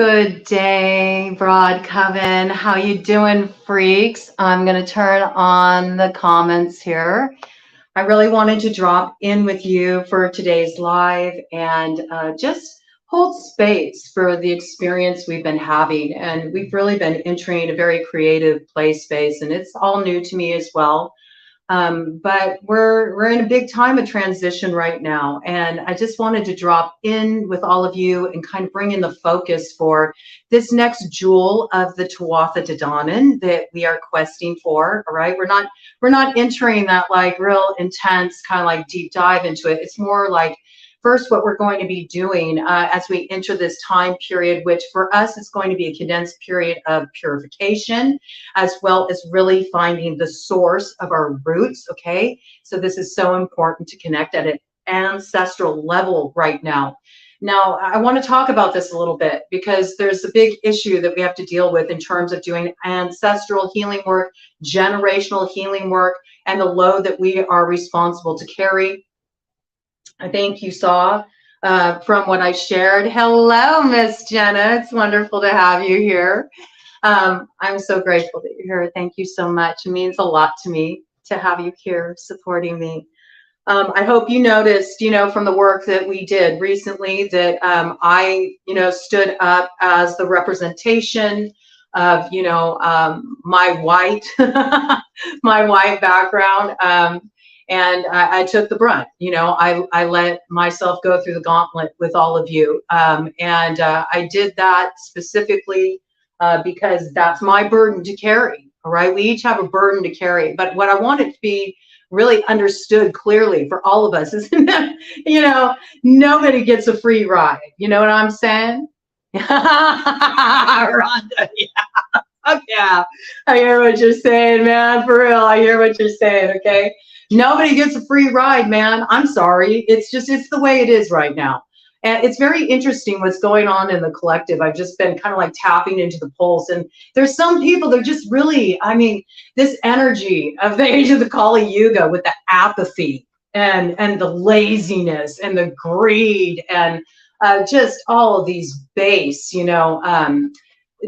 Good day, Broad Coven. How you doing, freaks? I'm going to turn on the comments here. I really wanted to drop in with you for today's live and just hold space for the experience we've been having. And we've really been entering a very creative play space, and it's all new to me as well. But we're in a big time of transition right now, and I just wanted to drop in with all of you and kind of bring in the focus for this next jewel of the Tuatha De Danann that we are questing for. All right, we're not entering that like real intense kind of like deep dive into it. It's more like first what we're going to be doing as we enter this time period, which for us is going to be a condensed period of purification, as well as really finding the source of our roots, okay? So this is so important to connect at an ancestral level right now. Now, I want to talk about this a little bit because there's a big issue that we have to deal with in terms of doing ancestral healing work, generational healing work, and the load that we are responsible to carry. I think you saw from what I shared. Hello, Miss Jenna. It's wonderful to have you here. I'm so grateful that you're here. Thank you so much. It means a lot to me to have you here supporting me. I hope you noticed, from the work that we did recently that I, stood up as the representation of, my white, my white background. And I took the brunt, I let myself go through the gauntlet with all of you. And I did that specifically because that's my burden to carry, all right? We each have a burden to carry. But what I want it to be really understood clearly for all of us is that, nobody gets a free ride. You know what I'm saying? Rhonda, yeah. Oh, yeah. I hear what you're saying, man. For real, I hear what you're saying, okay? Nobody gets a free ride, man. I'm sorry. It's the way it is right now. And it's very interesting what's going on in the collective. I've just been kind of like tapping into the pulse. And there's some people, they're just really, this energy of the age of the Kali Yuga with the apathy and the laziness and the greed and just all of these base,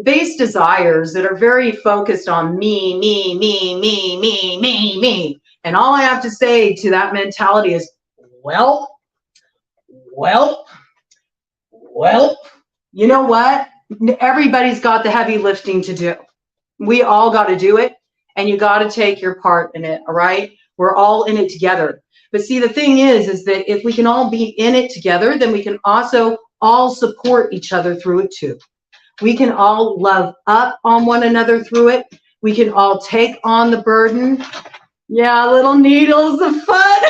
base desires that are very focused on me. And all I have to say to that mentality is, well, you know what? Everybody's got the heavy lifting to do. We all got to do it, and you got to take your part in it, all right? We're all in it together. But see, the thing is that if we can all be in it together, then we can also all support each other through it too. We can all love up on one another through it. We can all take on the burden. Yeah, little needles of fun.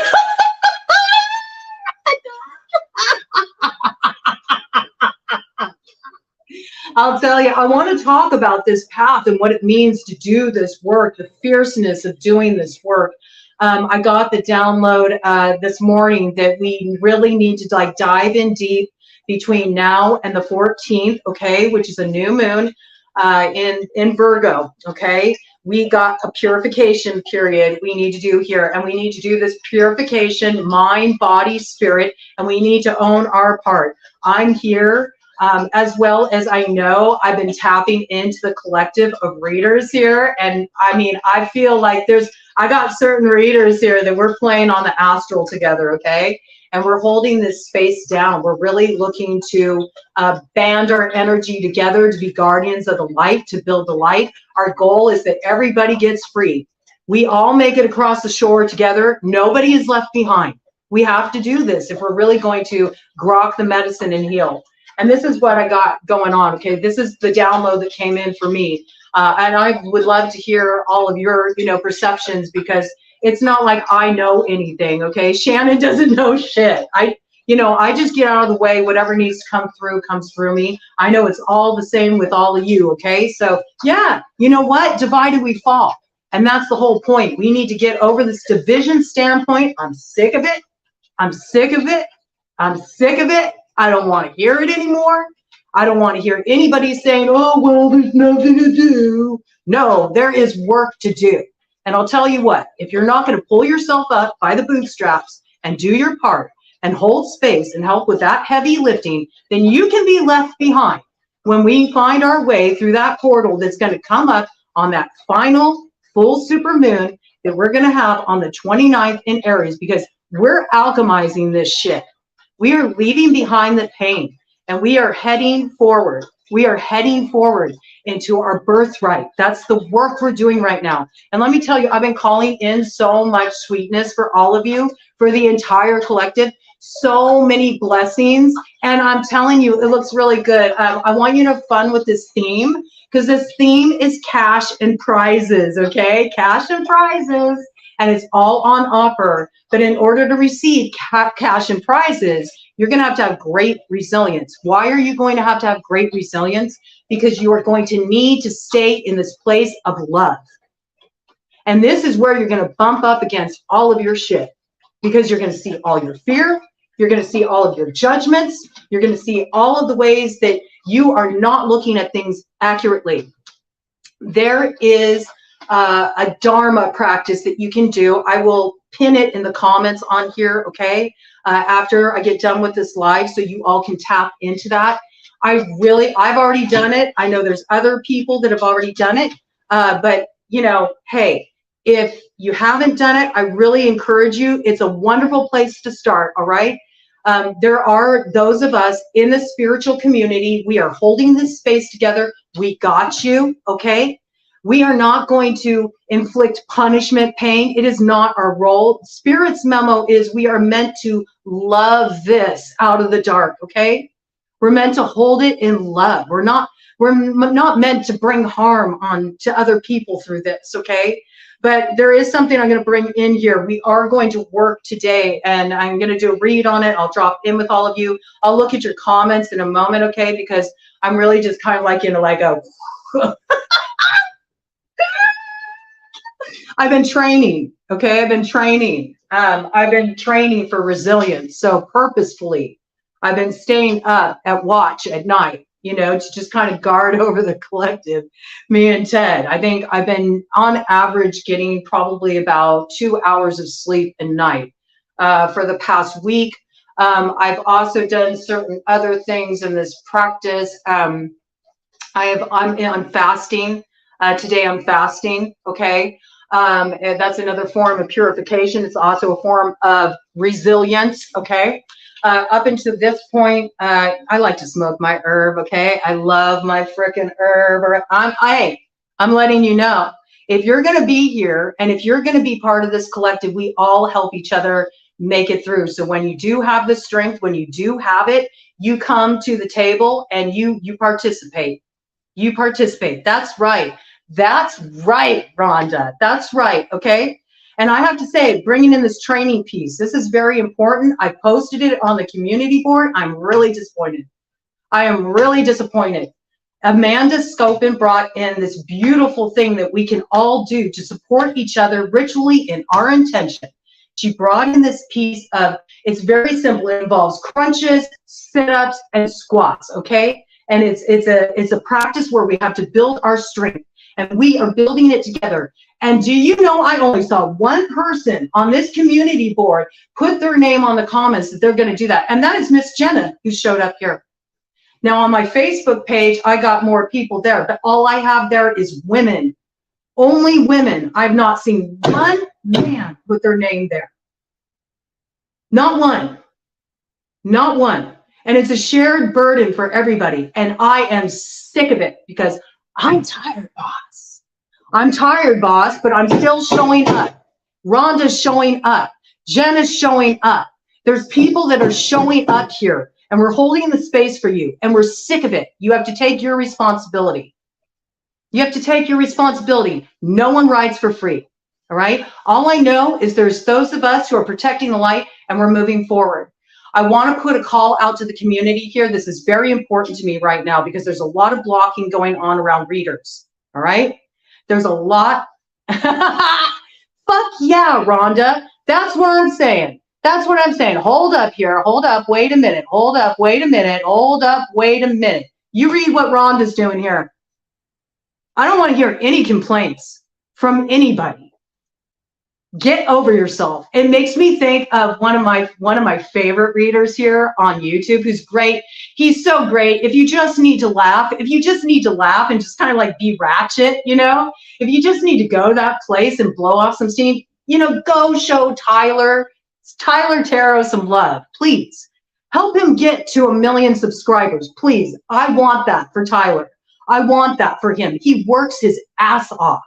I'll tell you, I want to talk about this path and what it means to do this work, the fierceness of doing this work. I got the download this morning that we really need to dive in deep between now and the 14th, okay, which is a new moon in Virgo, okay? We got a purification period we need to do here, and we need to do this purification, mind, body, spirit, and we need to own our part. I'm here, as well as I know I've been tapping into the collective of readers here, and I feel like I got certain readers here that we're playing on the astral together, okay? And we're holding this space down. We're really looking to band our energy together to be guardians of the light, to build the light. Our goal is that everybody gets free. We all make it across the shore together. Nobody is left behind. We have to do this if we're really going to grok the medicine and heal. And this is what I got going on, okay? This is the download that came in for me. And I would love to hear all of your, perceptions, because it's not like I know anything, okay? Shannon doesn't know shit. I just get out of the way. Whatever needs to come through comes through me. I know it's all the same with all of you, okay? So yeah, you know what? Divided we fall. And that's the whole point. We need to get over this division standpoint. I'm sick of it. I'm sick of it. I'm sick of it. I don't want to hear it anymore. I don't want to hear anybody saying, oh, well, there's nothing to do. No, there is work to do. And I'll tell you what, if you're not going to pull yourself up by the bootstraps and do your part and hold space and help with that heavy lifting, then you can be left behind. when we find our way through that portal that's going to come up on that final full super moon that we're going to have on the 29th in Aries, because we're alchemizing this shit. We are leaving behind the pain and we are heading forward. We are heading forward into our birthright. That's the work we're doing right now. And let me tell you, I've been calling in so much sweetness for all of you, for the entire collective, so many blessings. And I'm telling you, it looks really good. I want you to have fun with this theme, because this theme is cash and prizes, okay? Cash and prizes, and it's all on offer. But in order to receive cash and prizes, you're going to have great resilience. Why are you going to have great resilience? Because you are going to need to stay in this place of love. And this is where you're going to bump up against all of your shit, because you're going to see all your fear. You're going to see all of your judgments. You're going to see all of the ways that you are not looking at things accurately. There is a Dharma practice that you can do. I will pin it in the comments on here, okay? After I get done with this live, so you all can tap into that. I've already done it. I know there's other people that have already done it, but you know, hey, if you haven't done it, I really encourage you. It's a wonderful place to start, all right? There are those of us in the spiritual community. We are holding this space together. We got you, okay? We are not going to inflict punishment, pain. It is not our role. Spirit's memo is we are meant to love this out of the dark, okay? We're meant to hold it in love. We're not meant to bring harm on to other people through this, okay? But there is something I'm going to bring in here. We are going to work today, and I'm going to do a read on it. I'll drop in with all of you. I'll look at your comments in a moment, okay? Because I'm really just kind of like, you know, like a... I've been training, okay? I've been training for resilience. So purposefully, I've been staying up at watch at night, you know, to just kind of guard over the collective, me and Ted. I think I've been on average getting probably about 2 hours of sleep a night for the past week. I've also done certain other things in this practice. I'm fasting. Today I'm fasting, okay? And that's another form of purification. It's also a form of resilience, okay? Up until this point, I like to smoke my herb, okay? I love my frickin' herb. I'm letting you know, if you're gonna be here and if you're gonna be part of this collective, we all help each other make it through. So when you do have the strength, when you do have it, you come to the table and you participate. You participate. That's right. That's right, Rhonda. That's right, okay? And I have to say, bringing in this training piece, this is very important. I posted it on the community board. I'm really disappointed. I am really disappointed. Amanda Scopin brought in this beautiful thing that we can all do to support each other ritually in our intention. She brought in this piece of, it's very simple. It involves crunches, sit-ups, and squats, okay? And it's a practice where we have to build our strength. And we are building it together. And do you know, I only saw one person on this community board put their name on the comments that they're going to do that. And that is Miss Jenna, who showed up here. Now on my Facebook page, I got more people there, but all I have there is women. Only women. I've not seen one man put their name there. Not one. Not one. And it's a shared burden for everybody. And I am sick of it because I'm tired, boss. I'm tired, boss, but I'm still showing up. Rhonda's showing up. Jenna's showing up. There's people that are showing up here, and we're holding the space for you, and we're sick of it. You have to take your responsibility. You have to take your responsibility. No one rides for free, all right? All I know is there's those of us who are protecting the light, and we're moving forward. I want to put a call out to the community here. This is very important to me right now because there's a lot of blocking going on around readers, all right? There's a lot. Fuck yeah, Rhonda. That's what I'm saying. That's what I'm saying. Hold up here. Hold up. Wait a minute. Hold up. Wait a minute. Hold up. Wait a minute. You read what Rhonda's doing here. I don't want to hear any complaints from anybody. Get over yourself. It makes me think of one of my favorite readers here on YouTube, who's great. He's so great. If you just need to laugh, if you just need to laugh and just kind of like be ratchet, you know, if you just need to go to that place and blow off some steam, you know, go show Tyler Tarot some love, please. Help him get to 1 million subscribers, please. I want that for Tyler. I want that for him. He works his ass off.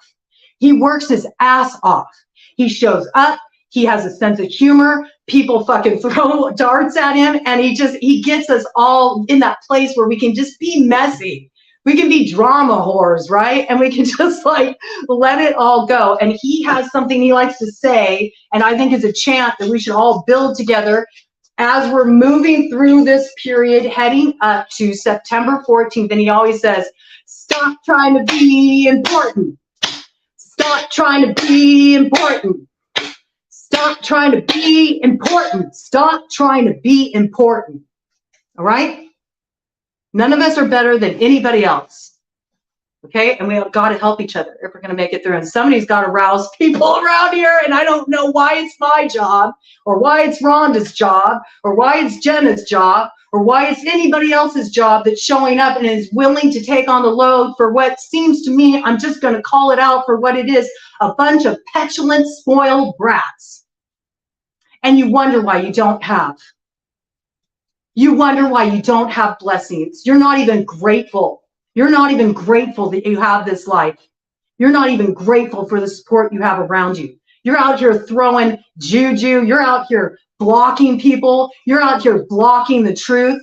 He works his ass off. He shows up. He has a sense of humor. People fucking throw darts at him, and he gets us all in that place where we can just be messy. We can be drama whores, right? And we can just like let it all go. And he has something he likes to say, and I think is a chant that we should all build together as we're moving through this period, heading up to September 14th. And he always says, stop trying to be important. Stop trying to be important. Stop trying to be important. Stop trying to be important. All right? None of us are better than anybody else. Okay? And we have got to help each other if we're going to make it through. And somebody's got to rouse people around here. And I don't know why it's my job, or why it's Rhonda's job, or why it's Jenna's job, or why it's anybody else's job that's showing up and is willing to take on the load for what seems to me, I'm just going to call it out for what it is, a bunch of petulant, spoiled brats. And you wonder why you don't have. You wonder why you don't have blessings. You're not even grateful. You're not even grateful that you have this life. You're not even grateful for the support you have around you. You're out here throwing juju. You're out here blocking people. You're out here blocking the truth.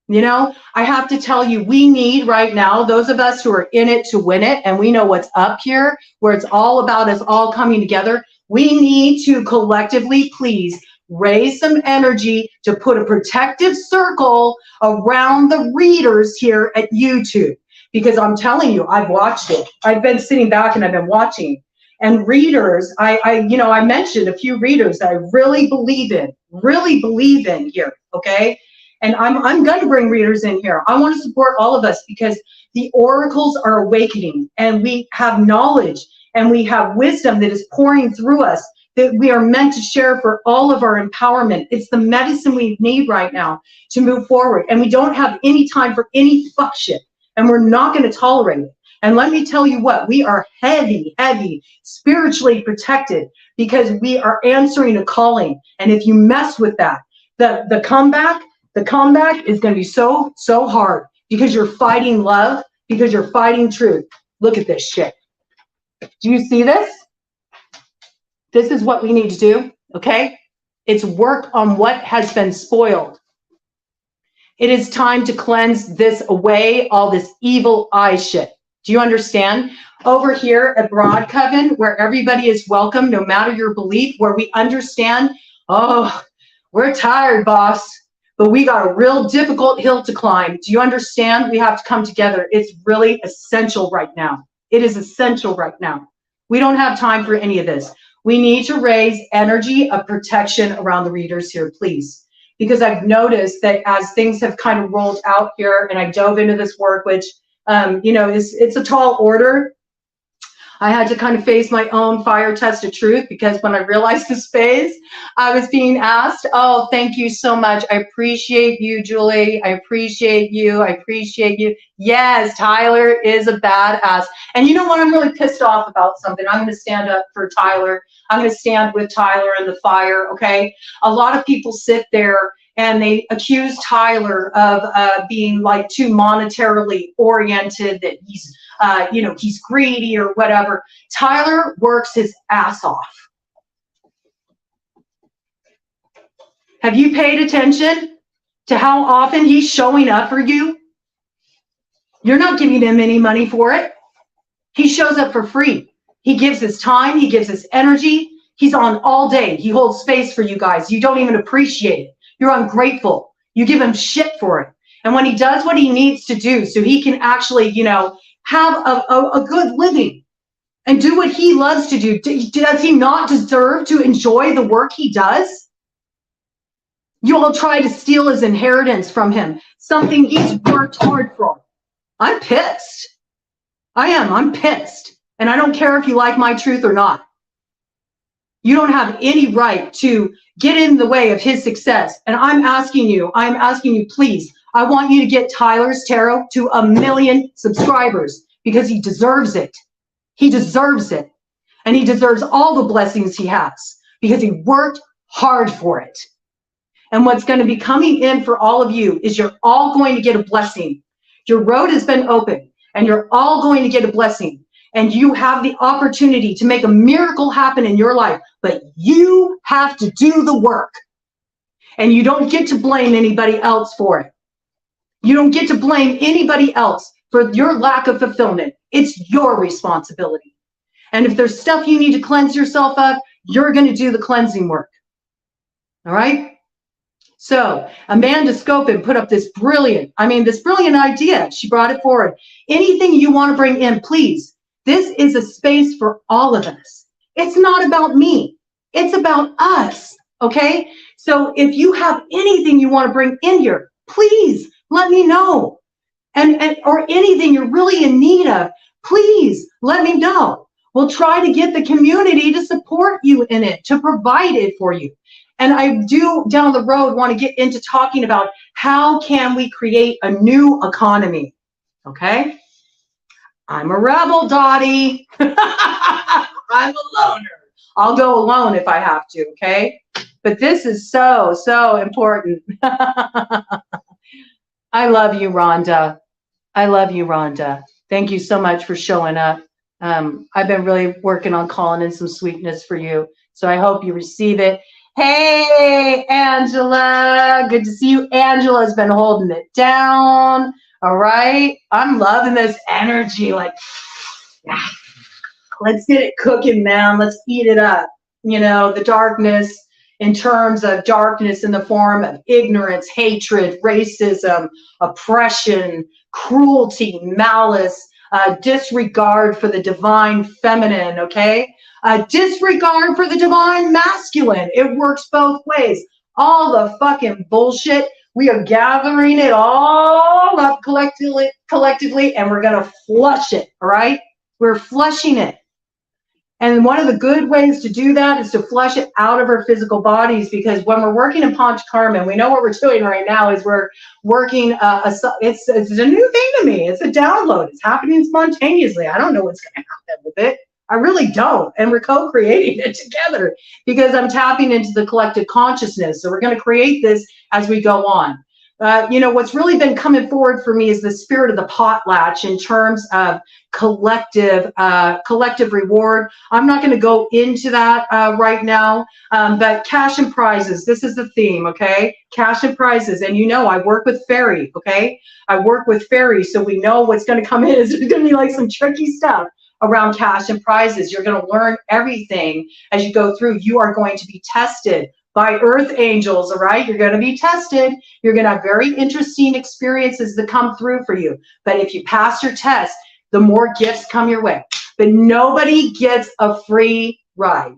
You know, I have to tell you, we need right now, those of us who are in it to win it, and we know what's up here, where it's all about us all coming together. We need to collectively, please, raise some energy to put a protective circle around the readers here at YouTube. Because I'm telling you, I've watched it. I've been sitting back and I've been watching. And readers, I mentioned a few readers that I really believe in here, okay? And I'm going to bring readers in here. I want to support all of us because the oracles are awakening, and we have knowledge and we have wisdom that is pouring through us that we are meant to share for all of our empowerment. It's the medicine we need right now to move forward. And we don't have any time for any fuck shit. And we're not going to tolerate it. And let me tell you what, we are heavy, spiritually protected because we are answering a calling. And if you mess with that, the comeback is going to be so hard because you're fighting love, because you're fighting truth. Look at this shit. Do you see this? This is what we need to do, okay? It's work on what has been spoiled. It is time to cleanse this away, all this evil eye shit. Do you understand? Over here at Broad Coven, where everybody is welcome, no matter your belief, where we understand, oh, we're tired, boss, but we got a real difficult hill to climb. Do you understand? We have to come together. It's really essential right now. It is essential right now. We don't have time for any of this. We need to raise energy of protection around the readers here, please. Because I've noticed that as things have kind of rolled out here, and I dove into this work, which, it's a tall order. I had to kind of face my own fire test of truth, because when I realized the space, I was being asked, oh, thank you so much. I appreciate you, Julie. I appreciate you. I appreciate you. Yes, Tyler is a badass. And you know what? I'm really pissed off about something. I'm going to stand up for Tyler. I'm going to stand with Tyler in the fire, okay? A lot of people sit there and they accuse Tyler of being like too monetarily oriented, that he's greedy or whatever. Tyler works his ass off. Have you paid attention to how often he's showing up for you? You're not giving him any money for it. He shows up for free. He gives his time. He gives his energy. He's on all day. He holds space for you guys. You don't even appreciate it. You're ungrateful. You give him shit for it. And when he does what he needs to do so he can actually, have a good living and do what he loves to do, does he not deserve to enjoy the work he does? You all try to steal his inheritance from him, something he's worked hard for. I'm pissed. I am. I'm pissed. And I don't care if you like my truth or not. You don't have any right to get in the way of his success. And I'm asking you, please, I want you to get Tyler's Tarot to 1 million subscribers because he deserves it. He deserves it. And he deserves all the blessings he has because he worked hard for it. And what's going to be coming in for all of you is you're all going to get a blessing. Your road has been open and you're all going to get a blessing. And you have the opportunity to make a miracle happen in your life, but you have to do the work. And you don't get to blame anybody else for it. You don't get to blame anybody else for your lack of fulfillment. It's your responsibility. And if there's stuff you need to cleanse yourself of, you're going to do the cleansing work. All right? So Amanda Scopin put up this brilliant idea. She brought it forward. Anything you want to bring in, please. This is a space for all of us. It's not about me. It's about us. Okay? So if you have anything you want to bring in here, please let me know. Or anything you're really in need of, please let me know. We'll try to get the community to support you in it, to provide it for you. And I do down the road want to get into talking about how can we create a new economy. Okay? I'm a rebel, Dottie. I'm a loner. I'll go alone if I have to, okay? But this is so, so important. I love you, Rhonda. I love you, Rhonda. Thank you so much for showing up. I've been really working on calling in some sweetness for you. So I hope you receive it. Hey, Angela. Good to see you. Angela's been holding it down. All right. I'm loving this energy. Like, let's get it cooking, man. Let's eat it up. You know, the darkness, in terms of darkness in the form of ignorance, hatred, racism, oppression, cruelty, malice, disregard for the divine feminine, okay? Disregard for the divine masculine. It works both ways. All the fucking bullshit. We are gathering it all up collectively, and we're going to flush it, all right? We're flushing it. And one of the good ways to do that is to flush it out of our physical bodies, because when we're working in Panchakarma, we know what we're doing right now is we're working, it's a new thing to me. It's a download. It's happening spontaneously. I don't know what's going to happen with it. I really don't. And we're co-creating it together because I'm tapping into the collective consciousness. So we're going to create this as we go on. You know, what's really been coming forward for me is the spirit of the potlatch in terms of collective reward. I'm not going to go into that right now, but cash and prizes. This is the theme, okay? Cash and prizes. And you know, I work with fairy, okay? I work with fairy, so we know what's going to come in. It's going to be like some tricky stuff around cash and prizes. You're going to learn everything as you go through. You are going to be tested by earth angels, all right? You're going to be tested. You're going to have very interesting experiences that come through for you. But if you pass your test, the more gifts come your way. But nobody gets a free ride.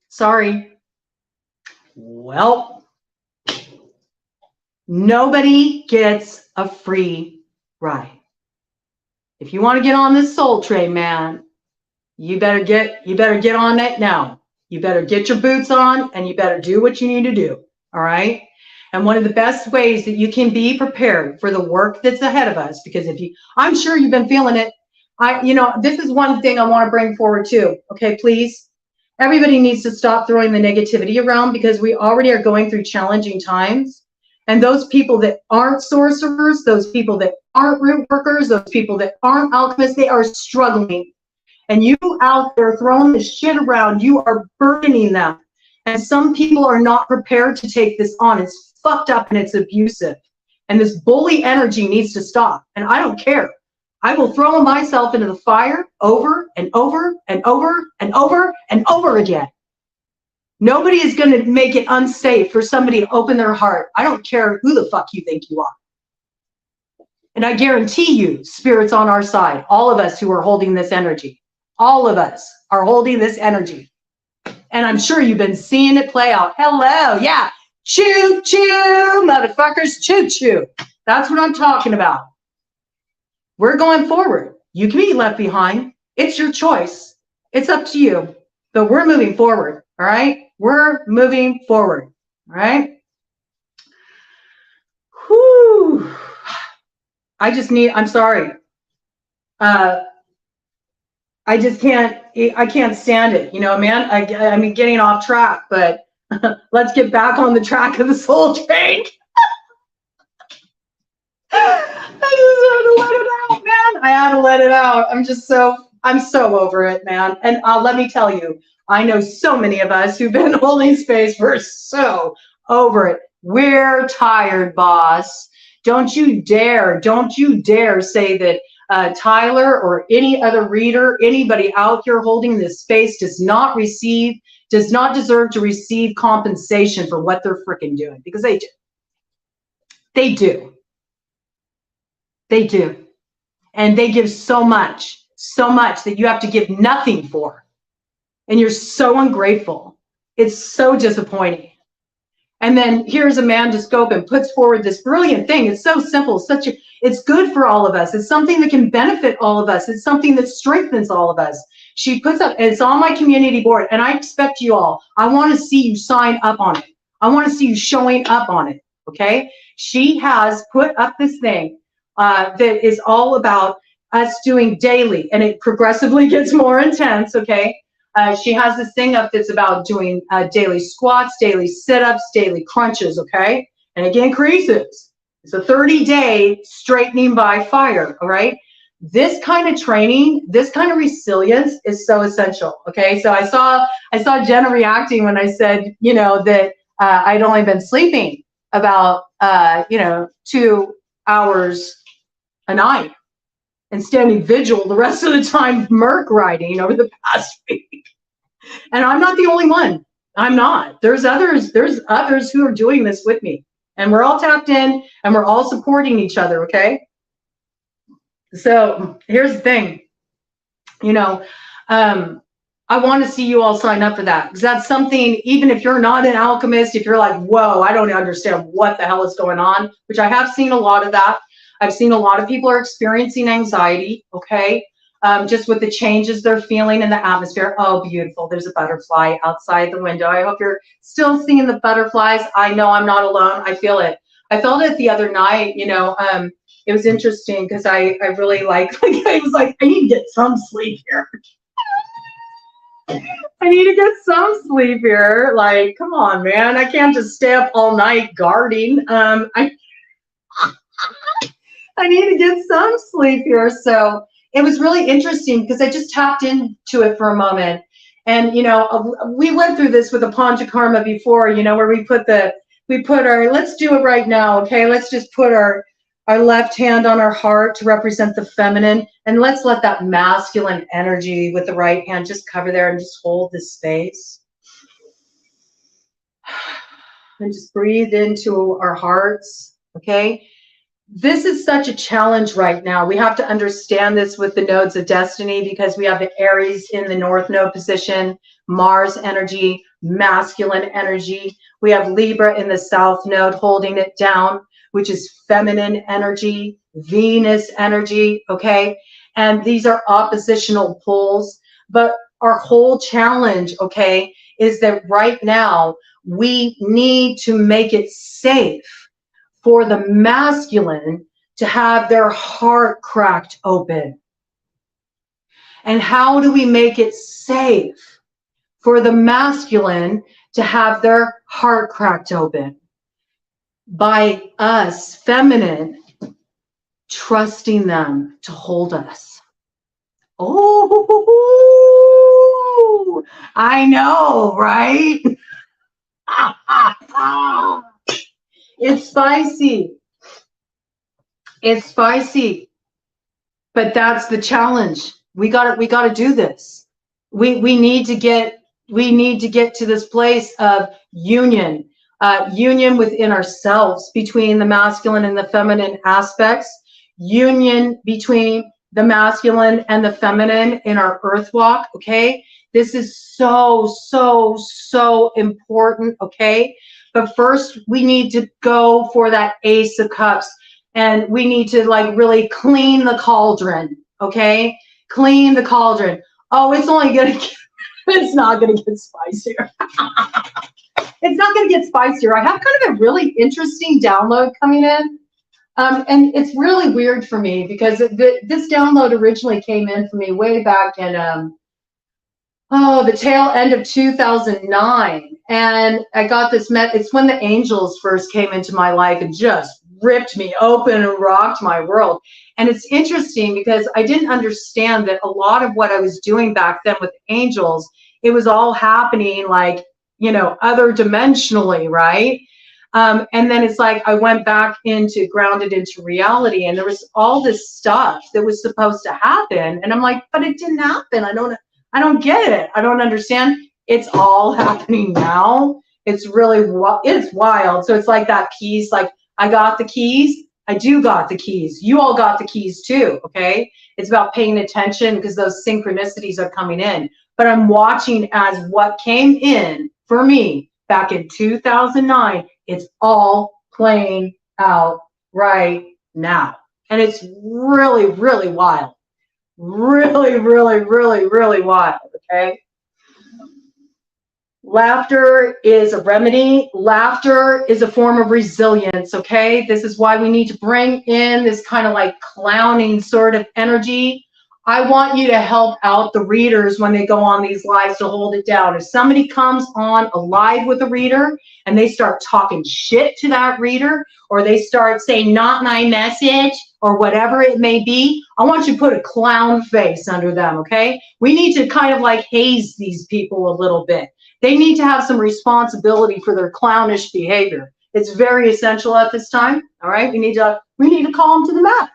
Sorry. Well, nobody gets a free ride. If you want to get on this soul train, man, you better get on it now. You better get your boots on and you better do what you need to do. All right. And one of the best ways that you can be prepared for the work that's ahead of us, because I'm sure you've been feeling it. You know, this is one thing I want to bring forward too. Okay, please. Everybody needs to stop throwing the negativity around, because we already are going through challenging times. And those people that aren't sorcerers, those people that aren't root workers, those people that aren't alchemists, they are struggling. And you out there throwing this shit around, you are burdening them. And some people are not prepared to take this on. It's fucked up and it's abusive. And this bully energy needs to stop. And I don't care. I will throw myself into the fire over and over and over and over and over again. Nobody is going to make it unsafe for somebody to open their heart. I don't care who the fuck you think you are. And I guarantee you, spirit's on our side. All of us who are holding this energy. All of us are holding this energy. And I'm sure you've been seeing it play out. Hello, yeah. Choo, choo, motherfuckers, choo, choo. That's what I'm talking about. We're going forward. You can be left behind. It's your choice. It's up to you. but we're moving forward. All right. We're moving forward. All right. Whew. I'm sorry. I just I can't stand it. You know, man, I mean, getting off track, but let's get back on the track of the soul train. I just had to let it out, man. I had to let it out. I'm so over it, man. And let me tell you, I know so many of us who've been holding space. We're so over it. We're tired, boss. Don't you dare say that Tyler or any other reader, anybody out here holding this space does not deserve to receive compensation for what they're freaking doing, because they do. They do. They do. And they give so much that you have to give nothing for. And you're so ungrateful. It's so disappointing. And then here's Amanda Scope and puts forward this brilliant thing. It's so simple. It's good for all of us. It's something that can benefit all of us. It's something that strengthens all of us. She puts up, it's on my community board, and I expect you all, I want to see you sign up on it. I want to see you showing up on it. Okay. She has put up this thing that is all about us doing daily, and it progressively gets more intense. Okay. She has this thing up that's about doing daily squats, daily sit-ups, daily crunches, okay? And it increases. It's a 30-day straightening by fire, all right? This kind of training, this kind of resilience is so essential, okay? So I saw Jenna reacting when I said, you know, that I'd only been sleeping about, 2 hours a night and standing vigil the rest of the time Merc riding over the past week. And I'm not the only one. I'm not. There's others who are doing this with me. And we're all tapped in and we're all supporting each other, okay? So here's the thing. You know, I want to see you all sign up for that, because that's something, even if you're not an alchemist, if you're like, whoa, I don't understand what the hell is going on, which I have seen a lot of that. I've seen a lot of people are experiencing anxiety, okay? Just with the changes they're feeling in the atmosphere. Oh, beautiful. There's a butterfly outside the window. I hope you're still seeing the butterflies. I know I'm not alone. I feel it. I felt it the other night, you know. It was interesting because I really I was like, I need to get some sleep here. I need to get some sleep here. Like, come on, man. I can't just stay up all night guarding. I need to get some sleep here. So it was really interesting because I just tapped into it for a moment. And, you know, we went through this with a Panchakarma before, you know, where we put our, let's do it right now. Okay. Let's just put our left hand on our heart to represent the feminine. And let's let that masculine energy with the right hand just cover there and just hold this space. And just breathe into our hearts. Okay. This is such a challenge right now. We have to understand this with the nodes of destiny, because we have the Aries in the North Node position, Mars energy, masculine energy. We have Libra in the South Node holding it down, which is feminine energy, Venus energy, okay? And these are oppositional poles. But our whole challenge, okay, is that right now we need to make it safe for the masculine to have their heart cracked open. And how do we make it safe for the masculine to have their heart cracked open? By us, feminine, trusting them to hold us. Oh, I know, right? It's spicy. It's spicy. But that's the challenge. We got to do this. We need to get to this place of union. Union within ourselves, between the masculine and the feminine aspects, union between the masculine and the feminine in our earth walk, okay? This is so, so, so important, okay? But first, we need to go for that Ace of Cups, and we need to like really clean the cauldron, okay? Clean the cauldron. Oh, it's only gonna It's not going to get spicier. It's not going to get spicier. I have kind of a really interesting download coming in. And it's really weird for me because this download originally came in for me way back in the tail end of 2009. And I got this, it's when the angels first came into my life and just ripped me open and rocked my world. And it's interesting because I didn't understand that a lot of what I was doing back then with angels, it was all happening like, you know, other dimensionally, right? And then it's like I went back into grounded into reality, and there was all this stuff that was supposed to happen, and I'm like, but it didn't happen. I don't get it. I don't understand. It's all happening now. It's really, it's wild. So it's like that piece, like I got the keys. I do got the keys. You all got the keys too, okay? It's about paying attention because those synchronicities are coming in. But I'm watching as what came in for me back in 2009, it's all playing out right now. And it's really, really wild. Really, really, really, really wild, okay? Laughter is a remedy. Laughter is a form of resilience, okay? This is why we need to bring in this kind of like clowning sort of energy. I want you to help out the readers when they go on these lives to hold it down. If somebody comes on a live with a reader and they start talking shit to that reader, or they start saying, not my message, or whatever it may be, I want you to put a clown face under them, okay? We need to kind of like haze these people a little bit. They need to have some responsibility for their clownish behavior. It's very essential at this time, all right? We need to call them to the mat.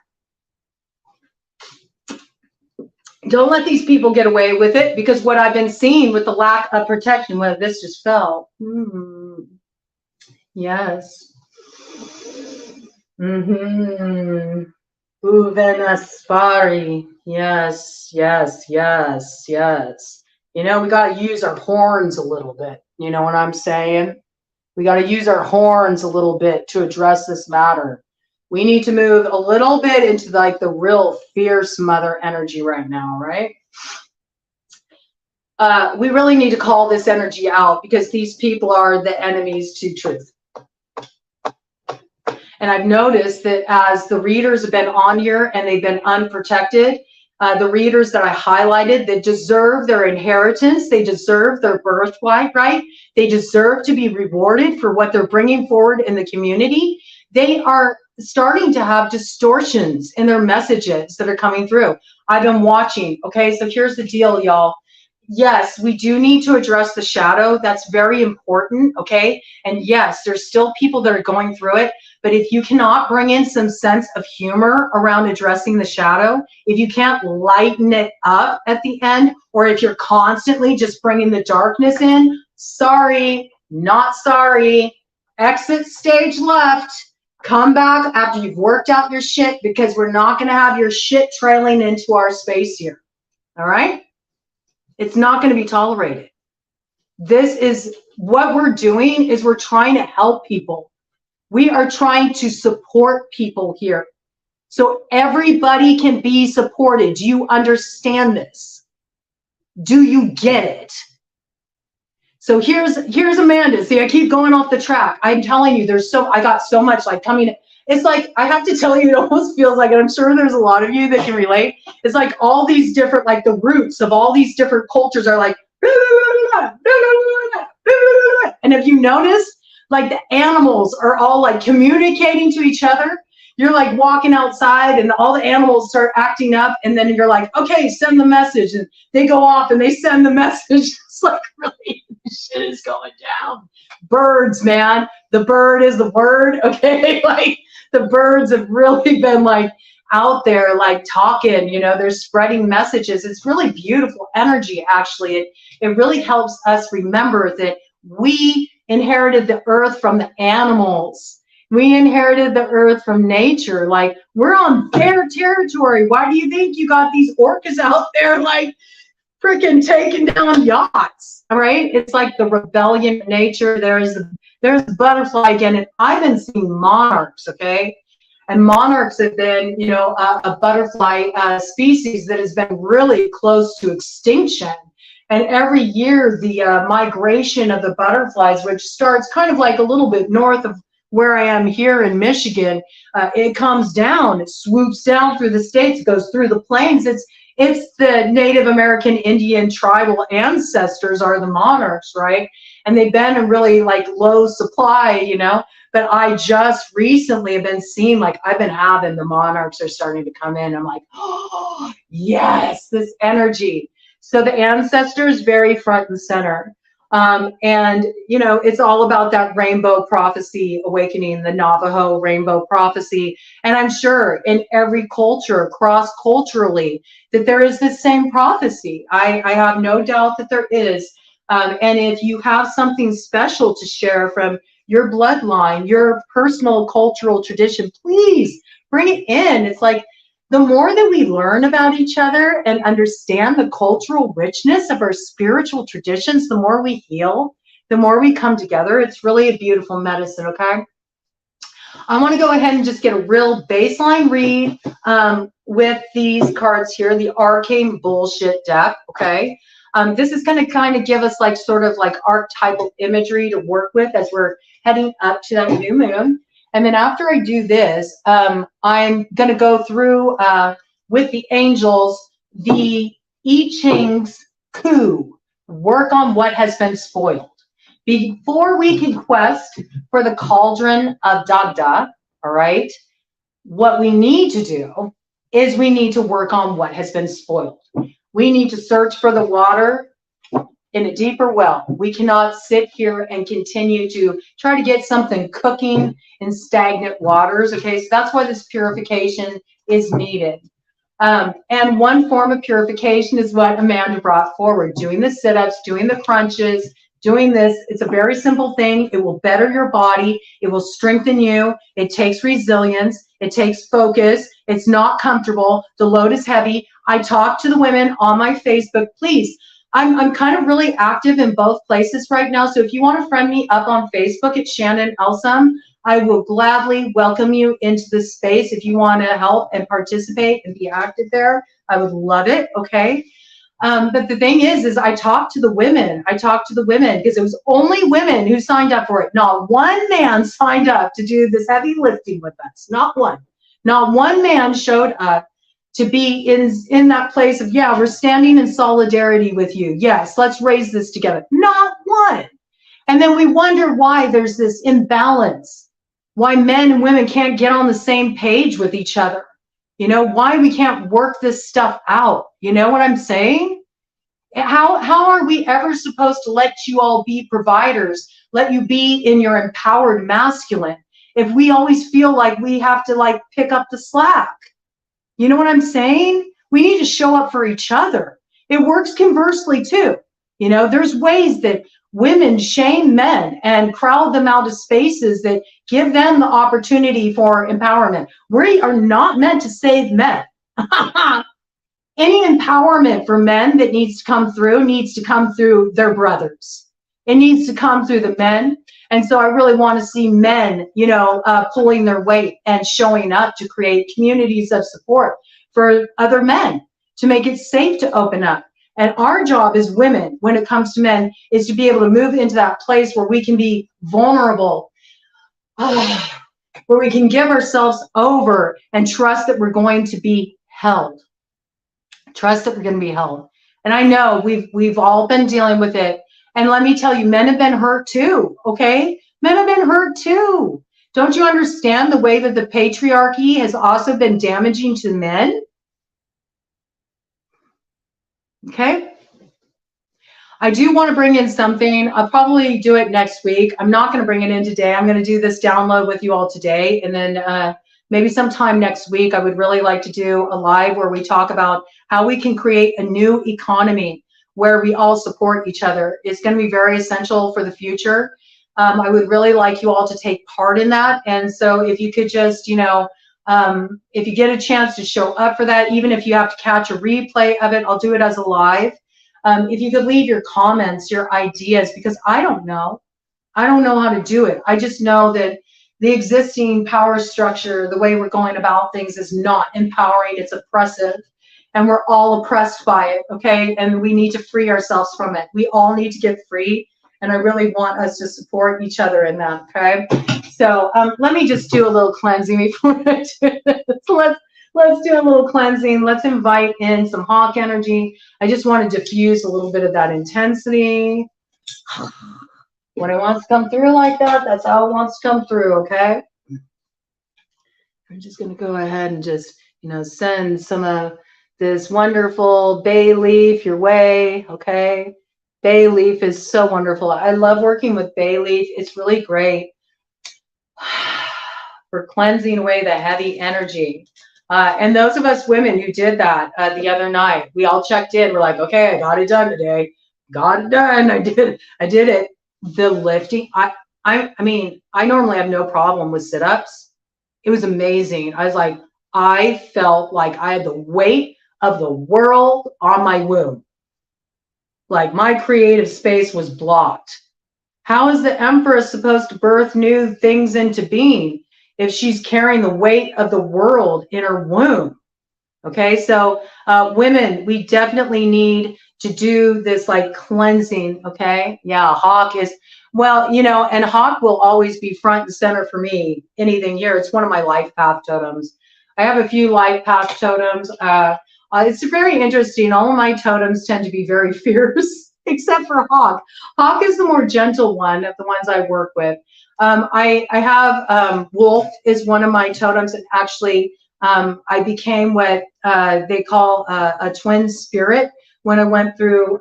Don't let these people get away with it, because what I've been seeing with the lack of protection, well, this just fell. Yes. Uvenaspari. Yes, yes, yes, yes. You know, we got to use our horns a little bit. You know what I'm saying? We got to use our horns a little bit to address this matter. We need to move a little bit into like the real fierce mother energy right now, right? We really need to call this energy out, because these people are the enemies to truth. And I've noticed that as the readers have been on here and they've been unprotected, the readers that I highlighted, that deserve their inheritance, they deserve their birthright, right? They deserve to be rewarded for what they're bringing forward in the community. They are starting to have distortions in their messages that are coming through. I've been watching, okay? So here's the deal, y'all. Yes, we do need to address the shadow. That's very important, okay? And yes, there's still people that are going through it, but if you cannot bring in some sense of humor around addressing the shadow, if you can't lighten it up at the end, or if you're constantly just bringing the darkness in, sorry, not sorry. Exit stage left. Come back after you've worked out your shit, because we're not going to have your shit trailing into our space here. All right? It's not going to be tolerated. This is what we're doing, is we're trying to help people. We are trying to support people here, so everybody can be supported. Do you understand this? Do you get it? So here's Amanda. See, I keep going off the track. I'm telling you, I got so much like coming. It's like, I have to tell you, it almost feels like, and I'm sure there's a lot of you that can relate. It's like all these different, like the roots of all these different cultures are like, and if you notice, like the animals are all like communicating to each other. You're like walking outside and all the animals start acting up, and then you're like, okay, send the message, and they go off and they send the message. It's like, really, shit is going down. Birds, man, the bird is the word, okay? Like the birds have really been like out there, like talking, you know, they're spreading messages. It's really beautiful energy, actually. It really helps us remember that we inherited the earth from the animals. We inherited the earth from nature. Like, we're on their territory. Why do you think you got these orcas out there like freaking taking down yachts? All right, it's like the rebellion of nature. There's the butterfly again, and I've been seeing monarchs, okay? And monarchs have been, you know, a butterfly species that has been really close to extinction. And every year, the migration of the butterflies, which starts kind of like a little bit north of where I am here in Michigan, it comes down, it swoops down through the states, goes through the plains. It's the Native American Indian tribal ancestors are the monarchs, right? And they've been in really like low supply, you know. But I just recently have been seeing, like, I've been having the monarchs are starting to come in. I'm like, oh, yes, this energy. So the ancestors very front and center. And, you know, it's all about that rainbow prophecy awakening, the Navajo rainbow prophecy. And I'm sure in every culture, cross-culturally, that there is this same prophecy. I have no doubt that there is. And if you have something special to share from your bloodline, your personal cultural tradition, please bring it in. It's like, the more that we learn about each other and understand the cultural richness of our spiritual traditions, the more we heal, the more we come together. It's really a beautiful medicine, okay? I want to go ahead and just get a real baseline read with these cards here, the Arcane Bullshit deck, okay? This is going to kind of give us like sort of like archetypal imagery to work with as we're heading up to that new moon. And then after I do this, I'm going to go through with the angels, the I Ching's coup, work on what has been spoiled. Before we can quest for the cauldron of Dagda, all right, what we need to do is we need to work on what has been spoiled. We need to search for the water in a deeper well. We cannot sit here and continue to try to get something cooking in stagnant waters. Okay, so that's why this purification is needed. And one form of purification is what Amanda brought forward, doing the sit-ups, doing the crunches, doing this. It's a very simple thing. It will better your body. It will strengthen you. It takes resilience. It takes focus. It's not comfortable. The load is heavy. I talk to the women on my Facebook. Please, I'm kind of really active in both places right now. So if you want to friend me up on Facebook at Shannon Elsum, I will gladly welcome you into this space. If you want to help and participate and be active there, I would love it. Okay. But the thing is I talked to the women. I talked to the women because it was only women who signed up for it. Not one man signed up to do this heavy lifting with us. Not one. Not one man showed up to be in that place of, yeah, we're standing in solidarity with you. Yes, let's raise this together. Not one. And then we wonder why there's this imbalance, why men and women can't get on the same page with each other. You know, why we can't work this stuff out. You know what I'm saying? How are we ever supposed to let you all be providers, let you be in your empowered masculine, if we always feel like we have to like pick up the slack? You know what I'm saying? We need to show up for each other. It works conversely too. You know, there's ways that women shame men and crowd them out of spaces that give them the opportunity for empowerment. We are not meant to save men. Any empowerment for men that needs to come through their brothers. It needs to come through the men. And so I really want to see men, you know, pulling their weight and showing up to create communities of support for other men, to make it safe to open up. And our job as women, when it comes to men, is to be able to move into that place where we can be vulnerable, where we can give ourselves over and trust that we're going to be held. Trust that we're going to be held. And I know we've all been dealing with it. And let me tell you, men have been hurt too, okay? Men have been hurt too. Don't you understand the way that the patriarchy has also been damaging to men? Okay? I do want to bring in something. I'll probably do it next week. I'm not going to bring it in today. I'm going to do this download with you all today. And then maybe sometime next week, I would really like to do a live where we talk about how we can create a new economy where we all support each other. It's going to be very essential for the future. I would really like you all to take part in that. And so if you could just, you know, if you get a chance to show up for that, even if you have to catch a replay of it, I'll do it as a live. If you could leave your comments, your ideas, because I don't know. I don't know how to do it. I just know that the existing power structure, the way we're going about things is not empowering, it's oppressive. and we're all oppressed by it, okay? And we need to free ourselves from it. We all need to get free, and I really want us to support each other in that, okay? So let me just do a little cleansing before I do this. Let's do a little cleansing. Let's invite in some hawk energy. I just want to diffuse a little bit of that intensity. When it wants to come through like that, that's how it wants to come through, okay? I'm just going to go ahead and just, you know, send some of this wonderful bay leaf your way, okay? Bay leaf is so wonderful. I love working with bay leaf. It's really great for cleansing away the heavy energy. And those of us women who did that the other night, we all checked in. We're like, okay, I got it done today. Got it done. I did it. The lifting, I mean, I normally have no problem with sit-ups. It was amazing. I was like, I felt like I had the weight of the world on my womb. Like my creative space was blocked. How is the Empress supposed to birth new things into being if she's carrying the weight of the world in her womb? Okay, so women, we definitely need to do this like cleansing, okay? Yeah, hawk is, well, you know, and hawk will always be front and center for me, anything here. It's one of my life path totems. I have a few life path totems. It's very interesting. All of my totems tend to be very fierce, except for hawk. Hawk is the more gentle one of the ones I work with. I have wolf is one of my totems, and actually I became what they call a twin spirit when I went through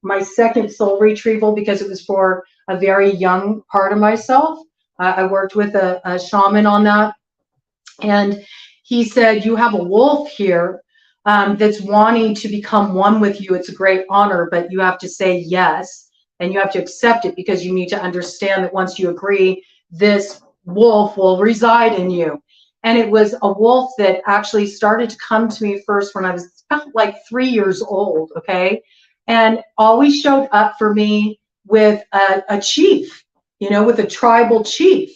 my second soul retrieval, because it was for a very young part of myself. I worked with a shaman on that, and he said, you have a wolf here that's wanting to become one with you. It's a great honor, but you have to say yes, and you have to accept it, because you need to understand that once you agree, this wolf will reside in you. And it was a wolf that actually started to come to me first when I was about like 3 years old, okay? And always showed up for me with a chief, you know, with a tribal chief.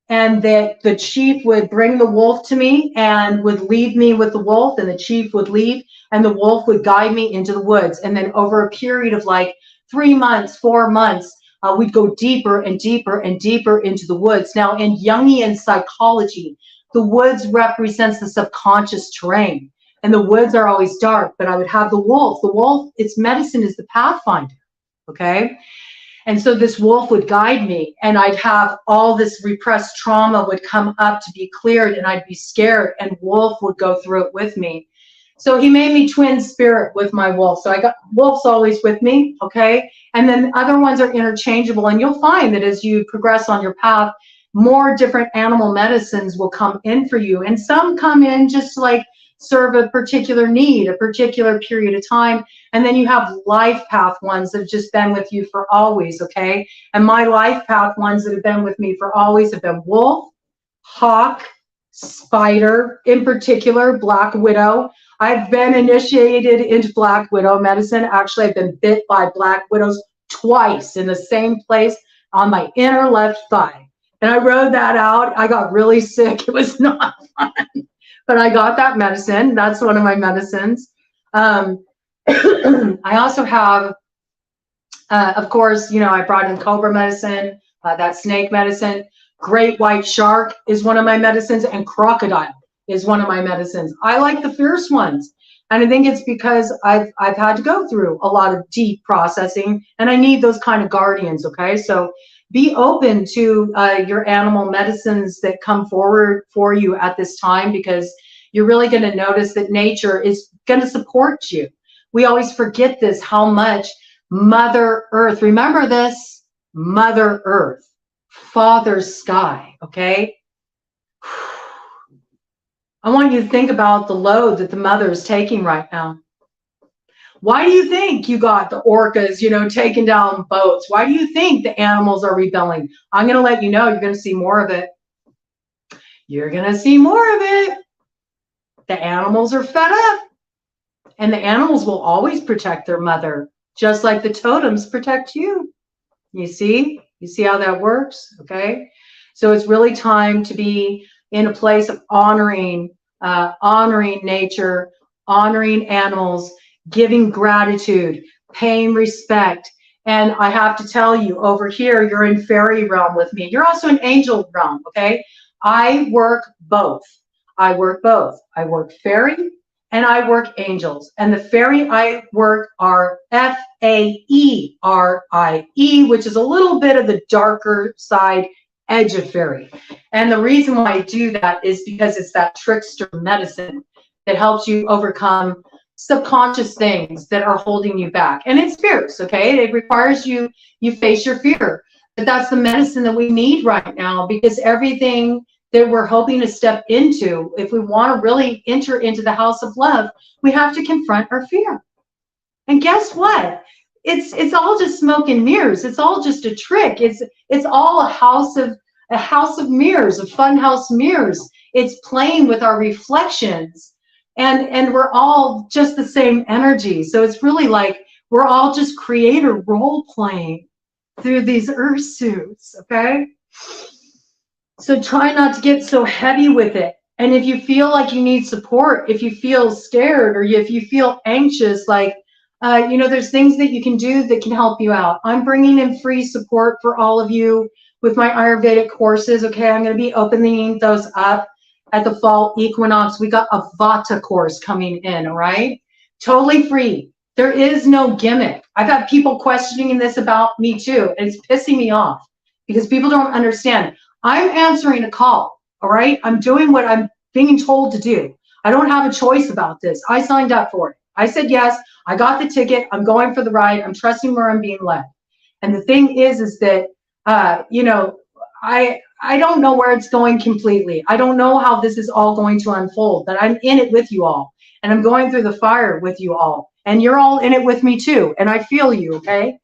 And that the chief would bring the wolf to me and would leave me with the wolf, and the chief would leave, and the wolf would guide me into the woods. And then over a period of like 3 months, 4 months, we'd go deeper and deeper and deeper into the woods. Now, in Jungian psychology, the woods represents the subconscious terrain, and the woods are always dark, but I would have the wolf. The wolf, its medicine is the pathfinder, okay? And so this wolf would guide me, and I'd have all this repressed trauma would come up to be cleared, and I'd be scared, and wolf would go through it with me. So he made me twin spirit with my wolf. So I got wolf's always with me, okay? And then other ones are interchangeable, and you'll find that as you progress on your path, more different animal medicines will come in for you. And some come in just to like serve a particular need, a particular period of time. And then you have life path ones that have just been with you for always, okay? And my life path ones that have been with me for always have been wolf, hawk, spider, in particular, black widow. I've been initiated into black widow medicine. Actually, I've been bit by black widows twice in the same place on my inner left thigh. And I rode that out. I got really sick. It was not fun. But I got that medicine. That's one of my medicines. I also have, of course, you know, I brought in cobra medicine, that snake medicine. Great white shark is one of my medicines, and crocodile is one of my medicines. I like the fierce ones. And I think it's because I've had to go through a lot of deep processing, and I need those kind of guardians, okay? So be open to your animal medicines that come forward for you at this time, because you're really going to notice that nature is going to support you. We always forget this, how much Mother Earth, remember this, Mother Earth, Father Sky, okay? I want you to think about the load that the mother is taking right now. Why do you think you got the orcas, you know, taking down boats? Why do you think the animals are rebelling? I'm going to let you know, you're going to see more of it. You're going to see more of it. The animals are fed up. And the animals will always protect their mother, just like the totems protect you. You see? You see how that works? Okay? So it's really time to be in a place of honoring nature, honoring animals, giving gratitude, paying respect. And I have to tell you, over here, you're in fairy realm with me. You're also in angel realm, okay? I work both. I work both. I work fairy and I work angels. And the fairy I work are Faerie, which is a little bit of the darker side edge of fairy. And the reason why I do that is because it's that trickster medicine that helps you overcome subconscious things that are holding you back. And it's fierce, okay? It requires you face your fear. But that's the medicine that we need right now, because everything that we're hoping to step into, if we want to really enter into the house of love, we have to confront our fear. And guess what? It's all just smoke and mirrors. It's all just a trick. It's all a house of mirrors, a fun house mirrors. It's playing with our reflections. And we're all just the same energy. So it's really like we're all just creator role playing through these earth suits, okay? So try not to get so heavy with it. And if you feel like you need support, if you feel scared, or if you feel anxious, like, there's things that you can do that can help you out. I'm bringing in free support for all of you with my Ayurvedic courses, okay? I'm going to be opening those up at the fall equinox. We got a Vata course coming in, all right? Totally free. There is no gimmick. I've had people questioning this about me too, and it's pissing me off because people don't understand. I'm answering a call, all right? I'm doing what I'm being told to do. I don't have a choice about this. I signed up for it. I said yes. I got the ticket. I'm going for the ride. I'm trusting where I'm being led. And the thing is that, I don't know where it's going completely. I don't know how this is all going to unfold, but I'm in it with you all. And I'm going through the fire with you all. And you're all in it with me too. And I feel you, okay?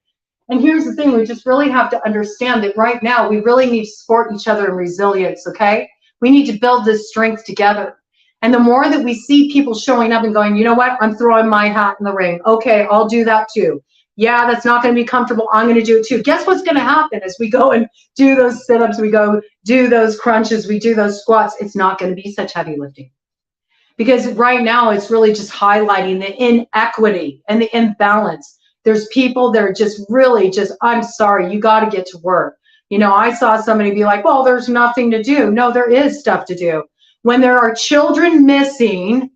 And here's the thing. We just really have to understand that right now, we really need to support each other in resilience, okay? We need to build this strength together. And the more that we see people showing up and going, you know what? I'm throwing my hat in the ring. Okay, I'll do that too. Yeah, that's not going to be comfortable. I'm going to do it too. Guess what's going to happen as we go and do those sit-ups, we go do those crunches, we do those squats. It's not going to be such heavy lifting. Because right now it's really just highlighting the inequity and the imbalance. There's people that are just really just, I'm sorry, you got to get to work. I saw somebody be like, well, there's nothing to do. No, there is stuff to do. When there are children missing,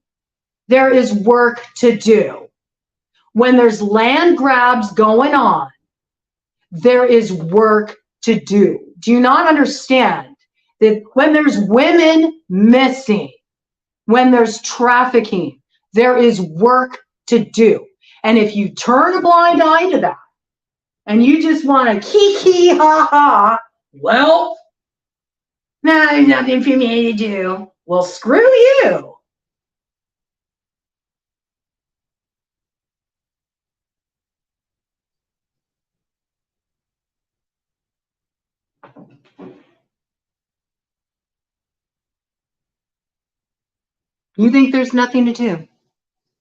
there is work to do. When there's land grabs going on, there is work to do. Do you not understand that when there's women missing, when there's trafficking, there is work to do? And if you turn a blind eye to that, and you just want to kiki ha ha, well, now there's nothing for me to do. Well, screw you. You think there's nothing to do?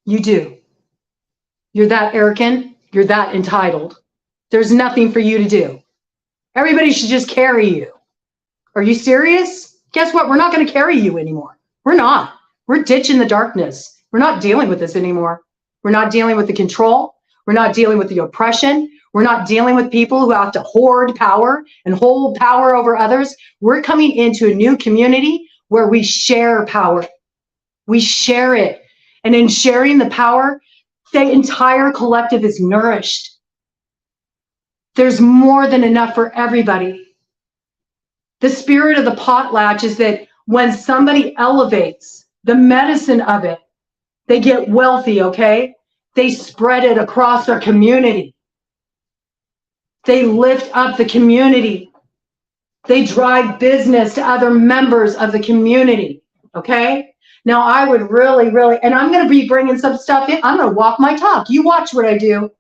You do. You're that arrogant. You're that entitled. There's nothing for you to do. Everybody should just carry you. Are you serious? Guess what? We're not going to carry you anymore. We're not. We're ditching the darkness. We're not dealing with this anymore. We're not dealing with the control. We're not dealing with the oppression. We're not dealing with people who have to hoard power and hold power over others. We're coming into a new community where we share power. We share it. And in sharing the power, the entire collective is nourished. There's more than enough for everybody. The spirit of the potlatch is that when somebody elevates the medicine of it, they get wealthy, okay? They spread it across their community. They lift up the community. They drive business to other members of the community, okay? Now, I would really, and I'm going to be bringing some stuff in. I'm going to walk my talk. You watch what I do.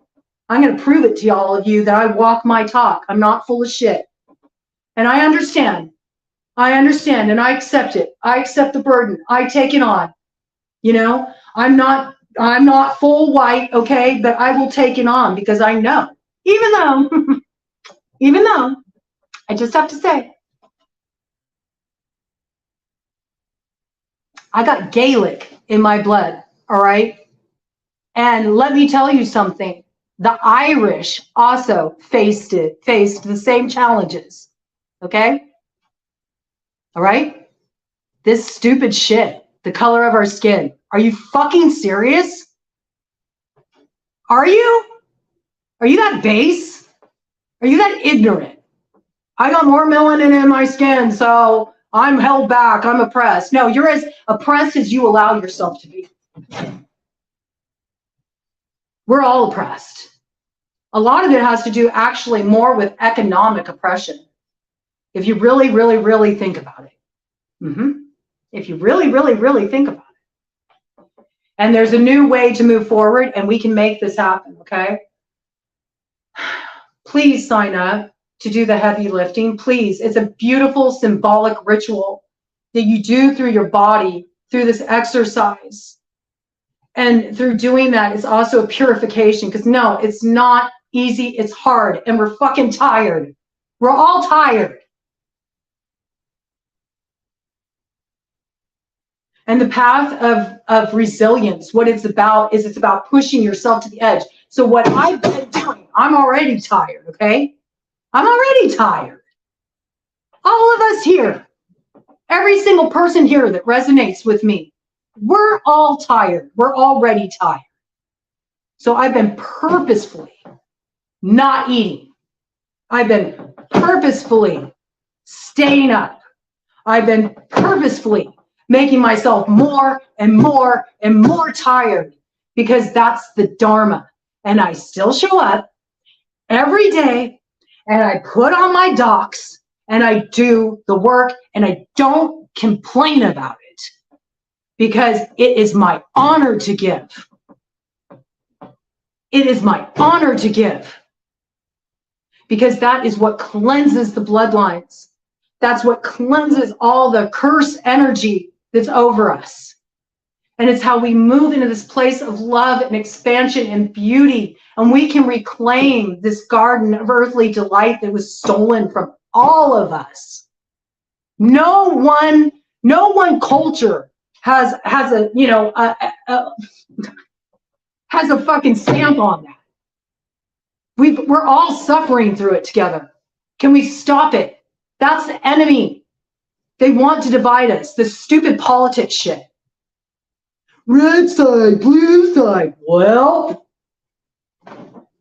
I'm going to prove it to all of you that I walk my talk. I'm not full of shit. And I understand. And I accept it. I accept the burden. I take it on. I'm not full white, okay? But I will take it on because I know. Even though, I just have to say, I got Gaelic in my blood. all right? And let me tell you something. The Irish also faced the same challenges, okay? All right? This stupid shit, the color of our skin. Are you fucking serious? Are you? Are you that base? Are you that ignorant? I got more melanin in my skin, so I'm held back, I'm oppressed. No, you're as oppressed as you allow yourself to be. We're all oppressed. A lot of it has to do actually more with economic oppression. If you really, really, really think about it. If you really, really, really think about it. And there's a new way to move forward, and we can make this happen, okay? Please sign up to do the heavy lifting. Please. It's a beautiful symbolic ritual that you do through your body, through this exercise. And through doing that, it's also a purification, because no, it's not easy, it's hard, and we're fucking tired. We're all tired. And the path of resilience, what it's about is it's about pushing yourself to the edge. So what I've been doing, I'm already tired, okay? I'm already tired. All of us here, every single person here that resonates with me, we're all tired. We're already tired. So I've been purposefully not eating. I've been purposefully staying up. I've been purposefully making myself more and more and more tired, because that's the Dharma. And I still show up every day, and I put on my docs, and I do the work, and I don't complain about it, because it is my honor to give. It is my honor to give, because that is what cleanses the bloodlines. That's what cleanses all the curse energy that's over us. And it's how we move into this place of love and expansion and beauty. And we can reclaim this garden of earthly delight that was stolen from all of us. No one culture has a, you know, has a fucking stamp on that. We're all suffering through it together. Can we stop it? That's the enemy. They want to divide us. This stupid politics shit. Red side, blue side. Well,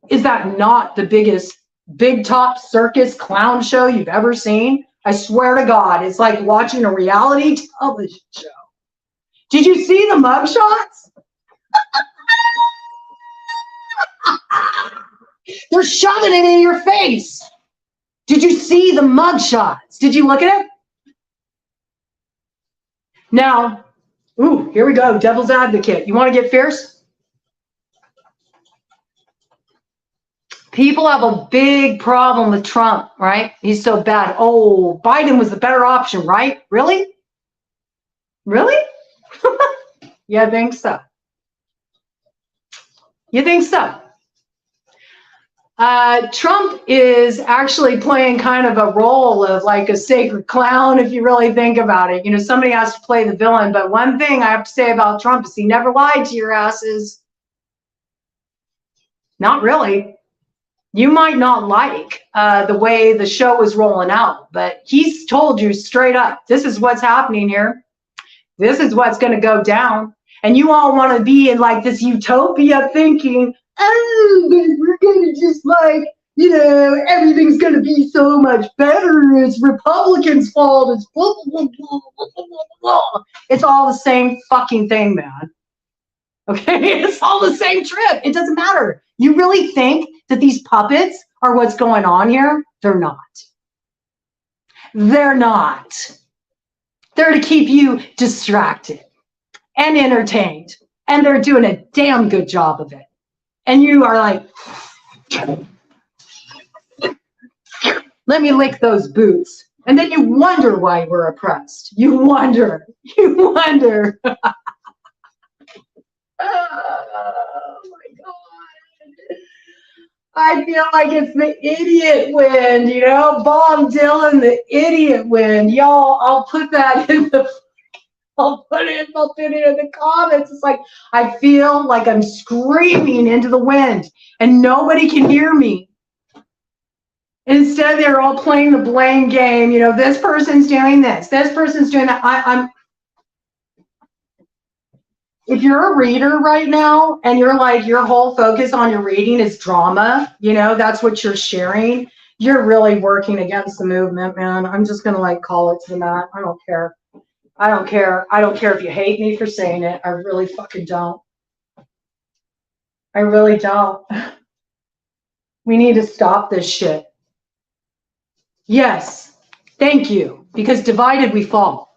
is that not the biggest big top circus clown show you've ever seen? I swear to God, it's like watching a reality television show. Did you see the mugshots? They're shoving it in your face. Did you see the mugshots? Did you look at it? Now, ooh, here we go, devil's advocate. You want to get fierce? People have a big problem with Trump, right? He's so bad. Oh, Biden was the better option, right? Really? Really? You think so? You think so? Trump is actually playing kind of a role of like a sacred clown, if you really think about it. You know, somebody has to play the villain. But one thing I have to say about Trump is he never lied to your asses. Not really. You might not like the way the show is rolling out, but he's told you straight up, this is what's happening here. This is what's going to go down. And you all want to be in like this utopia thinking, oh, we're going to just like, you know, everything's going to be so much better. It's Republicans' fault. It's blah, blah, blah, blah, blah, blah. It's all the same fucking thing, man. Okay, it's all the same trip. It doesn't matter. You really think that these puppets are what's going on here? They're not. They're not. They're to keep you distracted and entertained. And they're doing a damn good job of it. And you are like, let me lick those boots. And then you wonder why we're oppressed. You wonder. You wonder. Oh my God. I feel like it's the idiot wind, you know, Bob Dylan, the idiot wind. Y'all, I'll put that in the I'll put it in the comments. It's like, I feel like I'm screaming into the wind and nobody can hear me. Instead, they're all playing the blame game. You know, this person's doing this person's doing that. If you're a reader right now and you're like, your whole focus on your reading is drama, you know, that's what you're sharing, you're really working against the movement, man. I'm just going to like call it to the mat. I don't care. I don't care. I don't care if you hate me for saying it. I really fucking don't. I really don't. We need to stop this shit. Yes. Thank you. Because divided we fall.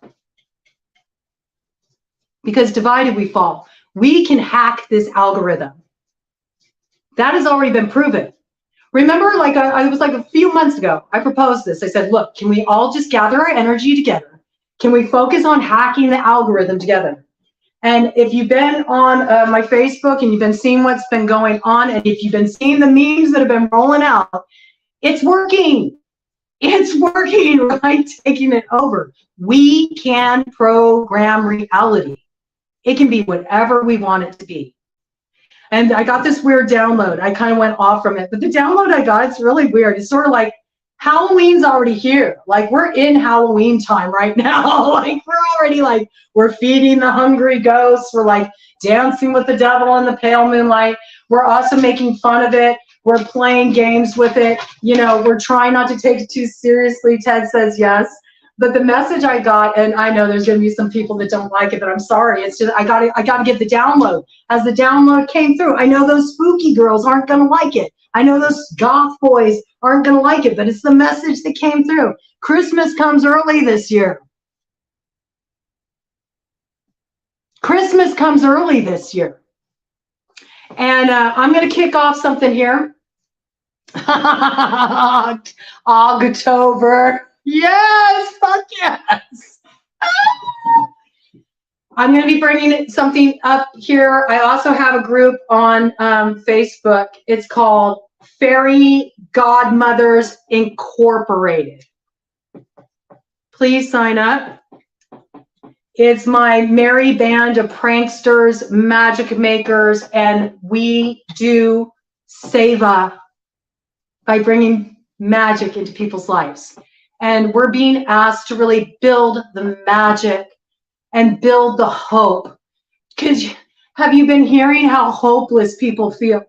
Because divided we fall. We can hack this algorithm. That has already been proven. Remember, like I was like a few months ago, I proposed this. I said, look, can we all just gather our energy together? Can we focus on hacking the algorithm together? And if you've been on my Facebook and you've been seeing what's been going on, and if you've been seeing the memes that have been rolling out, it's working. It's working, right? Taking it over. We can program reality. It can be whatever we want it to be. And I got this weird download. I kind of went off from it. But the download I got, it's really weird. It's sort of like Halloween's already here. Like we're in Halloween time right now. Like we're already like, we're feeding the hungry ghosts. We're like dancing with the devil in the pale moonlight. We're also making fun of it. We're playing games with it. You know, we're trying not to take it too seriously. Ted says yes. But the message I got, and I know there's going to be some people that don't like it, but I'm sorry. It's just I got to get the download. As the download came through, I know those spooky girls aren't going to like it. I know those goth boys aren't going to like it, but it's the message that came through. Christmas comes early this year. Christmas comes early this year. And I'm going to kick off something here. October. Yes, fuck yes. I'm going to be bringing something up here. I also have a group on Facebook. It's called Fairy Godmothers Incorporated. Please sign up. It's my merry band of pranksters, magic makers, and we do seva by bringing magic into people's lives. And we're being asked to really build the magic and build the hope. Because have you been hearing how hopeless people feel?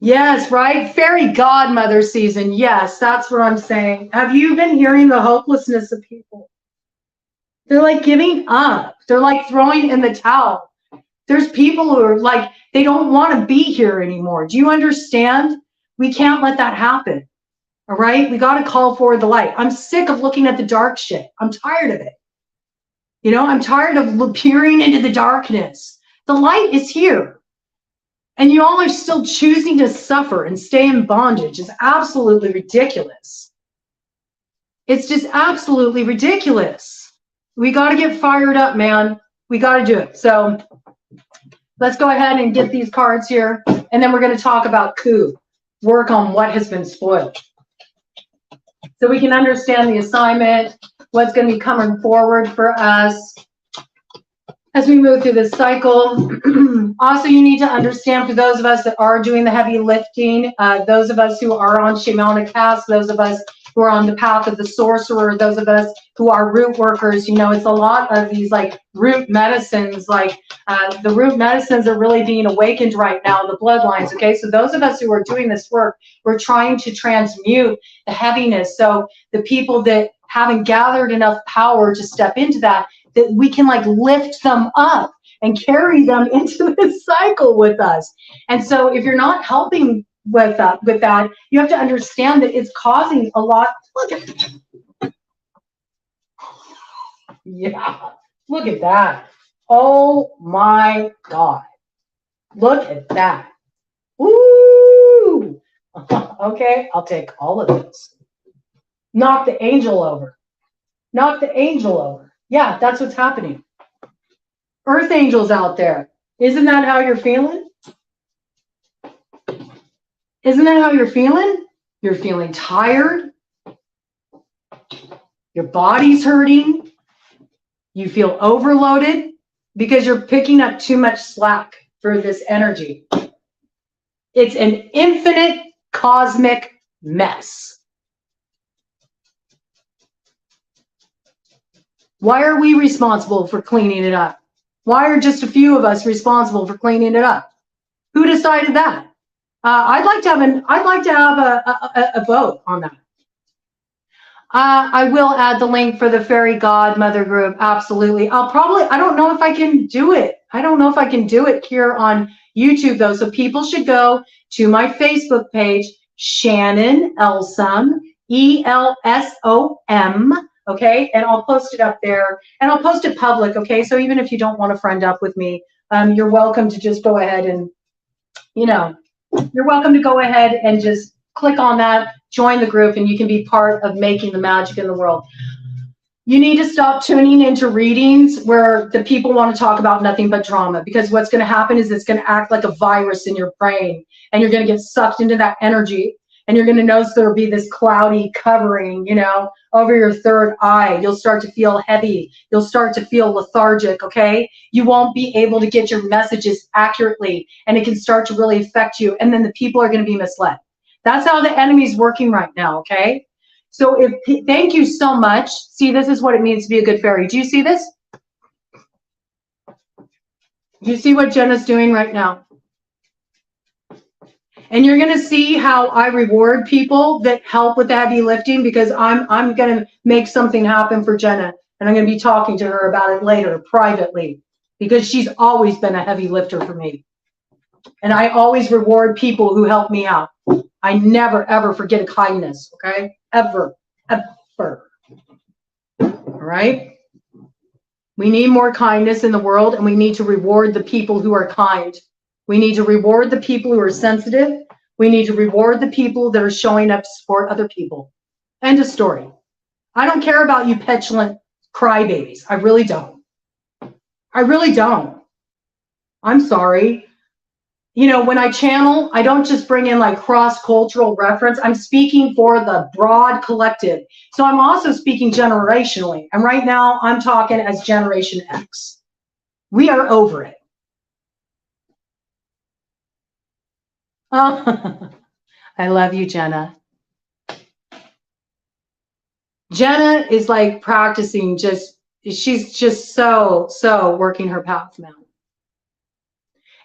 Yes, right? Fairy godmother season. Yes, that's what I'm saying. Have you been hearing the hopelessness of people? They're like giving up. They're like throwing in the towel. There's people who are like, they don't want to be here anymore. Do you understand? We can't let that happen. All right, we got to call forward the light. I'm sick of looking at the dark shit. I'm tired of it. You know, I'm tired of peering into the darkness. The light is here. And you all are still choosing to suffer and stay in bondage. It's absolutely ridiculous. It's just absolutely ridiculous. We got to get fired up, man. We got to do it. So let's go ahead and get these cards here. And then we're going to talk about coup. Work on what has been spoiled. So we can understand the assignment, what's going to be coming forward for us as we move through this cycle. Also, you need to understand, for those of us that are doing the heavy lifting, those of us who are on shamanic paths, those of us who are on the path of the sorcerer, those of us who are root workers, you know, it's a lot of these like root medicines, like the root medicines are really being awakened right now in the bloodlines, okay? So those of us who are doing this work, we're trying to transmute the heaviness. So the people that haven't gathered enough power to step into that we can like lift them up and carry them into this cycle with us. And so if you're not helping with that, you have to understand that it's causing a lot. Look at that. Yeah, look at that. Oh my God. Look at that. Woo! Okay, I'll take all of this. Knock the angel over. Knock the angel over. Yeah, that's what's happening. Earth angels out there. Isn't that how you're feeling? Isn't that how you're feeling? You're feeling tired. Your body's hurting. You feel overloaded because you're picking up too much slack for this energy. It's an infinite cosmic mess. Why are we responsible for cleaning it up? Why are just a few of us responsible for cleaning it up? Who decided that? I'd like to have a vote on that. I will add the link for the Fairy Godmother group. Absolutely. I don't know if I can do it. I don't know if I can do it here on YouTube though. So people should go to my Facebook page, Shannon Elsom, ELSOM. Okay. And I'll post it up there and I'll post it public. Okay. So even if you don't want to friend up with me, you're welcome to just go ahead and, you're welcome to go ahead and just click on that, join the group, and you can be part of making the magic in the world. You need to stop tuning into readings where the people want to talk about nothing but drama, because what's going to happen is it's going to act like a virus in your brain and you're going to get sucked into that energy and you're going to notice there'll be this cloudy covering, over your third eye. You'll start to feel heavy. You'll start to feel lethargic, okay? You won't be able to get your messages accurately and it can start to really affect you. And then the people are going to be misled. That's how the enemy's working right now, okay? So thank you so much. See, this is what it means to be a good fairy. Do you see this? Do you see what Jenna's doing right now? And you're going to see how I reward people that help with the heavy lifting, because I'm going to make something happen for Jenna. And I'm going to be talking to her about it later privately, because she's always been a heavy lifter for me. And I always reward people who help me out. I never, ever forget a kindness, okay? Ever, ever. All right? We need more kindness in the world, and we need to reward the people who are kind. We need to reward the people who are sensitive. We need to reward the people that are showing up to support other people. End of story. I don't care about you petulant crybabies. I really don't. I really don't. I'm sorry. When I channel, I don't just bring in like cross-cultural reference. I'm speaking for the broad collective. So I'm also speaking generationally. And right now I'm talking as Generation X. We are over it. Oh, I love you, Jenna. Jenna is like practicing she's just so working her path now.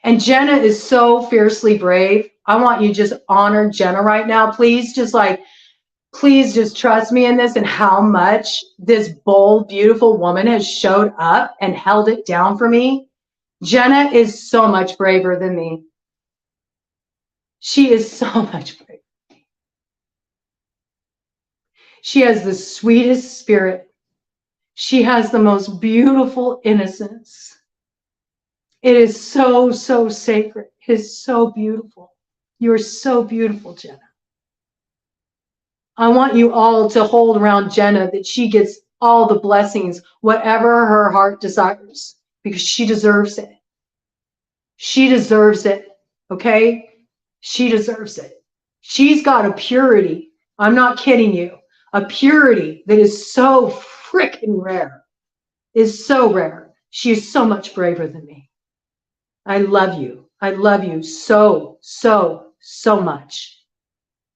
And Jenna is so fiercely brave. I want you to just honor Jenna right now. Please just trust me in this and how much this bold, beautiful woman has showed up and held it down for me. Jenna is so much braver than me. She is so much braver. She has the sweetest spirit. She has the most beautiful innocence. It is so sacred. It is so beautiful. You are so beautiful, Jenna. I want you all to hold around Jenna, that she gets all the blessings, whatever her heart desires, because she deserves it. She deserves it, okay? She deserves it. She's got a purity. I'm not kidding you. A purity that is so freaking rare. Is so rare. She is so much braver than me. I love you. I love you so much.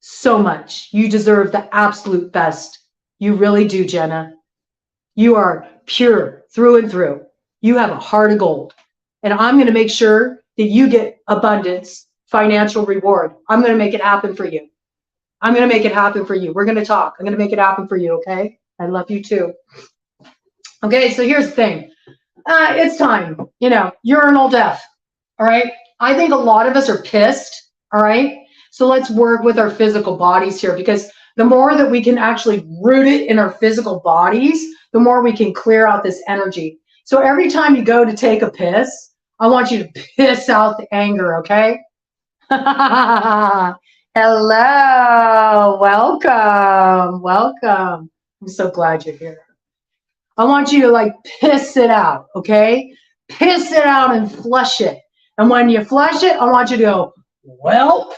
So much. You deserve the absolute best. You really do, Jenna. You are pure through and through. You have a heart of gold. And I'm going to make sure that you get abundance, financial reward. I'm going to make it happen for you. I'm going to make it happen for you. We're going to talk. I'm going to make it happen for you, okay? I love you too. Okay, so here's the thing. It's time. Urinal death. All right? I think a lot of us are pissed. All right? So let's work with our physical bodies here, because the more that we can actually root it in our physical bodies, the more we can clear out this energy. So every time you go to take a piss, I want you to piss out the anger, okay? Hello, welcome. I'm so glad you're here. I want you to piss it out, okay? Piss it out and flush it. And when you flush it, I want you to go, welp.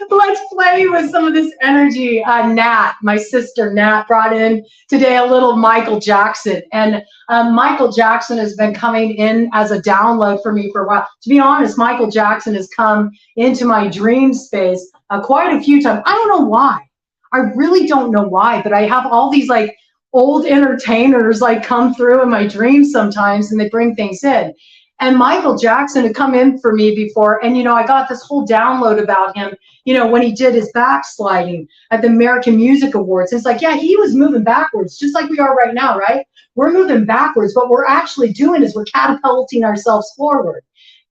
Let's play you with some of this energy. Nat, my sister Nat, brought in today a little Michael Jackson. And Michael Jackson has been coming in as a download for me for a while. To be honest, Michael Jackson has come into my dream space quite a few times. I don't know why. I really don't know why, but I have all these like old entertainers like come through in my dreams sometimes, and they bring things in. And Michael Jackson had come in for me before, and I got this whole download about him, when he did his backsliding at the American Music Awards. It's like, yeah, he was moving backwards, just like we are right now, right? We're moving backwards. What we're actually doing is we're catapulting ourselves forward,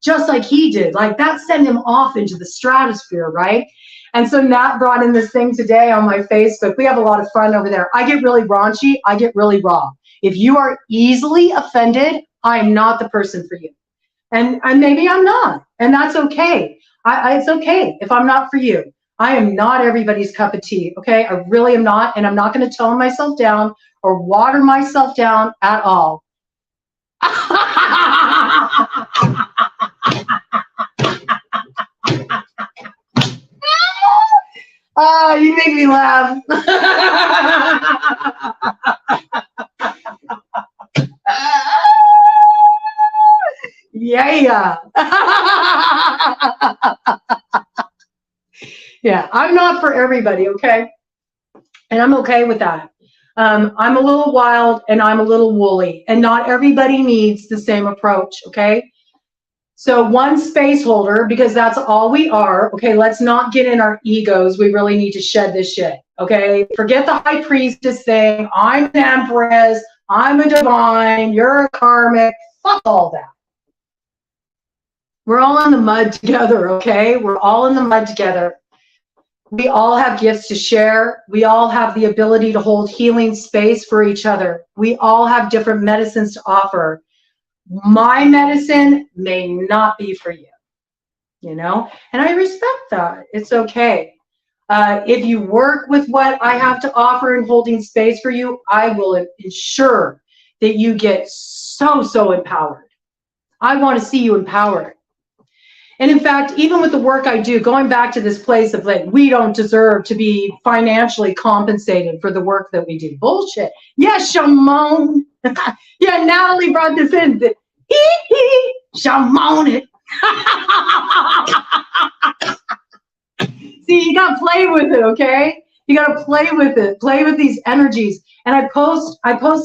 just like he did. Like that sent him off into the stratosphere, right? And so Nat brought in this thing today on my Facebook. We have a lot of fun over there. I get really raunchy. I get really raw. If you are easily offended, I'm not the person for you. And maybe I'm not. And that's okay. It's okay if I'm not for you. I am not everybody's cup of tea, okay? I really am not. And I'm not going to tone myself down or water myself down at all. You make me laugh. Yeah. Yeah, I'm not for everybody, okay? And I'm okay with that. I'm a little wild and I'm a little woolly, and not everybody needs the same approach, okay? So one space holder, because that's all we are, okay? Let's not get in our egos. We really need to shed this shit, okay? Forget the high priestess thing. I'm an empress. I'm a divine. You're a karmic. Fuck all that. We're all in the mud together, okay? We're all in the mud together. We all have gifts to share. We all have the ability to hold healing space for each other. We all have different medicines to offer. My medicine may not be for you, and I respect that. It's okay. If you work with what I have to offer in holding space for you, I will ensure that you get so empowered. I want to see you empowered. And in fact, even with the work I do, going back to this place of like, we don't deserve to be financially compensated for the work that we do. Bullshit. Yeah, Shimon. Yeah, Natalie brought this in. Shimon it. See, you got to play with it, okay? You got to play with it. Play with these energies. And I post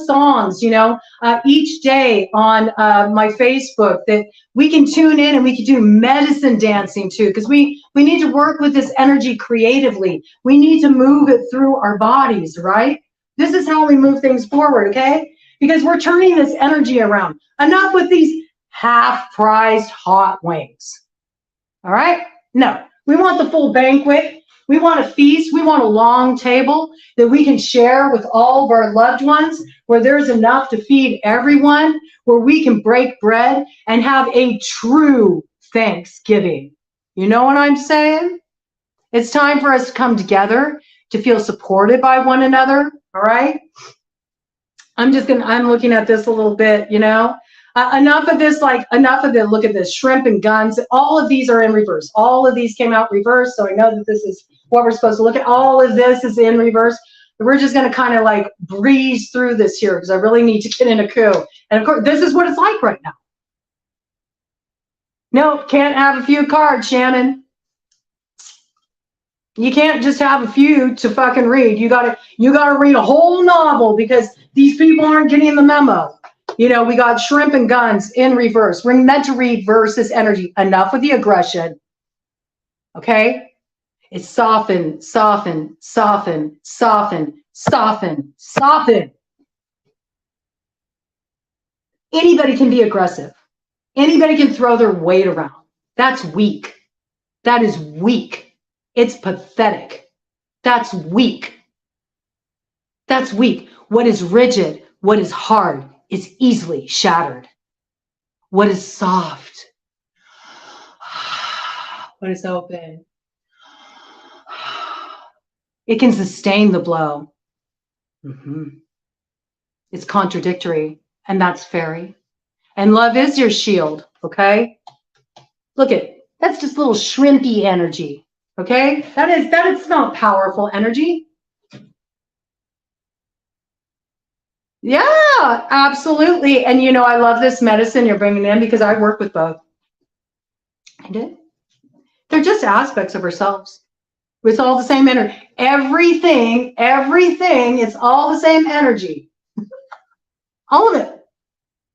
songs, each day on my Facebook that we can tune in and we can do medicine dancing too, because we need to work with this energy creatively. We need to move it through our bodies, right? This is how we move things forward, okay? Because we're turning this energy around. Enough with these half-priced hot wings. All right? No, we want the full banquet. We want a feast. We want a long table that we can share with all of our loved ones, where there's enough to feed everyone, where we can break bread and have a true Thanksgiving. You know what I'm saying? It's time for us to come together, to feel supported by one another. All right? I'm looking at this a little bit, enough of this, look at this, shrimp and guns. All of these are in reverse. All of these came out reverse, so I know that this is what we're supposed to look at. All of this is in reverse. We're just going to kind of like breeze through this here because I really need to get in a coup. And of course, this is what it's like right now. No, can't have a few cards, Shannon. You can't just have a few to fucking read. You gotta read a whole novel because these people aren't getting the memo. We got shrimp and guns in reverse. We're meant to read versus energy. Enough with the aggression. Okay? It's soften, soften, soften, soften, soften, soften. Anybody can be aggressive. Anybody can throw their weight around. That's weak. That is weak. It's pathetic. That's weak. That's weak. What is rigid, what is hard, is easily shattered. What is soft, what is open, it can sustain the blow. It's contradictory, and that's fairy. And love is your shield, okay? Look at, that's just little shrimpy energy, Okay, that is not powerful energy. Yeah, absolutely. And you know, I love this medicine you're bringing in because I work with both. I did. They're just aspects of ourselves. It's all the same energy. Everything, it's all the same energy. All of it.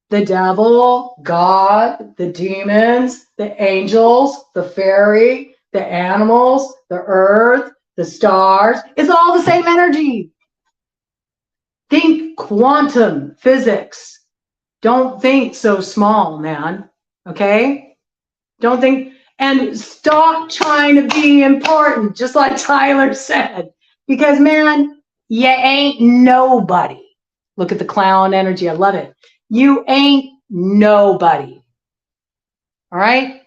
The devil, God, the demons, the angels, the fairy, the animals, the earth, the stars. It's all the same energy. Think quantum physics. Don't think so small, man. Okay? Don't think, and stop trying to be important, just like Tyler said. Because, man, you ain't nobody. Look at the clown energy. I love it. You ain't nobody. All right?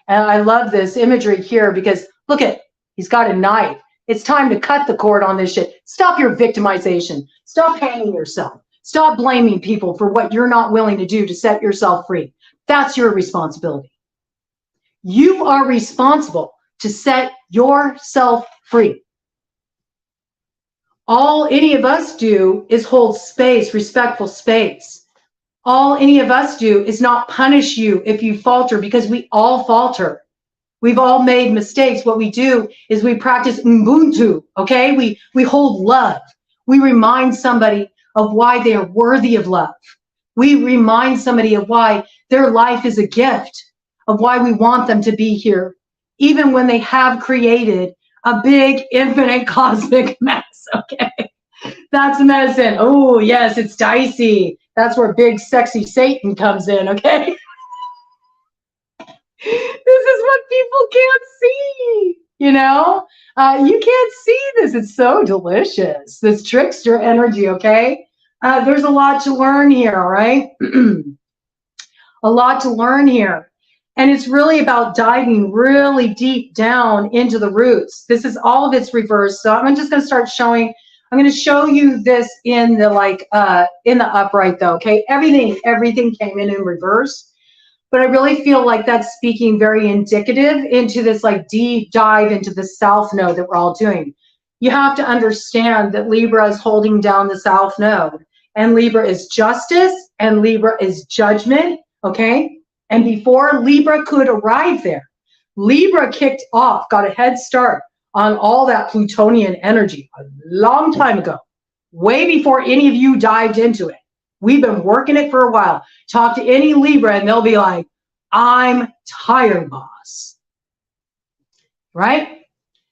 And I love this imagery here because, look at, he's got a knife. It's time to cut the cord on this shit. Stop your victimization. Stop hanging yourself. Stop blaming people for what you're not willing to do to set yourself free. That's your responsibility. You are responsible to set yourself free. All any of us do is hold space, respectful space. All any of us do is not punish you if you falter, because we all falter. We've all made mistakes. What we do is we practice Ubuntu, okay? We hold love. We remind somebody of why they are worthy of love. We remind somebody of why their life is a gift, of why we want them to be here, even when they have created a big, infinite, cosmic mess, okay? That's medicine. Oh, yes, it's dicey. That's where big, sexy Satan comes in, okay? This is what people can't see, you know? You can't see this. It's so delicious, this trickster energy, okay? There's a lot to learn here, all right? A lot to learn here. And it's really about diving really deep down into the roots. This is all of its reverse. So I'm just going to start showing. I'm going to show you this in the in the upright though. Okay, everything came in reverse. But I really feel like that's speaking very indicative into this like deep dive into the South Node that we're all doing. You have to understand that Libra is holding down the South Node, and Libra is justice, and Libra is judgment. Okay. And before Libra could arrive there, Libra kicked off, got a head start on all that Plutonian energy a long time ago, way before any of you dived into it. We've been working it for a while. Talk to any Libra and they'll be like, I'm tired, boss. Right?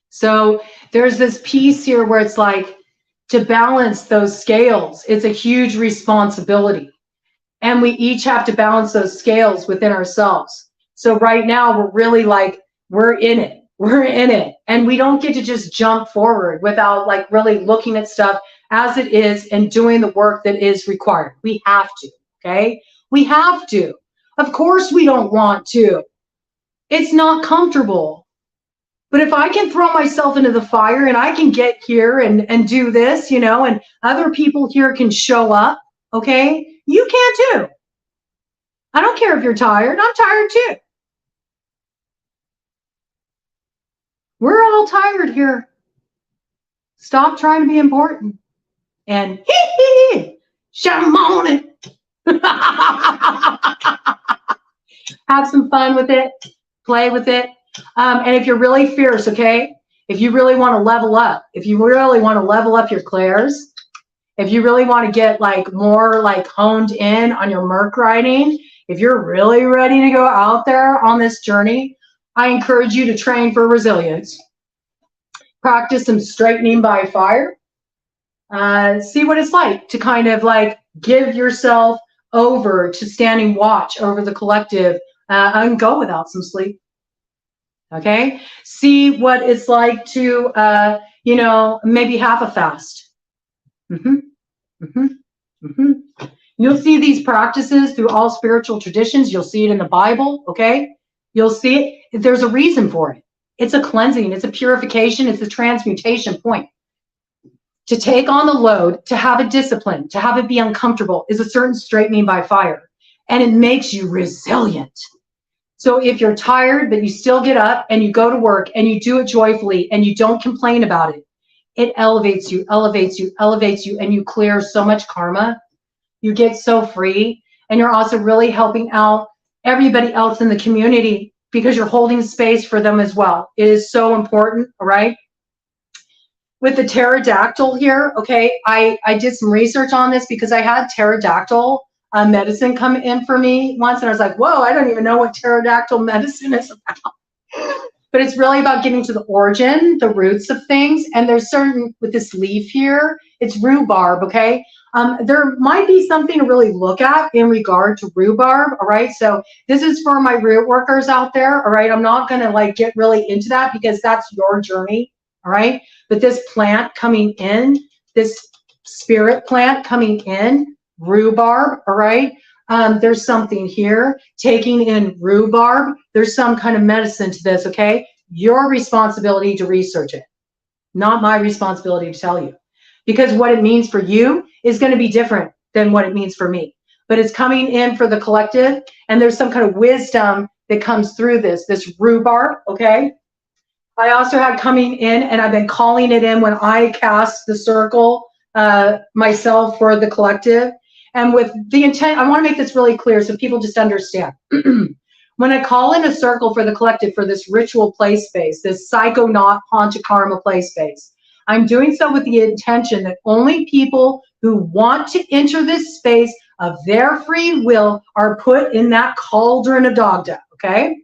So there's this piece here where it's like, to balance those scales, it's a huge responsibility. And we each have to balance those scales within ourselves. So right now we're really like, we're in it. We're in it. And we don't get to just jump forward without like really looking at stuff as it is and doing the work that is required. We have to, okay? We have to. Of course we don't want to. It's not comfortable. But if I can throw myself into the fire and I can get here and do this, you know, and other people here can show up, okay? You can too. I don't care if you're tired. I'm tired too. We're all tired here. Stop trying to be important. And shine on it. Have some fun with it. Play with it. And if you're really fierce, okay? If you really want to level up, if you really want to level up your clairs, if you really want to get like more like honed in on your Merc writing, if you're really ready to go out there on this journey, I encourage you to train for resilience. Practice some straightening by fire. See what it's like to kind of like give yourself over to standing watch over the collective and go without some sleep. Okay? See what it's like to, you know, maybe half a fast. You'll see these practices through all spiritual traditions. You'll see it in the Bible, okay? You'll see it. There's a reason for it. It's a cleansing. It's a purification. It's a transmutation point. To take on the load, to have a discipline, to have it be uncomfortable is a certain straightening by fire. And it makes you resilient. So if you're tired, but you still get up and you go to work and you do it joyfully and you don't complain about it, it elevates you, elevates you, elevates you, and you clear so much karma. You get so free, and you're also really helping out everybody else in the community because you're holding space for them as well. It is so important, all right? With the pterodactyl here, okay, I did some research on this because I had pterodactyl medicine come in for me once, and I was like, whoa, I don't even know what pterodactyl medicine is about. But it's really about getting to the origin, the roots of things. And there's certain, with this leaf here, it's rhubarb, okay? There might be something to really look at in regard to rhubarb, all right? So this is for my root workers out there, all right? I'm not gonna like get really into that because that's your journey, all right? But this plant coming in, this spirit plant coming in, rhubarb, all right? There's something here, taking in rhubarb. There's some kind of medicine to this, okay? Your responsibility to research it, not my responsibility to tell you. Because what it means for you is going to be different than what it means for me. But it's coming in for the collective, and there's some kind of wisdom that comes through this rhubarb, okay? I also had coming in, and I've been calling it in when I cast the circle myself for the collective. And with the intent, I want to make this really clear so people just understand. When I call in a circle for the collective for this ritual play space, this psychonaut panchakarma play space, I'm doing so with the intention that only people who want to enter this space of their free will are put in that cauldron of dogda, okay?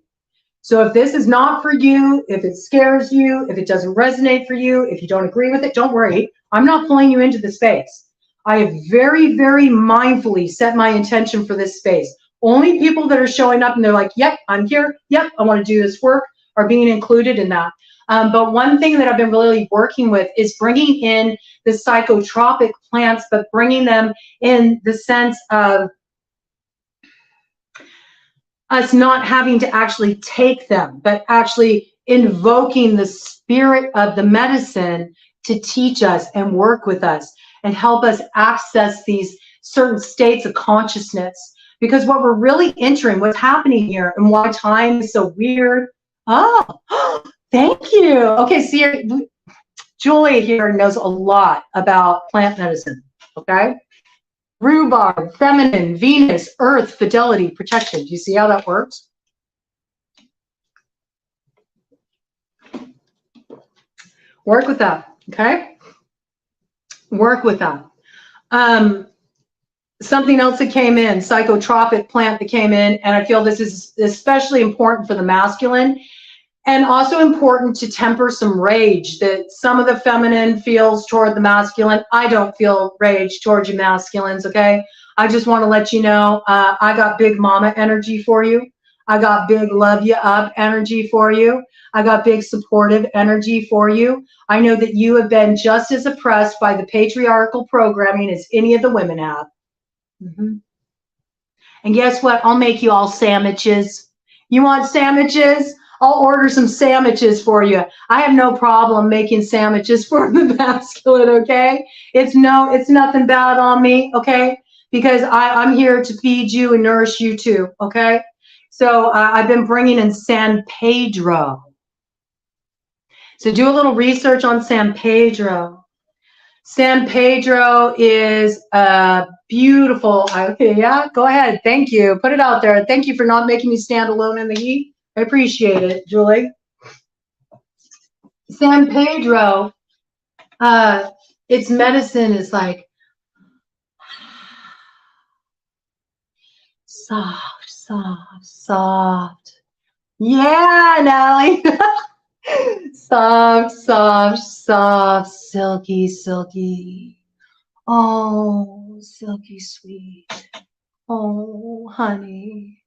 So if this is not for you, if it scares you, if it doesn't resonate for you, if you don't agree with it, don't worry. I'm not pulling you into the space. I have very, very mindfully set my intention for this space. Only people that are showing up and they're like, yep, I'm here. Yep, I want to do this work are being included in that. But one thing that I've been really working with is bringing in the psychotropic plants, but bringing them in the sense of us not having to actually take them, but actually invoking the spirit of the medicine to teach us and work with us and help us access these certain states of consciousness. Because what we're really entering, what's happening here, and why time is so weird. Oh, thank you. Okay, see, Julie here knows a lot about plant medicine, okay? Rhubarb, feminine, Venus, earth, fidelity, protection. Do you see how that works? Work with that, okay? Work with that. Something else that came in, psychotropic plant that came in, and I feel this is especially important for the masculine and also important to temper some rage that some of the feminine feels toward the masculine. I don't feel rage towards you masculines, okay? I just want to let you know, I got big mama energy for you. I got big love you up energy for you. I got big supportive energy for you. I know that you have been just as oppressed by the patriarchal programming as any of the women have. And guess what? I'll make you all sandwiches. You want sandwiches? I'll order some sandwiches for you. I have no problem making sandwiches for the masculine, okay? It's nothing bad on me, okay? Because I'm here to feed you and nourish you too, okay? So I've been bringing in San Pedro. So do a little research on San Pedro. San Pedro is beautiful. Okay, yeah, go ahead. Thank you. Put it out there. Thank you for not making me stand alone in the heat. I appreciate it, Julie. San Pedro, its medicine is like soft, soft, soft. Yeah, Natalie. Soft, soft, soft, silky, silky. Oh, silky sweet. Oh, honey.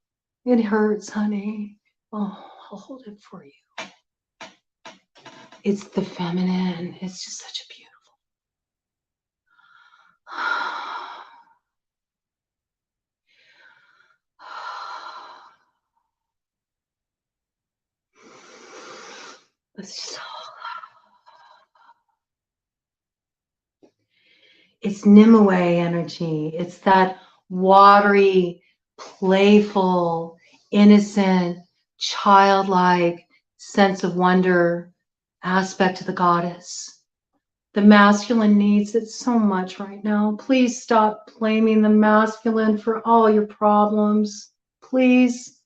It hurts, honey. Oh, I'll hold it for you. It's the feminine. It's just such a beautiful. It's Nimue energy. It's that watery, playful, innocent, childlike sense of wonder aspect to the goddess. The masculine needs it so much right now. Please stop blaming the masculine for all your problems. Please,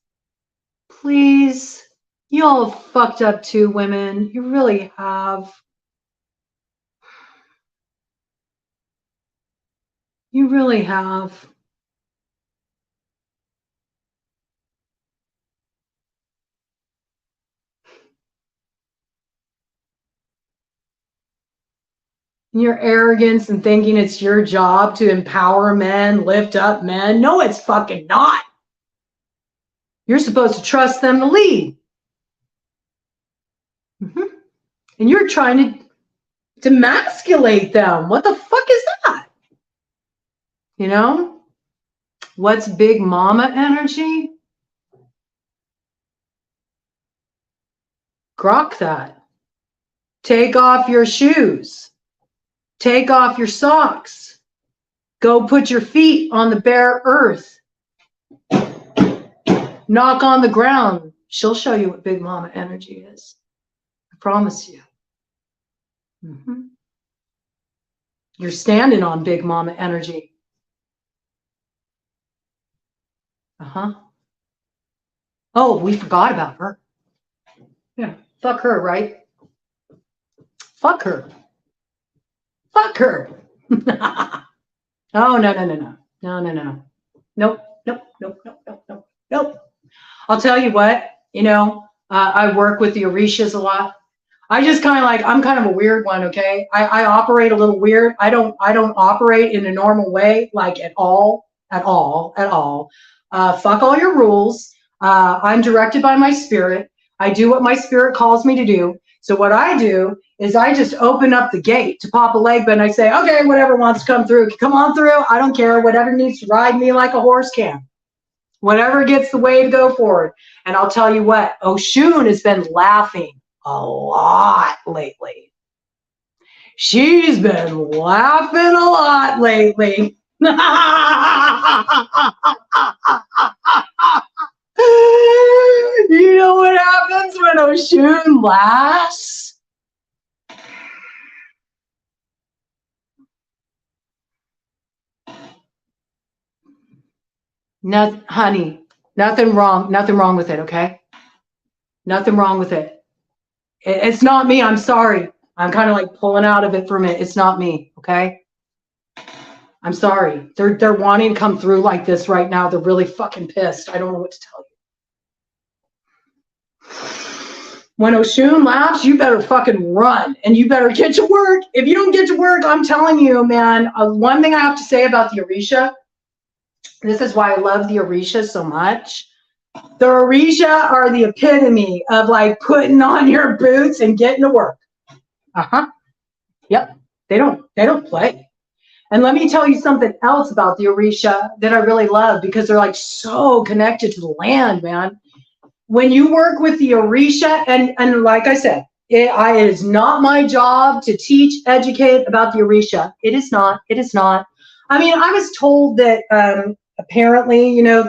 please. You all have fucked up too, women. You really have. You really have. Your arrogance and thinking it's your job to empower men, lift up men. No, it's fucking not. You're supposed to trust them to lead. And you're trying to emasculate them. What the fuck is that? You know? What's big mama energy? Grok that. Take off your shoes. Take off your socks. Go put your feet on the bare earth. Knock on the ground. She'll show you what big mama energy is. I promise you. You're standing on big mama energy. Oh, we forgot about her. Yeah, fuck her, right? Fuck her. Fuck her. Oh, no, no, no, no. No, no, no. Nope, nope, nope, nope, nope, nope, nope. I'll tell you what, you know, I work with the Orishas a lot. I just kind of like, I'm kind of a weird one, okay? I operate a little weird. I don't operate in a normal way, like at all. Fuck all your rules. I'm directed by my spirit. I do what my spirit calls me to do. So what I do is I just open up the gate to Papa Legba and I say, okay, whatever wants to come through, come on through. I don't care. Whatever needs to ride me like a horse can. Whatever gets the way to go forward. And I'll tell you what, Oshun has been laughing a lot lately. She's been laughing a lot lately. You know what happens when Oshun laughs? Nothing, honey, nothing wrong with it, okay? Nothing wrong with it. It's not me, I'm sorry. I'm kind of like pulling out of it for a minute. It's not me, okay? I'm sorry. They're wanting to come through like this right now. They're really fucking pissed. I don't know what to tell you. When Oshun laughs, you better fucking run and you better get to work. If you don't get to work, I'm telling you, man, one thing I have to say about the Orisha, this is why I love the Orisha so much. The Orisha are the epitome of like putting on your boots and getting to work. Yep. They don't play. And let me tell you something else about the Orisha that I really love, because they're like so connected to the land, man. When you work with the Orisha, and like I said, it is not my job to teach, educate about the Orisha. It is not. It is not. I mean, I was told that apparently, you know,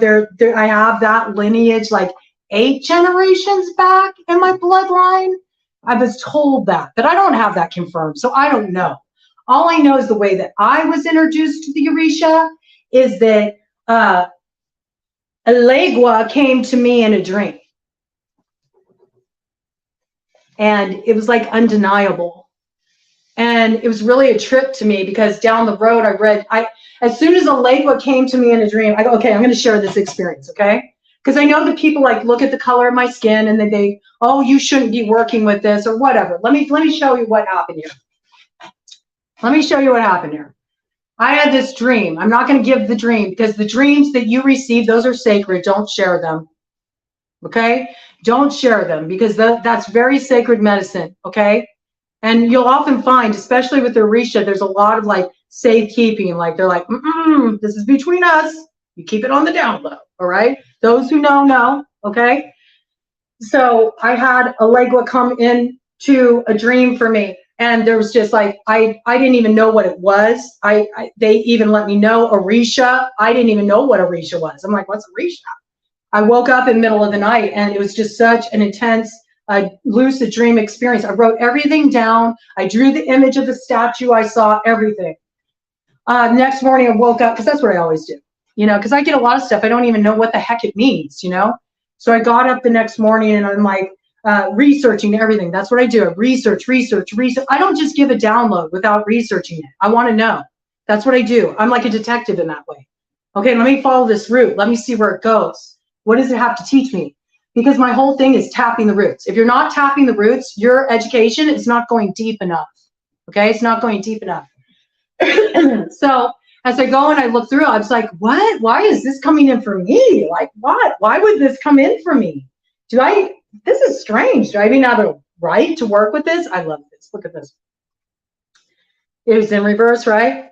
I have that lineage like 8 generations back in my bloodline. I was told that, but I don't have that confirmed, so I don't know. All I know is the way that I was introduced to the Orisha is that Elegua came to me in a dream. And it was like undeniable. And it was really a trip to me, because down the road as soon as Elegua came to me in a dream, I go, okay, I'm going to share this experience, okay? Because I know that people like look at the color of my skin and then they, oh, you shouldn't be working with this or whatever. Let me show you what happened here. Let me show you what happened here. I had this dream. I'm not going to give the dream, because the dreams that you receive, those are sacred. Don't share them. Okay? Don't share them, because that's very sacred medicine. Okay? And you'll often find, especially with the Orisha, there's a lot of like safekeeping. Like they're like, this is between us. You keep it on the down low. All right? Those who know. Okay? So I had Elegua come into a dream for me. And there was just like, I didn't even know what it was. They even let me know Orisha. I didn't even know what Orisha was. I'm like, what's Orisha? I woke up in the middle of the night and it was just such an intense lucid dream experience. I wrote everything down. I drew the image of the statue. I saw everything. Next morning I woke up, because that's what I always do, you know, because I get a lot of stuff. I don't even know what the heck it means, you know? So I got up the next morning and I'm like researching everything. That's what I do. I research. I don't just give a download without researching it. I want to know. That's what I do. I'm like a detective in that way. Okay, let me follow this route. Let me see where it goes. What does it have to teach me? Because my whole thing is tapping the roots. If you're not tapping the roots, your education is not going deep enough. Okay, it's not going deep enough. So as I go and I look through, I was like, what? Why is this coming in for me? Like, what? Why would this come in for me? This is strange. Do I even have a right to work with this? I love this. Look at this. It was in reverse, right?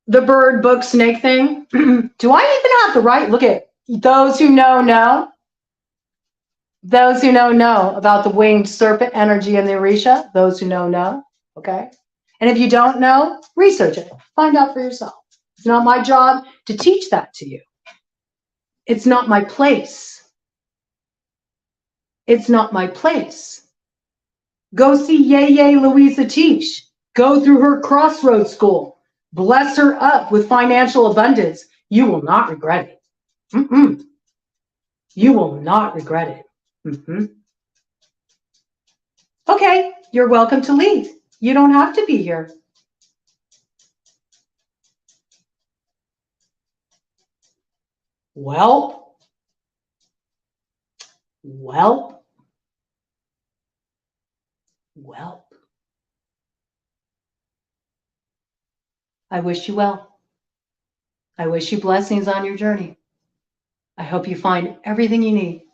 The bird, book, snake thing. Do I even have the right? Look at those who know. Those who know about the winged serpent energy and the Orisha. Those who know. Okay. And if you don't know, research it. Find out for yourself. It's not my job to teach that to you. It's not my place. It's not my place. Go see Yeye Louisa teach. Go through her crossroads school. Bless her up with financial abundance. You will not regret it. You will not regret it. Okay, you're welcome to leave. You don't have to be here. Well. I wish you well. I wish you blessings on your journey. I hope you find everything you need,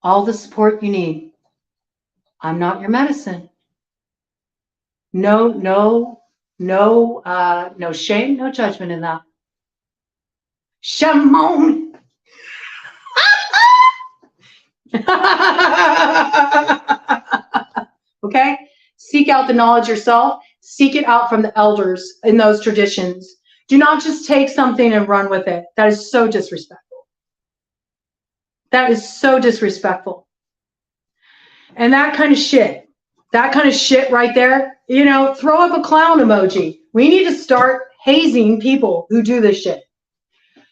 all the support you need. I'm not your medicine. No shame, no judgment in that. Shimon. Okay? Seek out the knowledge yourself. Seek it out from the elders in those traditions. Do not just take something and run with it. That is so disrespectful. That is so disrespectful. And that kind of shit right there, you know, throw up a clown emoji. We need to start hazing people who do this shit.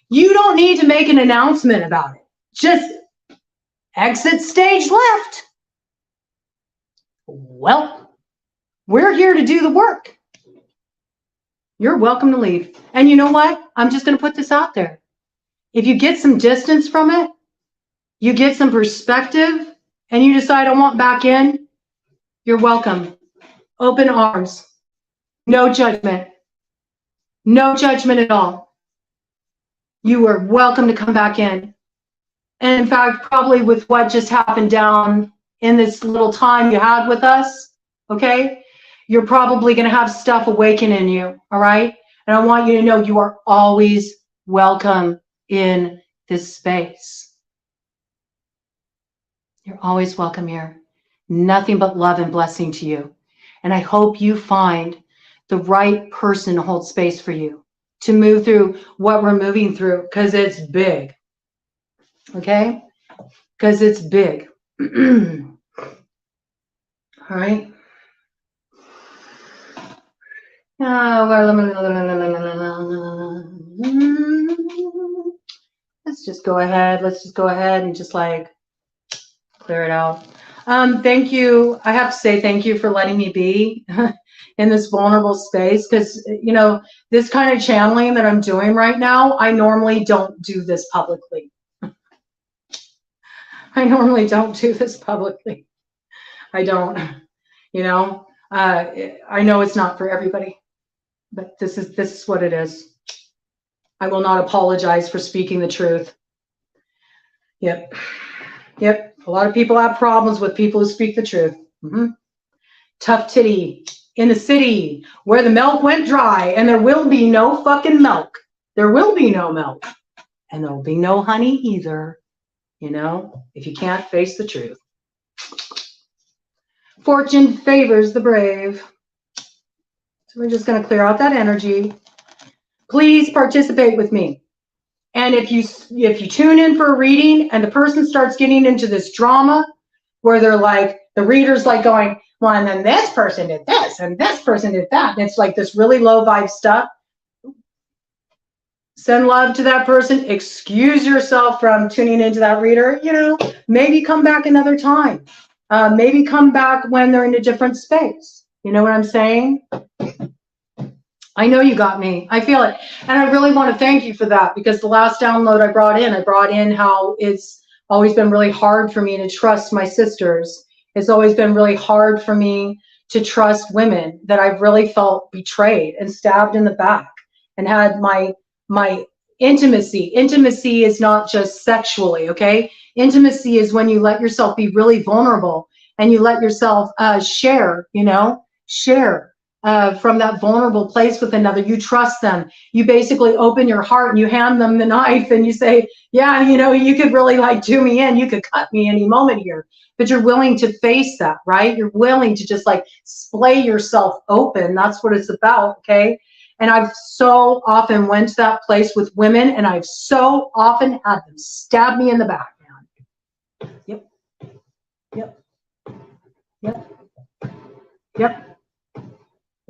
You don't need to make an announcement about it. Just exit stage left. Well, we're here to do the work. You're welcome to leave. And you know what? I'm just going to put this out there. If you get some distance from it, you get some perspective, and you decide I want back in, you're welcome. Open arms. No judgment. No judgment at all. You are welcome to come back in. And in fact, probably with what just happened down in this little time you had with us, okay, you're probably going to have stuff awaken in you, all right? And I want you to know you are always welcome in this space. You're always welcome here. Nothing but love and blessing to you. And I hope you find the right person to hold space for you, to move through what we're moving through, because it's big. Okay? Because it's big. All right? Let's just go ahead. Let's just go ahead and just like clear it out. Thank you. I have to say thank you for letting me be in this vulnerable space, because, you know, this kind of channeling that I'm doing right now, I normally don't do this publicly. I normally don't do this publicly. I don't, you know, I know it's not for everybody, but this is what it is. I will not apologize for speaking the truth. Yep. Yep. A lot of people have problems with people who speak the truth. Tough titty in the city where the milk went dry, and there will be no fucking milk. There will be no milk, and there will be no honey either. You know, if you can't face the truth. Fortune favors the brave. So we're just going to clear out that energy. Please participate with me. And if you tune in for a reading and the person starts getting into this drama where they're like, the reader's like going, well, and then this person did this and this person did that. And it's like this really low vibe stuff. Send love to that person. Excuse yourself from tuning into that reader. You know, maybe come back another time. Maybe come back when they're in a different space. You know what I'm saying? I know you got me. I feel it. And I really want to thank you for that, because the last download I brought in how it's always been really hard for me to trust my sisters. It's always been really hard for me to trust women, that I've really felt betrayed and stabbed in the back and had my intimacy. Intimacy is not just sexually, okay? Intimacy is when you let yourself be really vulnerable and you let yourself share, you know, share. From that vulnerable place with another. You trust them. You basically open your heart and you hand them the knife and you say, yeah, you know, you could really like do me in. You could cut me any moment here. But you're willing to face that, right? You're willing to just like splay yourself open. That's what it's about, okay? And I've so often went to that place with women, and I've so often had them stab me in the back, man. Yep. Yep. Yep. Yep.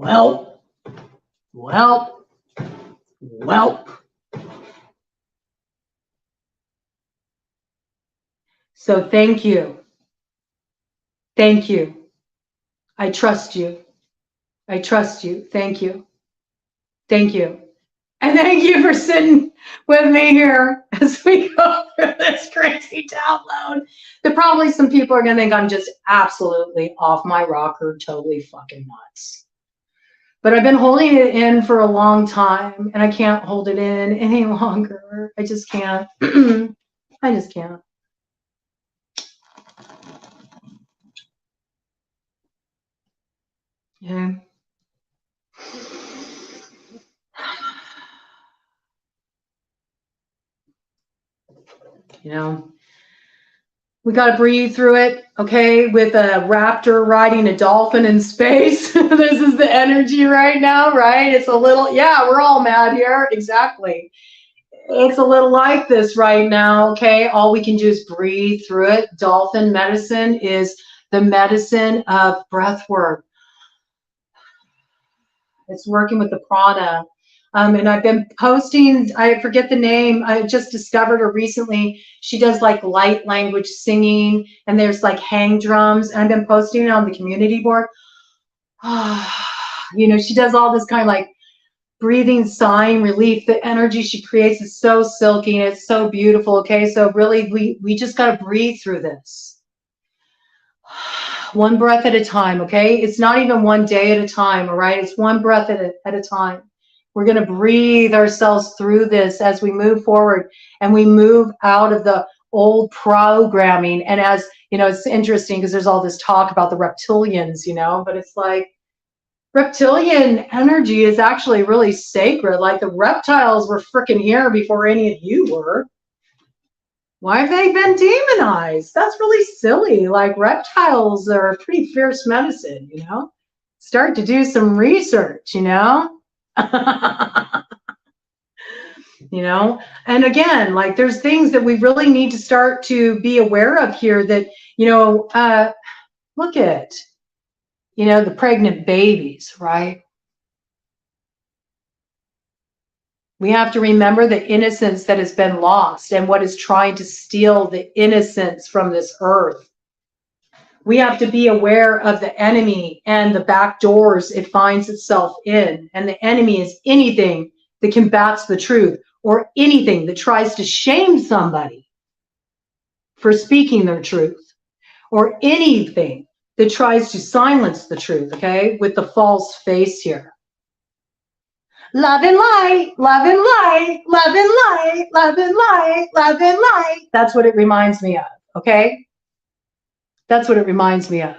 Well. So thank you. Thank you. I trust you. I trust you. Thank you. Thank you. And thank you for sitting with me here as we go through this crazy download. There probably some people are going to think I'm just absolutely off my rocker, totally fucking nuts. But I've been holding it in for a long time, and I can't hold it in any longer. I just can't. I just can't. Yeah. You know, we got to breathe through it, okay? With a raptor riding a dolphin in space. This is the energy right now, right? It's a little, yeah, we're all mad here. Exactly. It's a little like this right now, okay? All we can do is breathe through it. Dolphin medicine is the medicine of breath work. It's working with the prana. And I've been posting, I forget the name, I just discovered her recently. She does like light language singing, and there's like hang drums, and I've been posting it on the community board. You know, she does all this kind of like breathing, sighing, relief. The energy she creates is so silky and it's so beautiful, okay? So really, we just got to breathe through this. One breath at a time, okay? It's not even one day at a time, all right? It's one breath at a time. We're going to breathe ourselves through this as we move forward and we move out of the old programming. And as, you know, it's interesting because there's all this talk about the reptilians, you know, but it's like reptilian energy is actually really sacred. Like the reptiles were freaking here before any of you were. Why have they been demonized? That's really silly. Like reptiles are pretty fierce medicine, you know? Start to do some research, you know? You know, and again, like there's things that we really need to start to be aware of here that, you know, look at, you know, the pregnant babies, right? We have to remember the innocence that has been lost and what is trying to steal the innocence from this earth. We have to be aware of the enemy and the back doors it finds itself in. And the enemy is anything that combats the truth, or anything that tries to shame somebody for speaking their truth, or anything that tries to silence the truth, okay, with the false face here. Love and light, love and light, love and light, love and light, love and light. That's what it reminds me of, okay? That's what it reminds me of.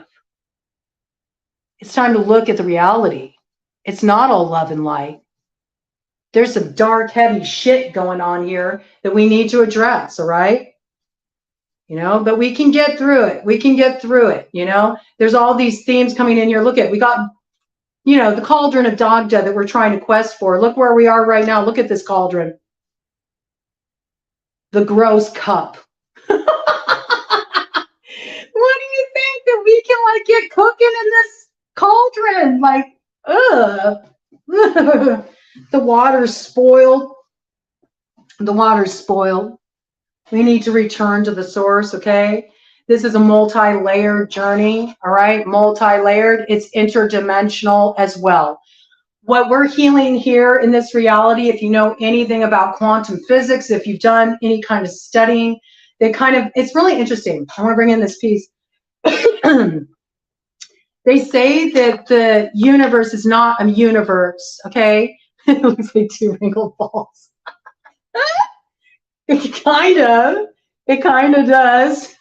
It's time to look at the reality. It's not all love and light. There's some dark, heavy shit going on here that we need to address, all right? You know, but we can get through it. We can get through it, you know? There's all these themes coming in here. Look at, we got, you know, the cauldron of Dagda that we're trying to quest for. Look where we are right now. Look at this cauldron. the gross cup. What do you think that we can like get cooking in this cauldron? Like, ugh. The water's spoiled. The water's spoiled. We need to return to the source, okay? This is a multi-layered journey, all right? Multi-layered. It's interdimensional as well. What we're healing here in this reality, if you know anything about quantum physics, if you've done any kind of studying, it's really interesting. I want to bring in this piece. They say that the universe is not a universe, okay? It looks like two wrinkled balls. It kind of does.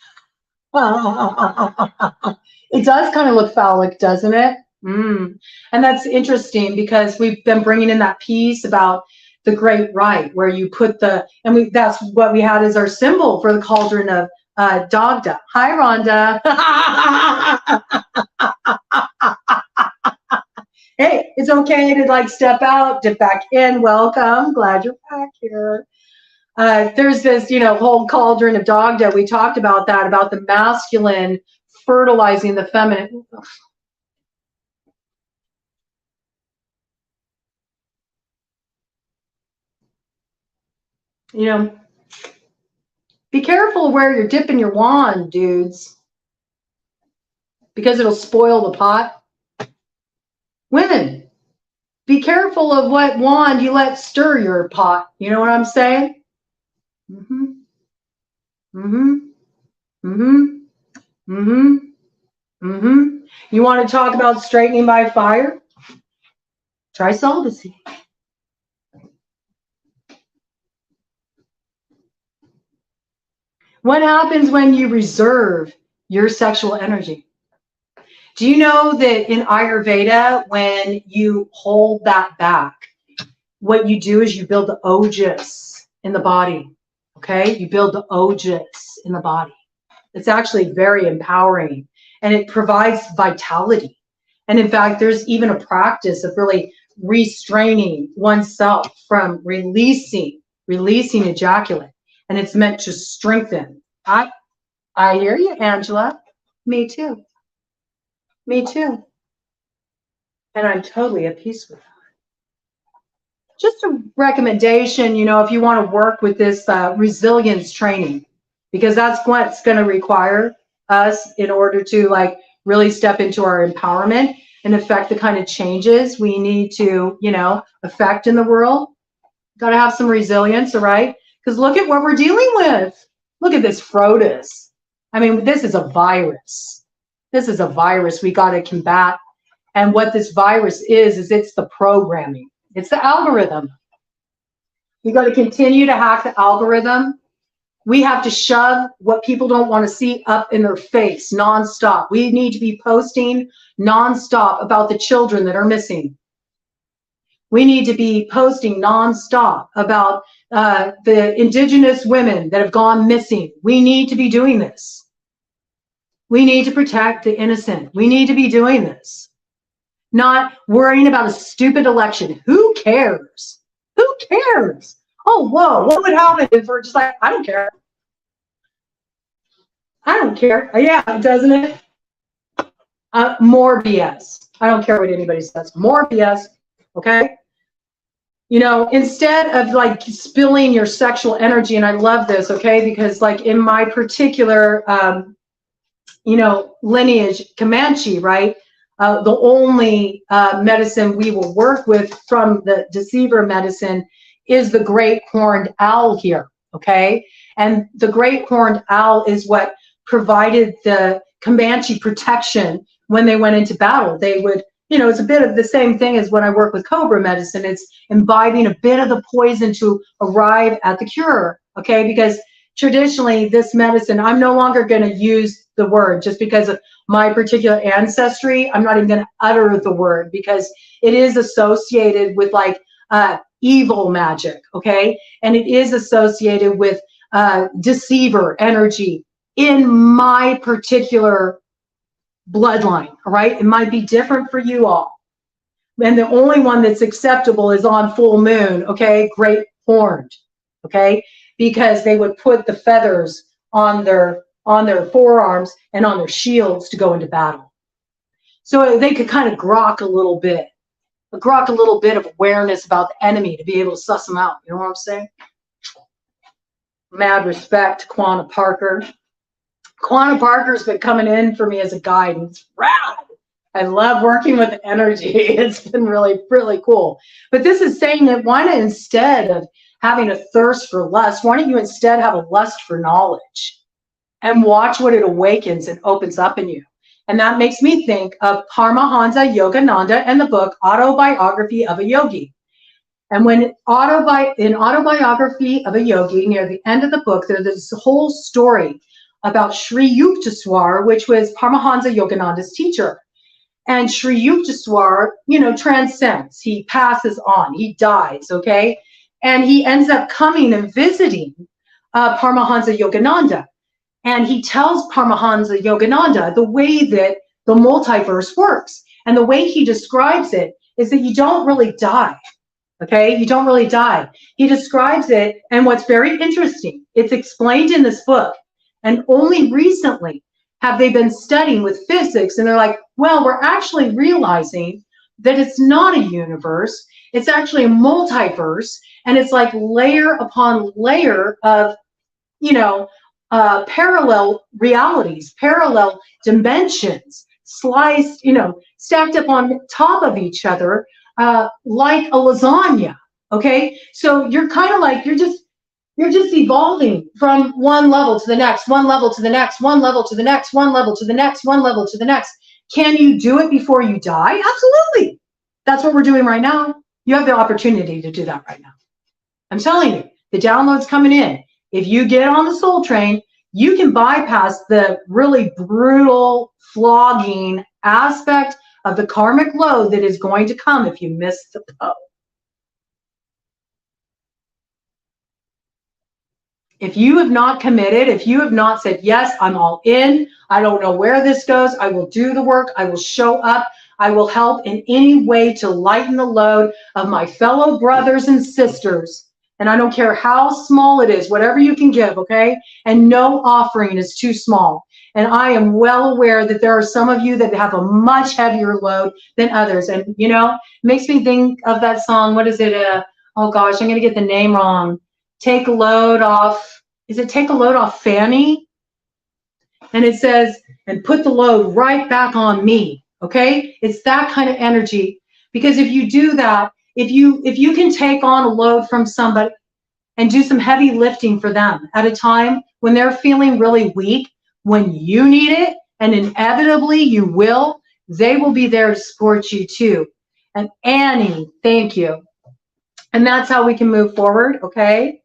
It does kind of look phallic, doesn't it? And that's interesting because we've been bringing in that piece about the great right, where you put that's what we had as our symbol for the cauldron of Dagda. Hi, Rhonda. Hey, it's okay to like step out, dip back in. Welcome. Glad you're back here. There's this, whole cauldron of Dagda. We talked about that, about the masculine fertilizing the feminine. Be careful where you're dipping your wand, dudes, because it'll spoil the pot. Women, be careful of what wand you let stir your pot. You know what I'm saying? You want to talk about straightening by fire? Try celibacy. What happens when you reserve your sexual energy? Do you know that in Ayurveda, when you hold that back, what you do is you build the ojas in the body, okay? You build the ojas in the body. It's actually very empowering, and it provides vitality. And in fact, there's even a practice of really restraining oneself from releasing ejaculate, and it's meant to strengthen. I hear you, Angela. Me too. Me too. And I'm totally at peace with that. Just a recommendation, if you want to work with this resilience training, because that's what's going to require us in order to really step into our empowerment and affect the kind of changes we need to, affect in the world. Got to have some resilience, all right? Because look at what we're dealing with. Look at this Frotus. I mean, this is a virus. This is a virus we got to combat. And what this virus is it's the programming. It's the algorithm. We got to continue to hack the algorithm. We have to shove what people don't want to see up in their face nonstop. We need to be posting nonstop about the children that are missing. We need to be posting nonstop about the indigenous women that have gone missing. We need to be doing this. We need to protect the innocent. We need to be doing this. Not worrying about a stupid election. Who cares? Who cares? Oh, whoa, what would happen if we're just like, I don't care. I don't care. Yeah, doesn't it? More BS. I don't care what anybody says. More BS, okay? Instead of spilling your sexual energy, and I love this, okay? Because in my particular, lineage, Comanche, right? The only medicine we will work with from the deceiver medicine is the great horned owl here, okay? And the great horned owl is what provided the Comanche protection when they went into battle. They would, it's a bit of the same thing as when I work with Cobra medicine. It's imbibing a bit of the poison to arrive at the cure, okay? Because traditionally, this medicine, I'm no longer going to use the word just because of my particular ancestry. I'm not even going to utter the word because it is associated with evil magic, okay? And it is associated with deceiver energy in my particular bloodline, all right? It might be different for you all. And the only one that's acceptable is on full moon, okay? Great horned, okay? because they would put the feathers on their forearms and on their shields to go into battle. So they could kind of grok a little bit of awareness about the enemy to be able to suss them out. You know what I'm saying? Mad respect to Quanah Parker. Quanah Parker's been coming in for me as a guide, and it's rad. I love working with the energy. It's been really, really cool. But this is saying that why not, instead of having a thirst for lust, why don't you instead have a lust for knowledge and watch what it awakens and opens up in you? And that makes me think of Paramahansa Yogananda and the book Autobiography of a Yogi. And when Autobiography of a Yogi, near the end of the book, there's this whole story about Sri Yukteswar, which was Paramahansa Yogananda's teacher. And Sri Yukteswar, transcends. He passes on. He dies, okay? And he ends up coming and visiting Paramahansa Yogananda. And he tells Paramahansa Yogananda the way that the multiverse works. And the way he describes it is that you don't really die, okay? You don't really die. He describes it, and what's very interesting, it's explained in this book, and only recently have they been studying with physics, and they're like, well, we're actually realizing that it's not a universe, it's actually a multiverse, and it's like layer upon layer of, parallel realities, parallel dimensions, sliced, stacked up on top of each other, like a lasagna, okay? So you're kind of like, you're just evolving from one level to the next, one level to the next, one level to the next, one level to the next, one level to the next. Can you do it before you die? Absolutely. That's what we're doing right now. You have the opportunity to do that right now. I'm telling you, the download's coming in. If you get on the soul train, you can bypass the really brutal, flogging aspect of the karmic load that is going to come if you miss the boat. If you have not committed, if you have not said, yes, I'm all in, I don't know where this goes, I will do the work, I will show up, I will help in any way to lighten the load of my fellow brothers and sisters. And I don't care how small it is, whatever you can give, okay? And no offering is too small. And I am well aware that there are some of you that have a much heavier load than others. And, it makes me think of that song. What is it? Oh, gosh, I'm going to get the name wrong. Take a load off. Is it Take a Load Off Fanny? And it says, and put the load right back on me, okay? It's that kind of energy. Because if you do that, if you can take on a load from somebody and do some heavy lifting for them at a time when they're feeling really weak, when you need it, and inevitably you will, they will be there to support you too. And Annie, thank you. And that's how we can move forward, okay?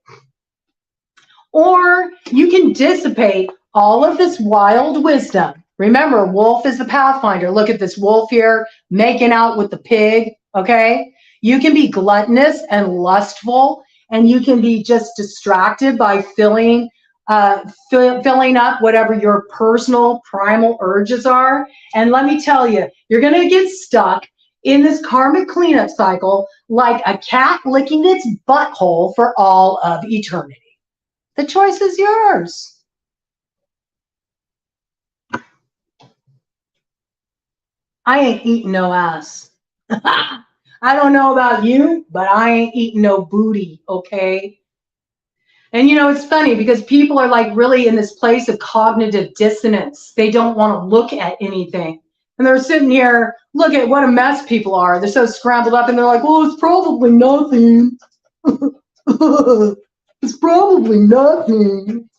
Or you can dissipate all of this wild wisdom. Remember, wolf is the pathfinder. Look at this wolf here making out with the pig, okay? You can be gluttonous and lustful, and you can be just distracted by filling up whatever your personal primal urges are. And let me tell you, you're going to get stuck in this karmic cleanup cycle like a cat licking its butthole for all of eternity. The choice is yours. I ain't eating no ass. I don't know about you, but I ain't eating no booty, okay? And it's funny because people are like really in this place of cognitive dissonance. They don't want to look at anything. And they're sitting here, look at what a mess people are. They're so scrambled up and they're like, well, it's probably nothing. It's probably nothing.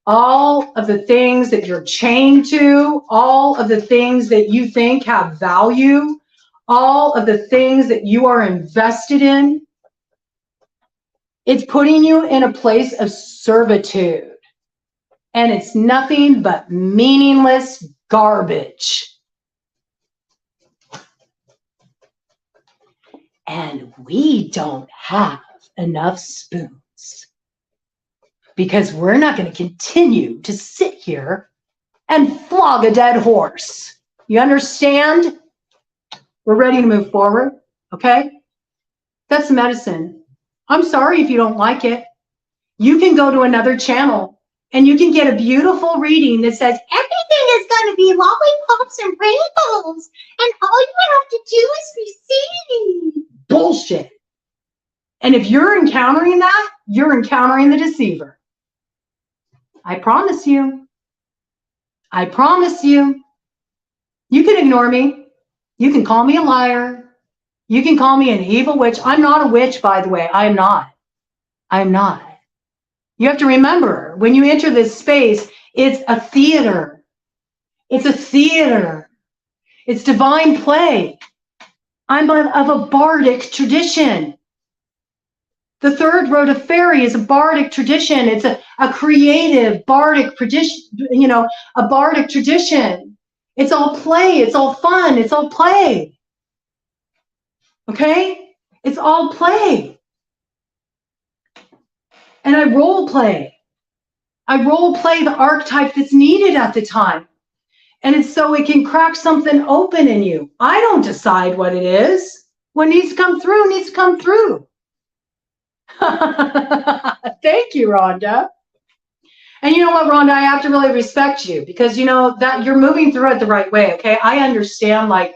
All of the things that you're chained to, all of the things that you think have value, all of the things that you are invested in, it's putting you in a place of servitude. And it's nothing but meaningless garbage. And we don't have enough spoons. Because we're not going to continue to sit here and flog a dead horse. You understand? We're ready to move forward, okay? That's medicine. I'm sorry if you don't like it. You can go to another channel and you can get a beautiful reading that says everything is going to be lollipops and rainbows, and all you have to do is receive. Bullshit. And if you're encountering that, you're encountering the deceiver. I promise you. I promise you. You can ignore me. You can call me a liar. You can call me an evil witch. I'm not a witch, by the way. I am not. I am not. You have to remember, when you enter this space, it's a theater. It's a theater. It's divine play. I'm of a bardic tradition. The third road of fairy is a bardic tradition. It's a creative bardic tradition, you know, a bardic tradition. It's all play. It's all fun. It's all play. Okay? It's all play. And I role play. I role play the archetype that's needed at the time. And it's so it can crack something open in you. I don't decide what it is. What needs to come through needs to come through. Thank you, Rhonda. And you know what, Rhonda, I have to really respect you because you know that you're moving through it the right way, okay? I understand, like,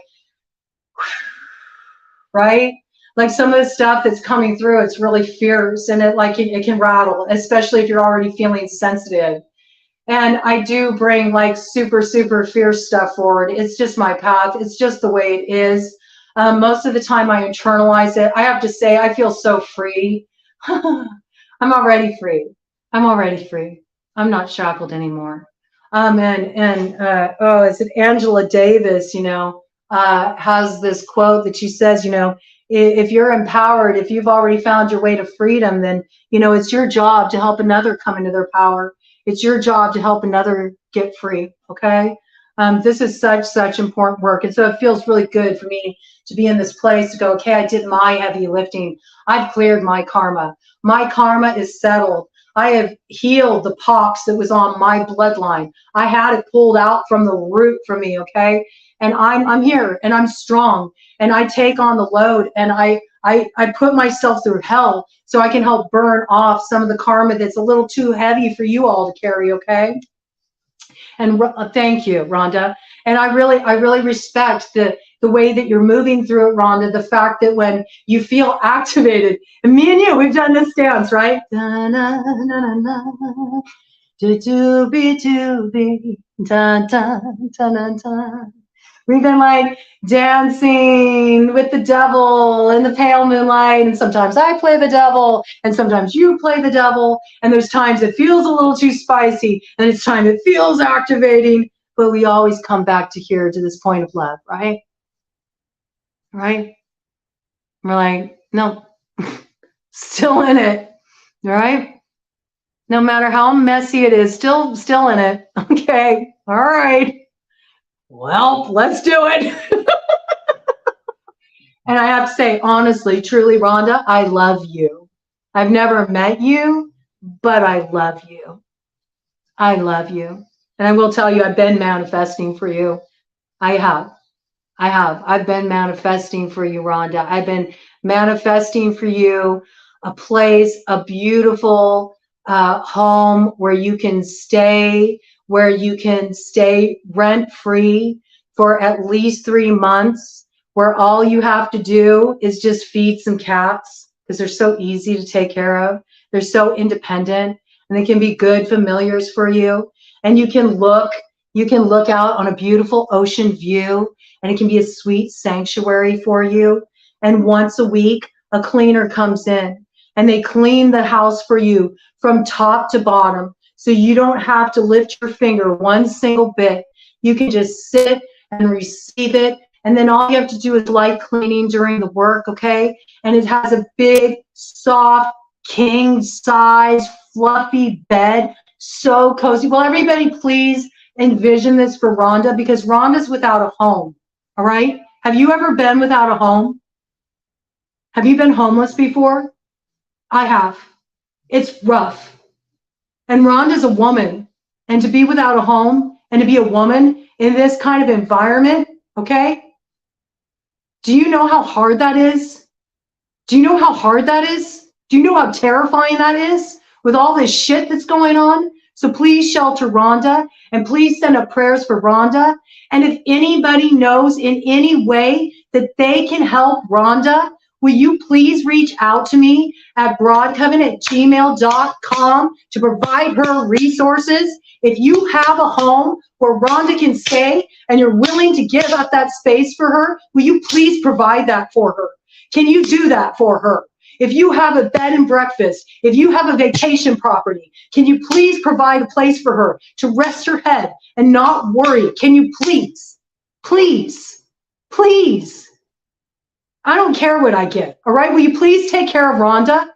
right? Like some of the stuff that's coming through, it's really fierce and it can rattle, especially if you're already feeling sensitive. And I do bring like super, super fierce stuff forward. It's just my path. It's just the way it is. Most of the time I internalize it. I have to say, I feel so free. I'm already free. I'm already free. I'm not shackled anymore. Is it Angela Davis, you know, has this quote that she says, you know, if you're empowered, if you've already found your way to freedom, then, you know, it's your job to help another come into their power. It's your job to help another get free, okay? This is such important work. And so it feels really good for me to be in this place to go, okay, I did my heavy lifting. I've cleared my karma. My karma is settled. I have healed the pox that was on my bloodline. I had it pulled out from the root for me, okay? And I'm here and I'm strong and I take on the load and I put myself through hell so I can help burn off some of the karma that's a little too heavy for you all to carry, okay? And thank you, Rhonda. And I really respect the way that you're moving through it, Rhonda, the fact that when you feel activated, and me and you, we've done this dance, right? Da, na, na, na, na. Do, do, be, da, da, da, da, da. We've been like dancing with the devil in the pale moonlight, and sometimes I play the devil, and sometimes you play the devil, and there's times it feels a little too spicy, and it's time it feels activating, but we always come back to here, to this point of love, right? Right? We're like, no, still in it, right? No matter how messy it is, still in it, okay? All right. Well, let's do it. And I have to say, honestly, truly, Rhonda, I love you. I've never met you, but I love you. I love you. And I will tell you, I've been manifesting for you. I have. I've been manifesting for you, Rhonda. I've been manifesting for you a place, a beautiful home where you can stay, rent-free for at least 3 months, where all you have to do is just feed some cats because they're so easy to take care of. They're so independent and they can be good familiars for you. And you can look out on a beautiful ocean view and it can be a sweet sanctuary for you. And once a week, a cleaner comes in and they clean the house for you from top to bottom. So you don't have to lift your finger one single bit. You can just sit and receive it. And then all you have to do is light cleaning during the work, okay? And it has a big, soft, king size, fluffy bed. So cozy. Will everybody please envision this for Rhonda? Because Rhonda's without a home, all right? Have you ever been without a home? Have you been homeless before? I have. It's rough. And Rhonda's a woman, and to be without a home and to be a woman in this kind of environment, okay? Do you know how hard that is? Do you know how hard that is? Do you know how terrifying that is with all this shit that's going on? So please shelter Rhonda, and please send up prayers for Rhonda. And if anybody knows in any way that they can help Rhonda, will you please reach out to me at broadcoven@gmail.com to provide her resources? If you have a home where Rhonda can stay and you're willing to give up that space for her, will you please provide that for her? Can you do that for her? If you have a bed and breakfast, if you have a vacation property, can you please provide a place for her to rest her head and not worry? Can you please, please, please? I don't care what I get, all right? Will you please take care of Rhonda?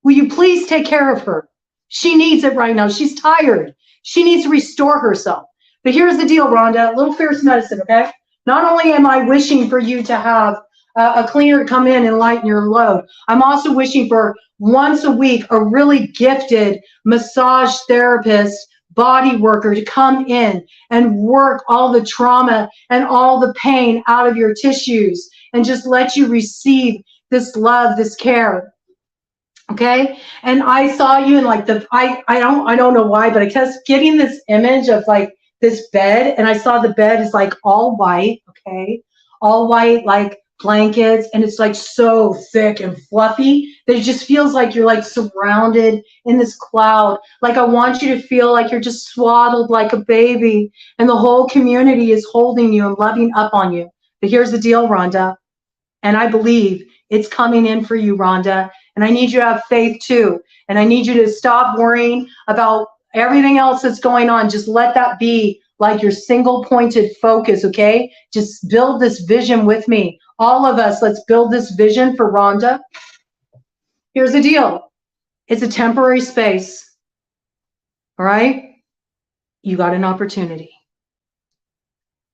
Will you please take care of her? She needs it right now. She's tired. She needs to restore herself. But here's the deal, Rhonda, a little fierce medicine, okay? Not only am I wishing for you to have a cleaner to come in and lighten your load, I'm also wishing for once a week a really gifted massage therapist, body worker to come in and work all the trauma and all the pain out of your tissues and just let you receive this love, this care. Okay, and I saw you in like I don't know why, but I kept getting this image of like this bed, and I saw the bed is like all white, okay, all white like blankets, and it's like so thick and fluffy that it just feels like you're like surrounded in this cloud. Like I want you to feel like you're just swaddled like a baby, and the whole community is holding you and loving up on you. But here's the deal, Rhonda, and I believe it's coming in for you, Rhonda. And I need you to have faith too. And I need you to stop worrying about everything else that's going on. Just let that be like your single pointed focus, okay? Just build this vision with me. All of us, let's build this vision for Rhonda. Here's the deal. It's a temporary space, all right? You got an opportunity.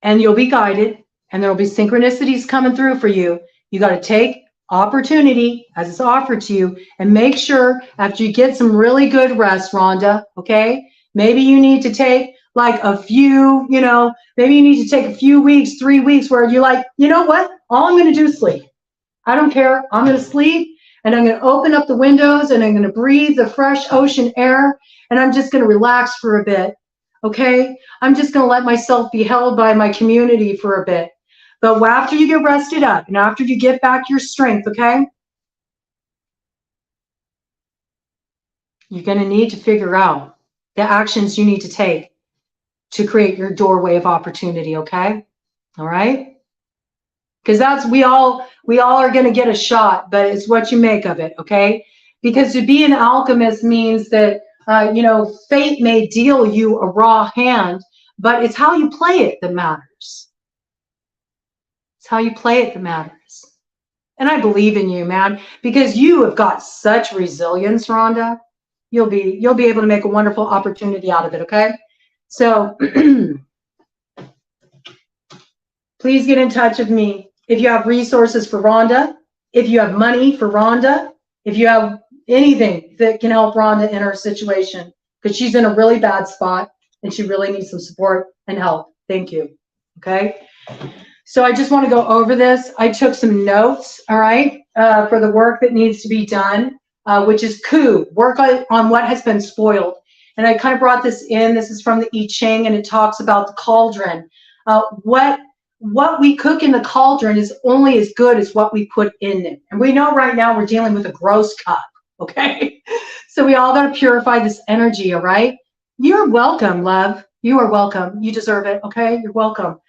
And you'll be guided, and there'll be synchronicities coming through for you. You got to take opportunity as it's offered to you, and make sure after you get some really good rest, Rhonda, okay? Maybe you need to take like a few, maybe you need to take a few weeks, 3 weeks where you're like, you know what? All I'm going to do is sleep. I don't care. I'm going to sleep, and I'm going to open up the windows, and I'm going to breathe the fresh ocean air, and I'm just going to relax for a bit, okay? I'm just going to let myself be held by my community for a bit. But after you get rested up and after you get back your strength, okay, you're going to need to figure out the actions you need to take to create your doorway of opportunity, okay? All right? Because that's, we all are going to get a shot, but it's what you make of it, okay? Because to be an alchemist means that, fate may deal you a raw hand, but it's how you play it that matters. It's how you play it that matters. And I believe in you, man, because you have got such resilience, Rhonda. You'll be able to make a wonderful opportunity out of it, okay? So please get in touch with me if you have resources for Rhonda, if you have money for Rhonda, if you have anything that can help Rhonda in her situation, because she's in a really bad spot and she really needs some support and help. Thank you. Okay. So I just want to go over this. I took some notes, all right, for the work that needs to be done, which is coup, work on what has been spoiled. And I kind of brought this in. This is from the I Ching, and it talks about the cauldron. What we cook in the cauldron is only as good as what we put in it. And we know right now we're dealing with a gross cup, okay? So we all got to purify this energy, all right? You're welcome, love. You are welcome. You deserve it, okay? You're welcome.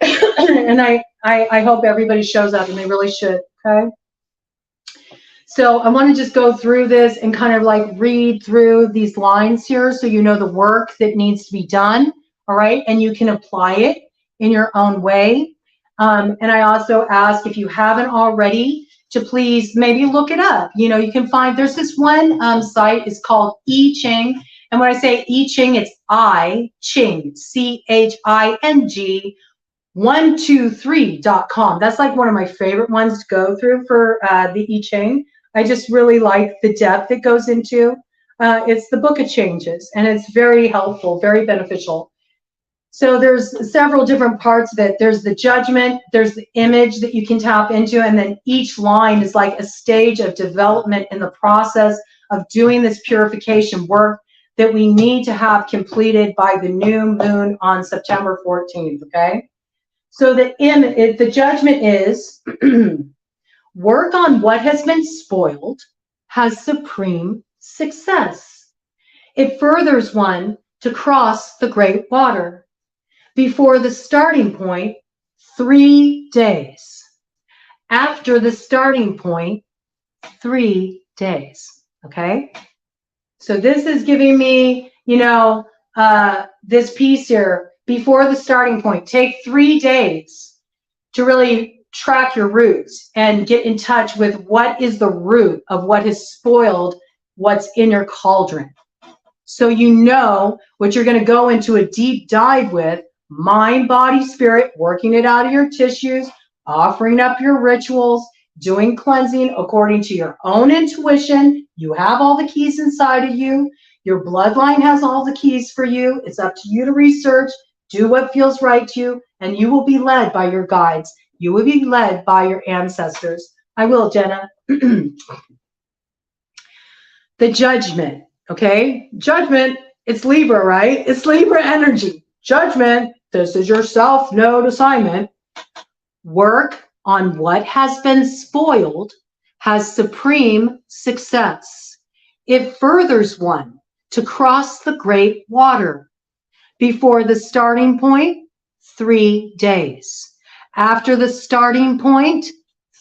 And I hope everybody shows up, and they really should, okay? So I want to just go through this and kind of like read through these lines here so you know the work that needs to be done, all right? And you can apply it in your own way. And I also ask, if you haven't already, to please maybe look it up. You know, you can find, there's this one site, it's called I Ching. And when I say I Ching, it's I Ching, CHING, 123.com. That's like one of my favorite ones to go through for the I Ching. I just really like the depth it goes into. It's the book of changes, and it's very helpful, very beneficial. So there's several different parts of it. There's the judgment, there's the image that you can tap into, and then each line is like a stage of development in the process of doing this purification work that we need to have completed by the new moon on September 14th, okay? So the judgment is work on what has been spoiled has supreme success. It furthers one to cross the great water. Before the starting point, 3 days. After the starting point, 3 days. Okay? So this is giving me, you know, this piece here. Before the starting point, take 3 days to really track your roots and get in touch with what is the root of what has spoiled what's in your cauldron. So you know what you're going to go into a deep dive with. Mind, body, spirit, working it out of your tissues, offering up your rituals, doing cleansing according to your own intuition. You have all the keys inside of you. Your bloodline has all the keys for you. It's up to you to research, do what feels right to you, and you will be led by your guides. You will be led by your ancestors. I will, Jenna. The judgment, okay? Judgment, it's Libra, right? It's Libra energy. Judgment, this is your self-node assignment. Work on what has been spoiled has supreme success. It furthers one to cross the great water. Before the starting point, 3 days. After the starting point,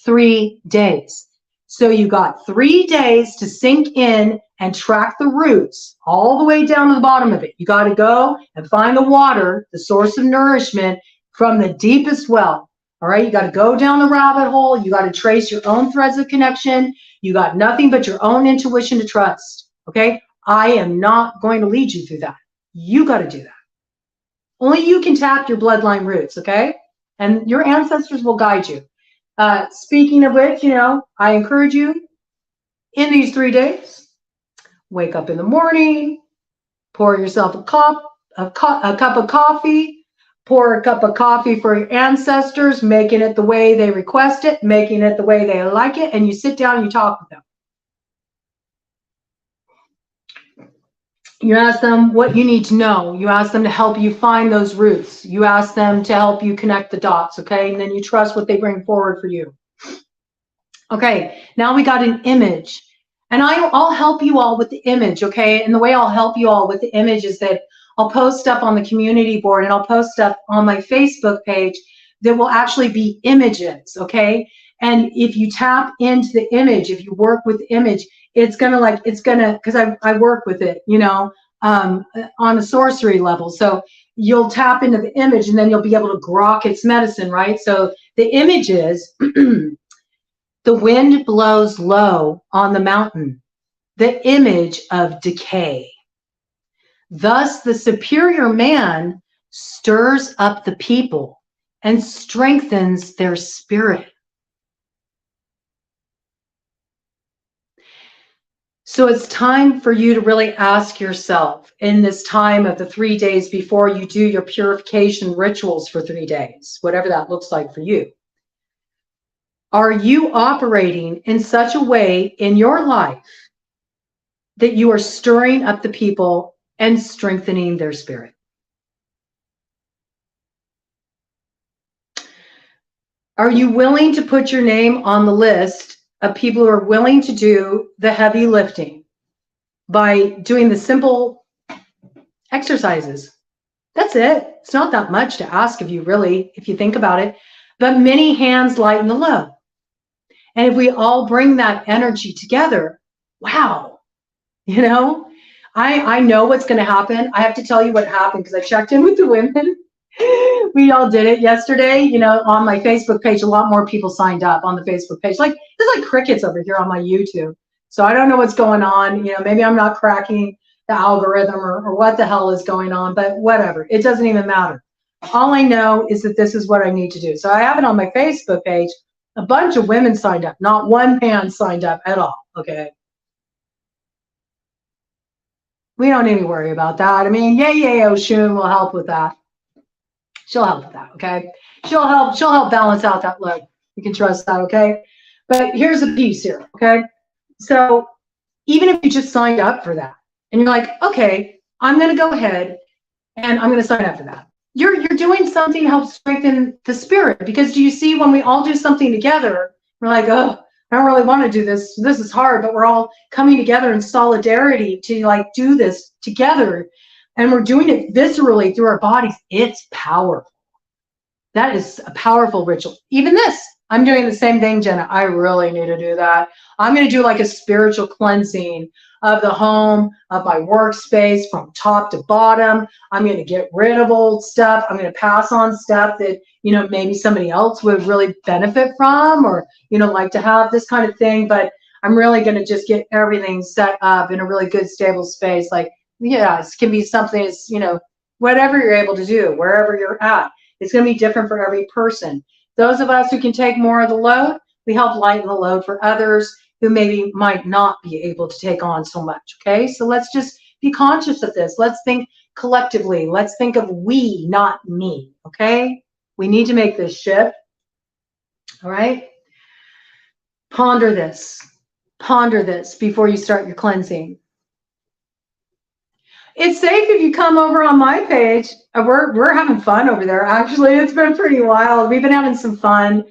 3 days. So you got 3 days to sink in and track the roots all the way down to the bottom of it. You got to go and find the water, the source of nourishment from the deepest well. All right, you got to go down the rabbit hole. You got to trace your own threads of connection. You got nothing but your own intuition to trust. Okay, I am not going to lead you through that. You got to do that. Only you can tap your bloodline roots. Okay, and your ancestors will guide you. Speaking of which, you know, I encourage you in these 3 days. Wake up in the morning, pour yourself a cup of coffee, pour a cup of coffee for your ancestors, making it the way they request it, making it the way they like it, and you sit down and you talk with them. You ask them what you need to know. You ask them to help you find those roots. You ask them to help you connect the dots, okay? And then you trust what they bring forward for you. Okay, now we got an image. And I'll help you all with the image, okay? And the way I'll help you all with the image is that I'll post stuff on the community board and I'll post stuff on my Facebook page that will actually be images, okay? And if you tap into the image, if you work with the image, it's gonna, because I work with it, you know, on a sorcery level. So you'll tap into the image and then you'll be able to grok its medicine, right? So the image is, the wind blows low on the mountain, the image of decay. Thus, the superior man stirs up the people and strengthens their spirit. So it's time for you to really ask yourself in this time of the 3 days before you do your purification rituals for 3 days, whatever that looks like for you. Are you operating in such a way in your life that you are stirring up the people and strengthening their spirit? Are you willing to put your name on the list of people who are willing to do the heavy lifting by doing the simple exercises? That's it. It's not that much to ask of you, really, if you think about it. But many hands lighten the load. And if we all bring that energy together, wow, you know, I know what's going to happen. I have to tell you what happened because I checked in with the women. We all did it yesterday, you know, on my Facebook page. A lot more people signed up on the Facebook page. Like, there's like crickets over here on my YouTube. So I don't know what's going on. You know, maybe I'm not cracking the algorithm or what the hell is going on, but whatever. It doesn't even matter. All I know is that this is what I need to do. So I have it on my Facebook page. A bunch of women signed up. Not one man signed up at all, okay? We don't need to worry about that. I mean, Oshun will help with that. She'll help with that, okay? She'll help balance out that load. You can trust that, okay? But here's a piece here, okay? So even if you just signed up for that and you're like, okay, I'm going to go ahead and I'm going to sign up for that. You're doing something to help strengthen the spirit, because do you see, when we all do something together, we're like, oh, I don't really want to do this. This is hard, but we're all coming together in solidarity to like do this together. And we're doing it viscerally through our bodies. It's powerful. That is a powerful ritual. Even this, I'm doing the same thing, Jenna. I really need to do that. I'm going to do like a spiritual cleansing of the home, of my workspace from top to bottom. I'm going to get rid of old stuff. I'm going to pass on stuff that, you know, maybe somebody else would really benefit from, or, you know, like to have this kind of thing. But I'm really going to just get everything set up in a really good, stable space. Like, yeah, it can be something that's, you know, whatever you're able to do, wherever you're at. It's going to be different for every person. Those of us who can take more of the load, we help lighten the load for others who maybe might not be able to take on so much, okay? So let's just be conscious of this. Let's think collectively. Let's think of we, not me, okay? We need to make this shift, all right? Ponder this. Ponder this before you start your cleansing. It's safe if you come over on my page. We're having fun over there. Actually, it's been pretty wild. We've been having some fun.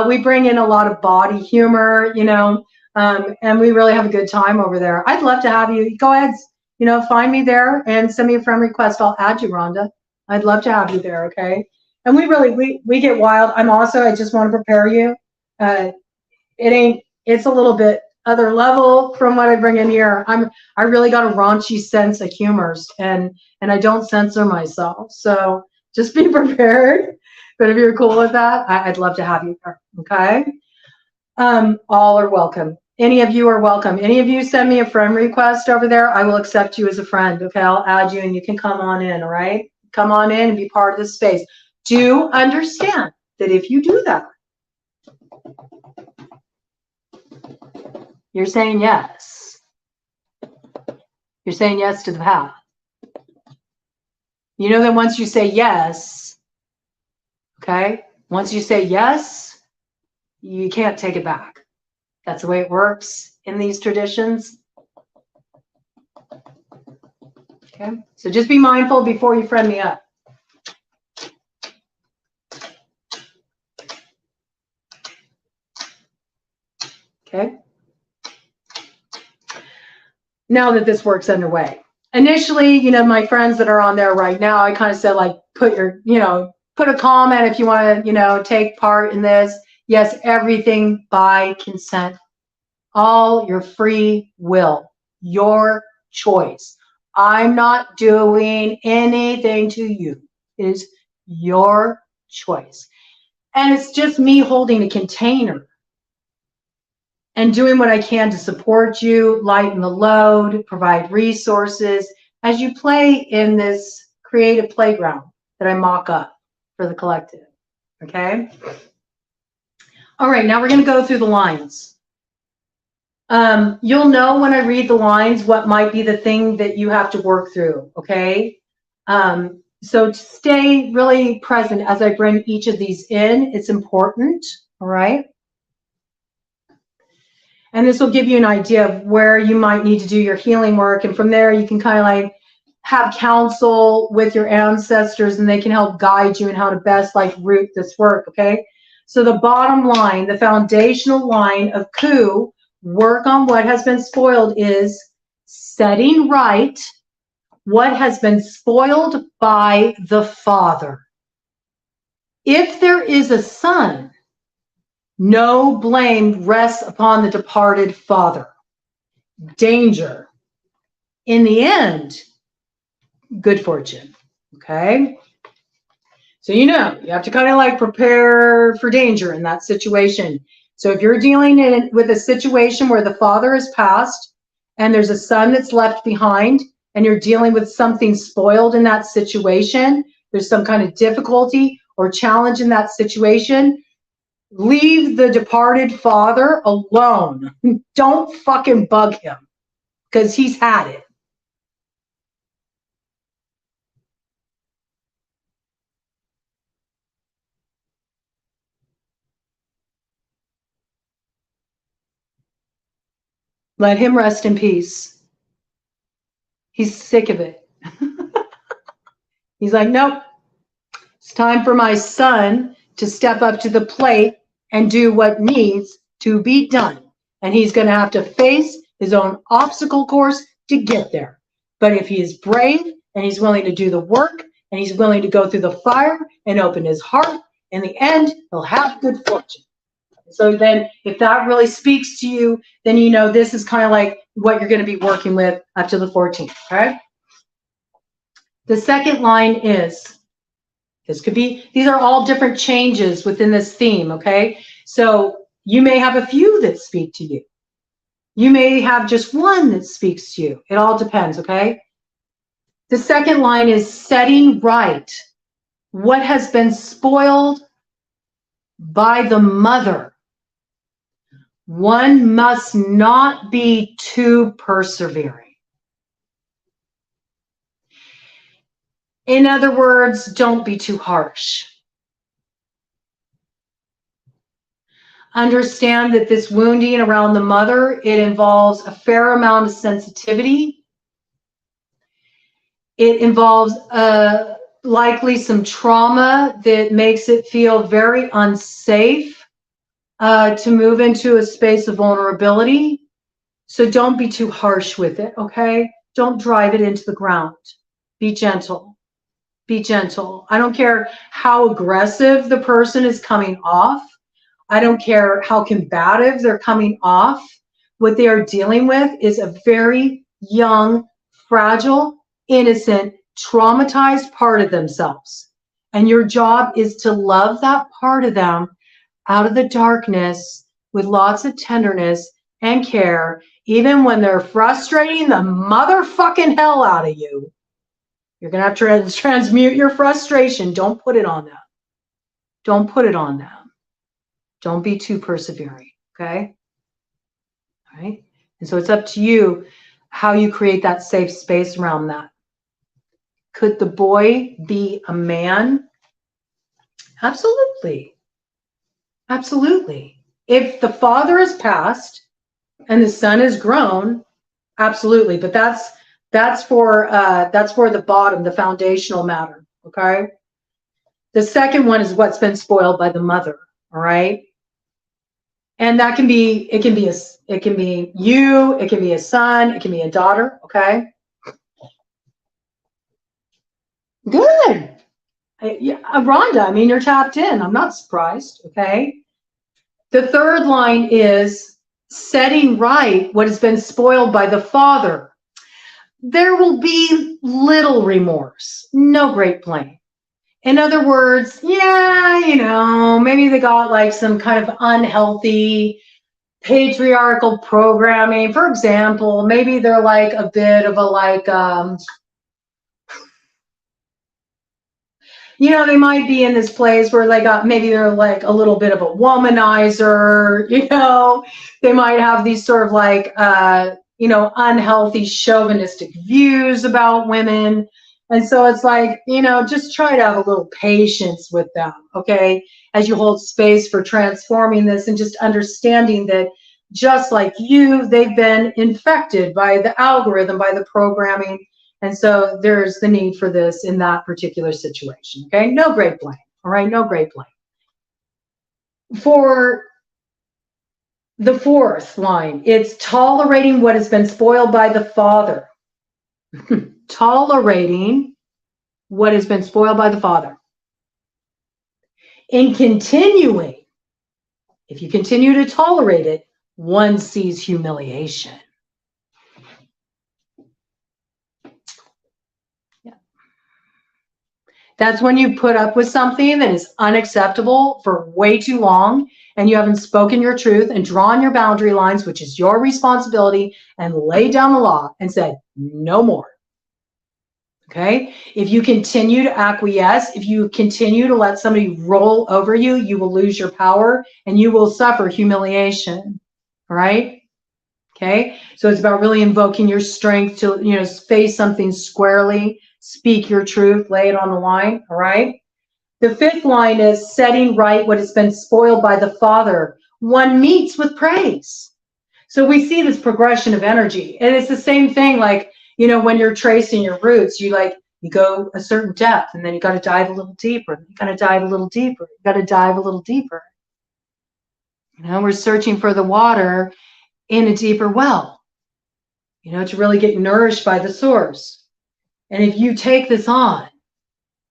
We bring in a lot of body humor, you know, and we really have a good time over there. I'd love to have you. Go ahead, you know, find me there and send me a friend request. I'll add you, Rhonda. I'd love to have you there, okay? And we get wild. I just want to prepare you. It's a little bit other level from what I bring in here. I really got a raunchy sense of humors, and I don't censor myself. So just be prepared. But if you're cool with that, I'd love to have you there. Okay. All are welcome. Any of you are welcome. Any of you send me a friend request over there, I will accept you as a friend. Okay, I'll add you and you can come on in. All right. Come on in and be part of the space. Do understand that if you do that, you're saying yes. You're saying yes to the path. You know that once you say yes, okay, once you say yes, you can't take it back. That's the way it works in these traditions. Okay, so just be mindful before you friend me up. Okay. Now that this work's underway. Initially, you know, my friends that are on there right now, I kind of said, like, put a comment if you want to, you know, take part in this. Yes, everything by consent. All your free will, your choice. I'm not doing anything to you. It is your choice. And it's just me holding a container and doing what I can to support you, lighten the load, provide resources as you play in this creative playground that I mock up for the collective, okay? All right, now we're gonna go through the lines. You'll know when I read the lines what might be the thing that you have to work through, okay? So stay really present as I bring each of these in. It's important, all right? And this will give you an idea of where you might need to do your healing work. And from there, you can kind of like have counsel with your ancestors, and they can help guide you in how to best like root this work, okay? So the bottom line, the foundational line of coup, work on what has been spoiled, is setting right what has been spoiled by the father. If there is a son, no blame rests upon the departed father. Danger. In the end, good fortune. Okay? So you know, you have to kind of like prepare for danger in that situation. So if you're dealing with a situation where the father has passed and there's a son that's left behind, and you're dealing with something spoiled in that situation, there's some kind of difficulty or challenge in that situation, leave the departed father alone. Don't fucking bug him, because he's had it. Let him rest in peace. He's sick of it. He's like, nope, it's time for my son to step up to the plate and do what needs to be done. And he's going to have to face his own obstacle course to get there. But if he is brave and he's willing to do the work and he's willing to go through the fire and open his heart, in the end, he'll have good fortune. So then if that really speaks to you, then you know this is kind of like what you're going to be working with up to the 14th, okay? The second line is, this could be, these are all different changes within this theme, okay? So you may have a few that speak to you. You may have just one that speaks to you. It all depends, okay? The second line is setting right what has been spoiled by the mother. One must not be too persevering. In other words, don't be too harsh. Understand that this wounding around the mother, it involves a fair amount of sensitivity. It involves likely some trauma that makes it feel very unsafe to move into a space of vulnerability. So don't be too harsh with it, okay? Don't drive it into the ground. Be gentle. Be gentle. I don't care how aggressive the person is coming off. I don't care how combative they're coming off. What they are dealing with is a very young, fragile, innocent, traumatized part of themselves. And your job is to love that part of them out of the darkness with lots of tenderness and care, even when they're frustrating the motherfucking hell out of you. You're going to have to transmute your frustration. Don't put it on them. Don't put it on them. Don't be too persevering, okay? All right? And so it's up to you how you create that safe space around that. Could the boy be a man? Absolutely. Absolutely. If the father is passed and the son is grown, absolutely. But that's for the bottom, the foundational matter, okay? The second one is what's been spoiled by the mother, all right? And that can be, it can be you, it can be a son, it can be a daughter, okay? Good. Rhonda, I mean, you're tapped in. I'm not surprised, okay? The third line is setting right what has been spoiled by the father. There will be little remorse, no great blame. In other words, yeah, you know, maybe they got like some kind of unhealthy patriarchal programming. For example, maybe they're like a bit of a like, you know, they might be in this place where they got, maybe they're like a little bit of a womanizer, you know, they might have these sort of like, you know, unhealthy chauvinistic views about women. And so it's like, you know, just try to have a little patience with them, okay, as you hold space for transforming this and just understanding that just like you, they've been infected by the algorithm, by the programming. And so there's the need for this in that particular situation, okay? No great blame, all right? No great blame. For the fourth line, it's tolerating what has been spoiled by the father. Tolerating what has been spoiled by the father. In continuing, if you continue to tolerate it, one sees humiliation. Yeah. That's when you put up with something that is unacceptable for way too long, and you haven't spoken your truth and drawn your boundary lines, which is your responsibility, and laid down the law and said, no more. Okay? If you continue to acquiesce, if you continue to let somebody roll over you, you will lose your power and you will suffer humiliation. All right? Okay? So it's about really invoking your strength to, you know, face something squarely, speak your truth, lay it on the line. All right? The fifth line is setting right what has been spoiled by the father. One meets with praise. So we see this progression of energy, and it's the same thing. Like, you know, when you're tracing your roots, you go a certain depth, and then you got to dive a little deeper. You got to dive a little deeper. You got to dive a little deeper. You know, we're searching for the water in a deeper well, you know, to really get nourished by the source. And if you take this on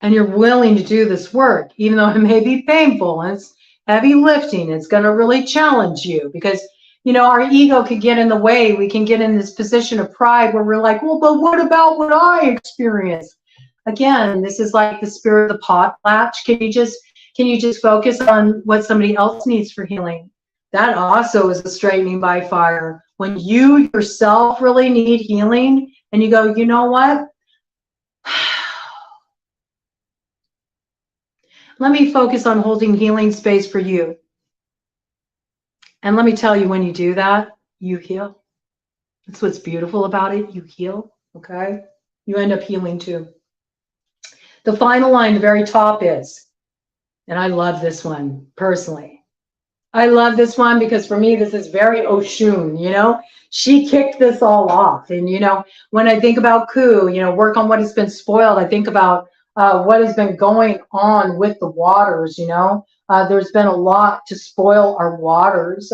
and you're willing to do this work, even though it may be painful and it's heavy lifting, it's going to really challenge you, because, you know, our ego could get in the way. We can get in this position of pride where we're like, well, but what about what I experience? Again, this is like the spirit of the potlatch. Can you just focus on what somebody else needs for healing? That also is a straightening by fire. When you yourself really need healing and you go, you know what? Let me focus on holding healing space for you. And let me tell you, when you do that, you heal. That's what's beautiful about it. You heal, okay? You end up healing too. The final line, the very top is, and I love this one personally. I love this one because for me, this is very Oshun, you know? She kicked this all off. And, you know, when I think about Ku, you know, work on what has been spoiled, I think about what has been going on with the waters, you know? There's been a lot to spoil our waters.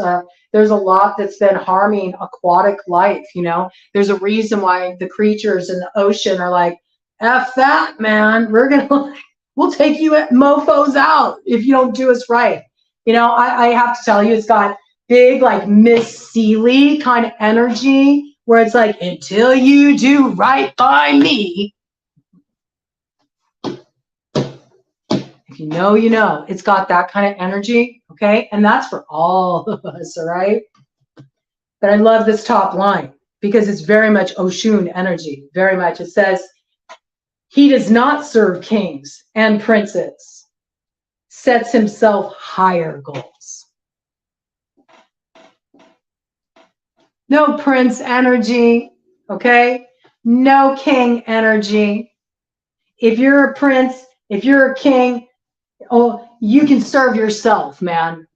There's a lot that's been harming aquatic life, you know? There's a reason why the creatures in the ocean are like, F that, man. We'll take you mofos out if you don't do us right. You know, I have to tell you, it's got big, like Miss Seeley kind of energy where it's like, until you do right by me. If you know, you know. It's got that kind of energy, okay? And that's for all of us, all right? But I love this top line because it's very much Oshun energy, very much. It says, he does not serve kings and princes. Sets himself higher goals. No prince energy, okay? No king energy. If you're a prince, if you're a king, oh, you can serve yourself, man.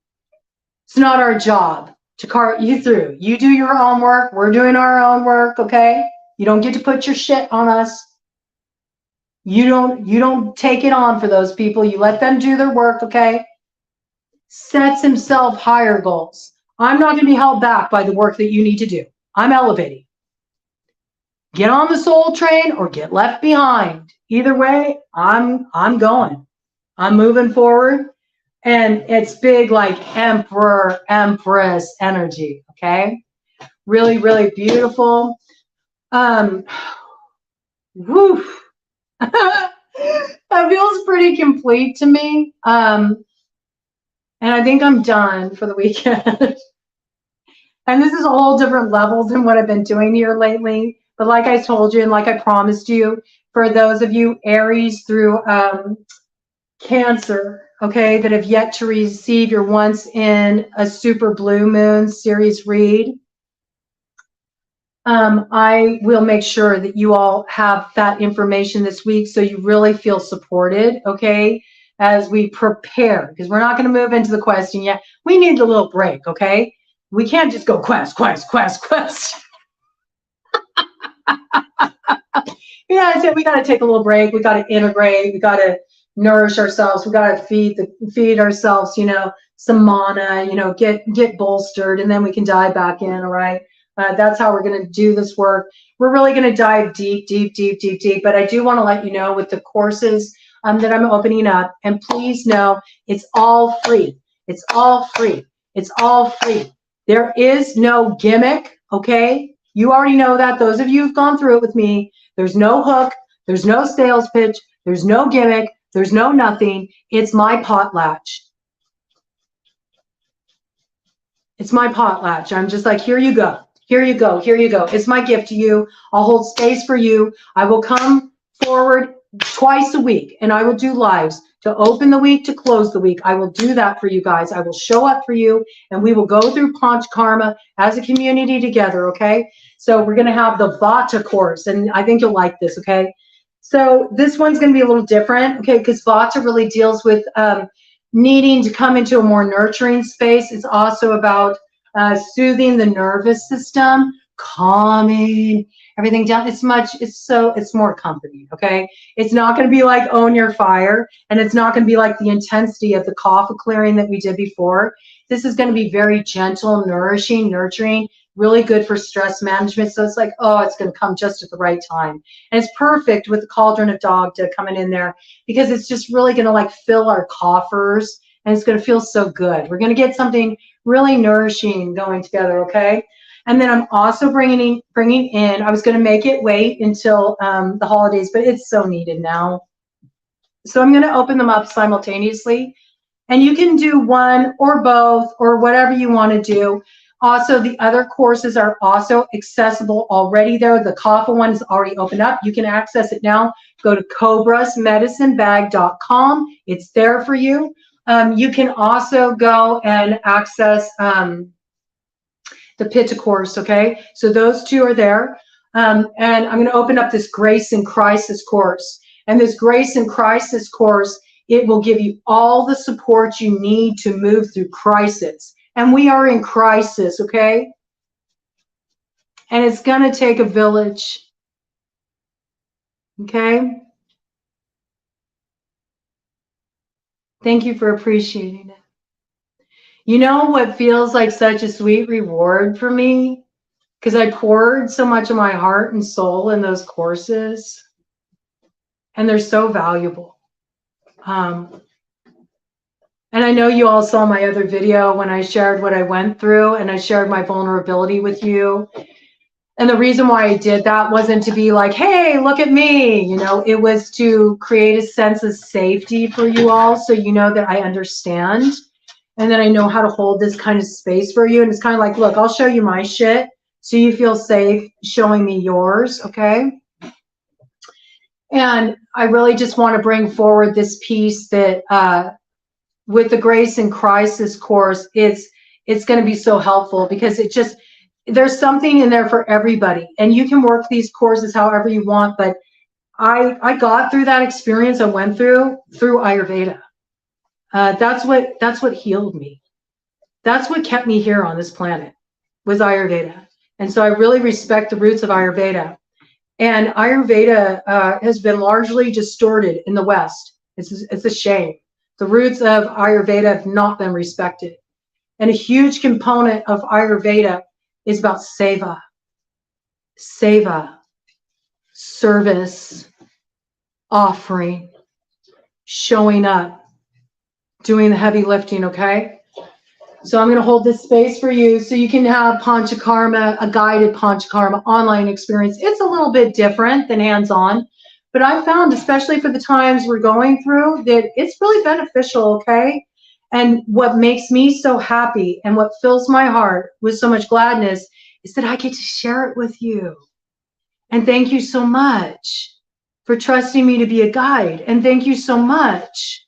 It's not our job to cart you through. You do your own work. We're doing our own work, okay? You don't get to put your shit on us. You don't take it on for those people. You let them do their work, okay? Sets himself higher goals. I'm not going to be held back by the work that you need to do. I'm elevating. Get on the soul train or get left behind. Either way, I'm going. I'm moving forward. And it's big, like emperor, empress energy, okay? Really, really beautiful. Whew. That feels pretty complete to me. And I think I'm done for the weekend. And this is a whole different level than what I've been doing here lately. But like I told you, and like I promised you, for those of you Aries through Cancer, okay, that have yet to receive your Once in a Super Blue Moon series read, I will make sure that you all have that information this week so you really feel supported, okay, as we prepare, because we're not going to move into the question yet. We need a little break, okay? We can't just go quest. Yeah, we got to take a little break. We got to integrate. We got to nourish ourselves. We got to feed ourselves, you know, some mana, you know, get bolstered, and then we can dive back in, all right? That's how we're going to do this work. We're really going to dive deep. But I do want to let you know with the courses that I'm opening up, and please know it's all free. It's all free. It's all free. There is no gimmick, okay? You already know that. Those of you who've gone through it with me, there's no hook. There's no sales pitch. There's no gimmick. There's no nothing. It's my potlatch. It's my potlatch. I'm just like, here you go. Here you go. Here you go. It's my gift to you. I'll hold space for you. I will come forward twice a week, and I will do lives to open the week, to close the week. I will do that for you guys. I will show up for you, and we will go through Panch Karma as a community together, okay? So we're going to have the Vata course, and I think you'll like this, okay? So this one's going to be a little different, okay, because Vata really deals with needing to come into a more nurturing space. It's also about soothing the nervous system, calming everything down. It's more comforting, okay? It's not going to be like Own Your Fire, and it's not going to be like the intensity of the kapha clearing that we did before. This is going to be very gentle, nourishing, nurturing, really good for stress management. So it's like, oh, it's going to come just at the right time. And it's perfect with the Cauldron of Dogda coming in there, because it's just really going to like fill our coffers, and it's going to feel so good. We're going to get something really nourishing going together, okay? And then I'm also bringing in, I was going to make it wait until the holidays, but it's so needed now. So I'm going to open them up simultaneously. And you can do one or both or whatever you want to do. Also, the other courses are also accessible already there. The kapha one is already opened up. You can access it now. Go to cobrasmedicinebag.com. It's there for you. You can also go and access the Pitta course, okay? So those two are there. And I'm going to open up this Grace in Crisis course. And this Grace in Crisis course, it will give you all the support you need to move through crisis. And we are in crisis, okay? And it's going to take a village, okay? Thank you for appreciating it. You know what feels like such a sweet reward for me? Because I poured so much of my heart and soul in those courses, and they're so valuable. And I know you all saw my other video when I shared what I went through, and I shared my vulnerability with you. And the reason why I did that wasn't to be like, hey, look at me. You know, it was to create a sense of safety for you all, so you know that I understand. And then I know how to hold this kind of space for you. And it's kind of like, look, I'll show you my shit so you feel safe showing me yours, okay? And I really just want to bring forward this piece that with the Grace in Crisis course, it's going to be so helpful, because it just, there's something in there for everybody. And you can work these courses however you want, but I got through that experience I went through Ayurveda. That's what healed me. That's what kept me here on this planet, was Ayurveda. And so I really respect the roots of Ayurveda. And Ayurveda has been largely distorted in the West. It's a shame. The roots of Ayurveda have not been respected. And a huge component of Ayurveda is about seva, service, offering, showing up, doing the heavy lifting, okay? So I'm going to hold this space for you so you can have Panchakarma, a guided Panchakarma online experience. It's a little bit different than hands-on, but I found, especially for the times we're going through, that it's really beneficial, okay? And what makes me so happy and what fills my heart with so much gladness is that I get to share it with you. And thank you so much for trusting me to be a guide. And thank you so much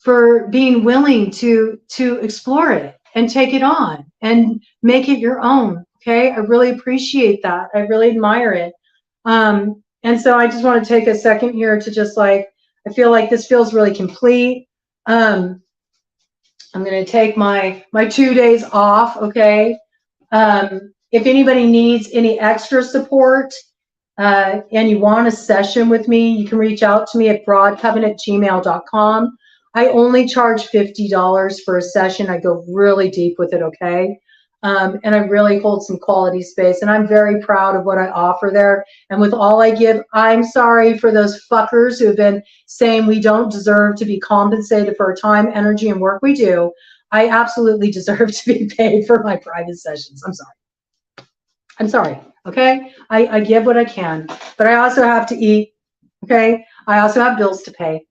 for being willing to explore it and take it on and make it your own, okay? I really appreciate that. I really admire it. And so I just want to take a second here to just like, I feel like this feels really complete. I'm going to take my 2 days off, okay? If anybody needs any extra support and you want a session with me, you can reach out to me at broadcovenant@gmail.com. I only charge $50 for a session. I go really deep with it, okay? And I really hold some quality space, and I'm very proud of what I offer there. And with all I give, I'm sorry for those fuckers who have been saying we don't deserve to be compensated for our time, energy, and work we do. I absolutely deserve to be paid for my private sessions. I'm sorry, okay? I give what I can, but I also have to eat, okay? I also have bills to pay.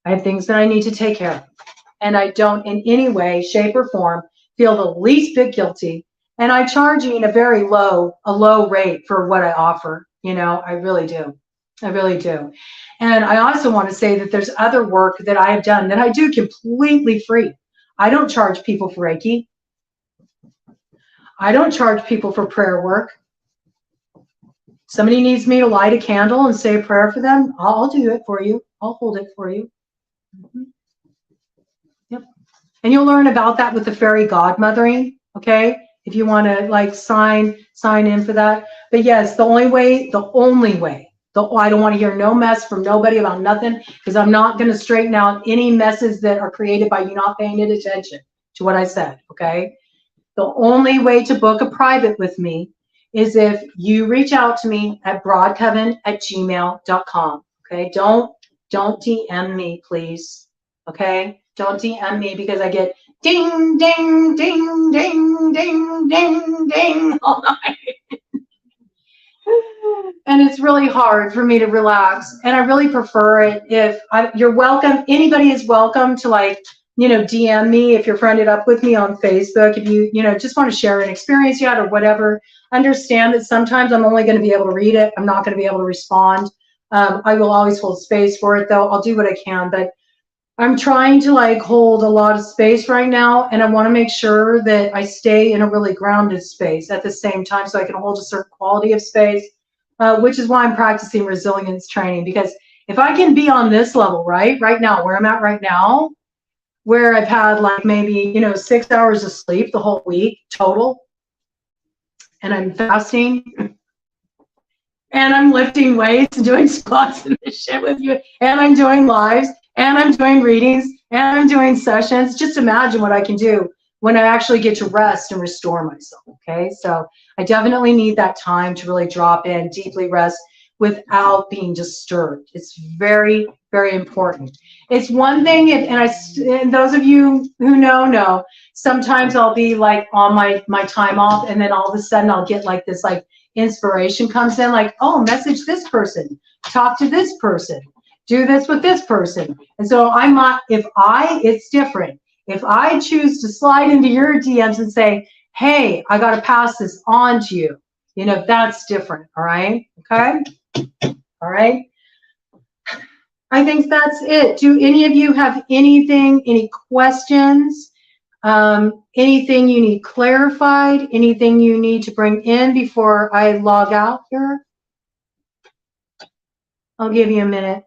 I have things that I need to take care of. And I don't in any way, shape, or form feel the least bit guilty. And I charge you in a low rate for what I offer. You know, I really do. I really do. And I also want to say that there's other work that I have done that I do completely free. I don't charge people for Reiki. I don't charge people for prayer work. Somebody needs me to light a candle and say a prayer for them, I'll do it for you. I'll hold it for you. Yep. And you'll learn about that with the fairy godmothering, okay? if you want to like sign in for that. But yes, the only way, I don't want to hear no mess from nobody about nothing, because I'm not going to straighten out any messes that are created by you not paying attention to what I said, okay? The only way to book a private with me is if you reach out to me at broadcoven@gmail.com, okay? Don't DM me, please, okay? Don't DM me, because I get ding, ding, ding, ding, ding, ding, ding all night. And it's really hard for me to relax. And I really prefer it if you're welcome. Anybody is welcome to, like, you know, DM me if you're friended up with me on Facebook. If you know, just want to share an experience you had or whatever. Understand that sometimes I'm only going to be able to read it. I'm not going to be able to respond. I will always hold space for it, though. I'll do what I can, but I'm trying to like hold a lot of space right now, and I want to make sure that I stay in a really grounded space at the same time, so I can hold a certain quality of space, which is why I'm practicing resilience training. Because if I can be on this level, right now, where I'm at right now, where I've had like maybe, you know, 6 hours of sleep the whole week total, and I'm fasting, and I'm lifting weights and doing squats and this shit with you, and I'm doing lives, and I'm doing readings, and I'm doing sessions. Just imagine what I can do when I actually get to rest and restore myself, okay? So I definitely need that time to really drop in, deeply rest without being disturbed. It's very, very important. It's one thing, and those of you who know, sometimes I'll be like on my time off, and then all of a sudden I'll get like this, like, inspiration comes in, like, oh, message this person, talk to this person, do this with this person. And so it's different. If I choose to slide into your DMs and say, hey, I got to pass this on to you, you know, that's different. All right. Okay. All right. I think that's it. Do any of you have any questions? Anything you need clarified? Anything you need to bring in before I log out here? I'll give you a minute.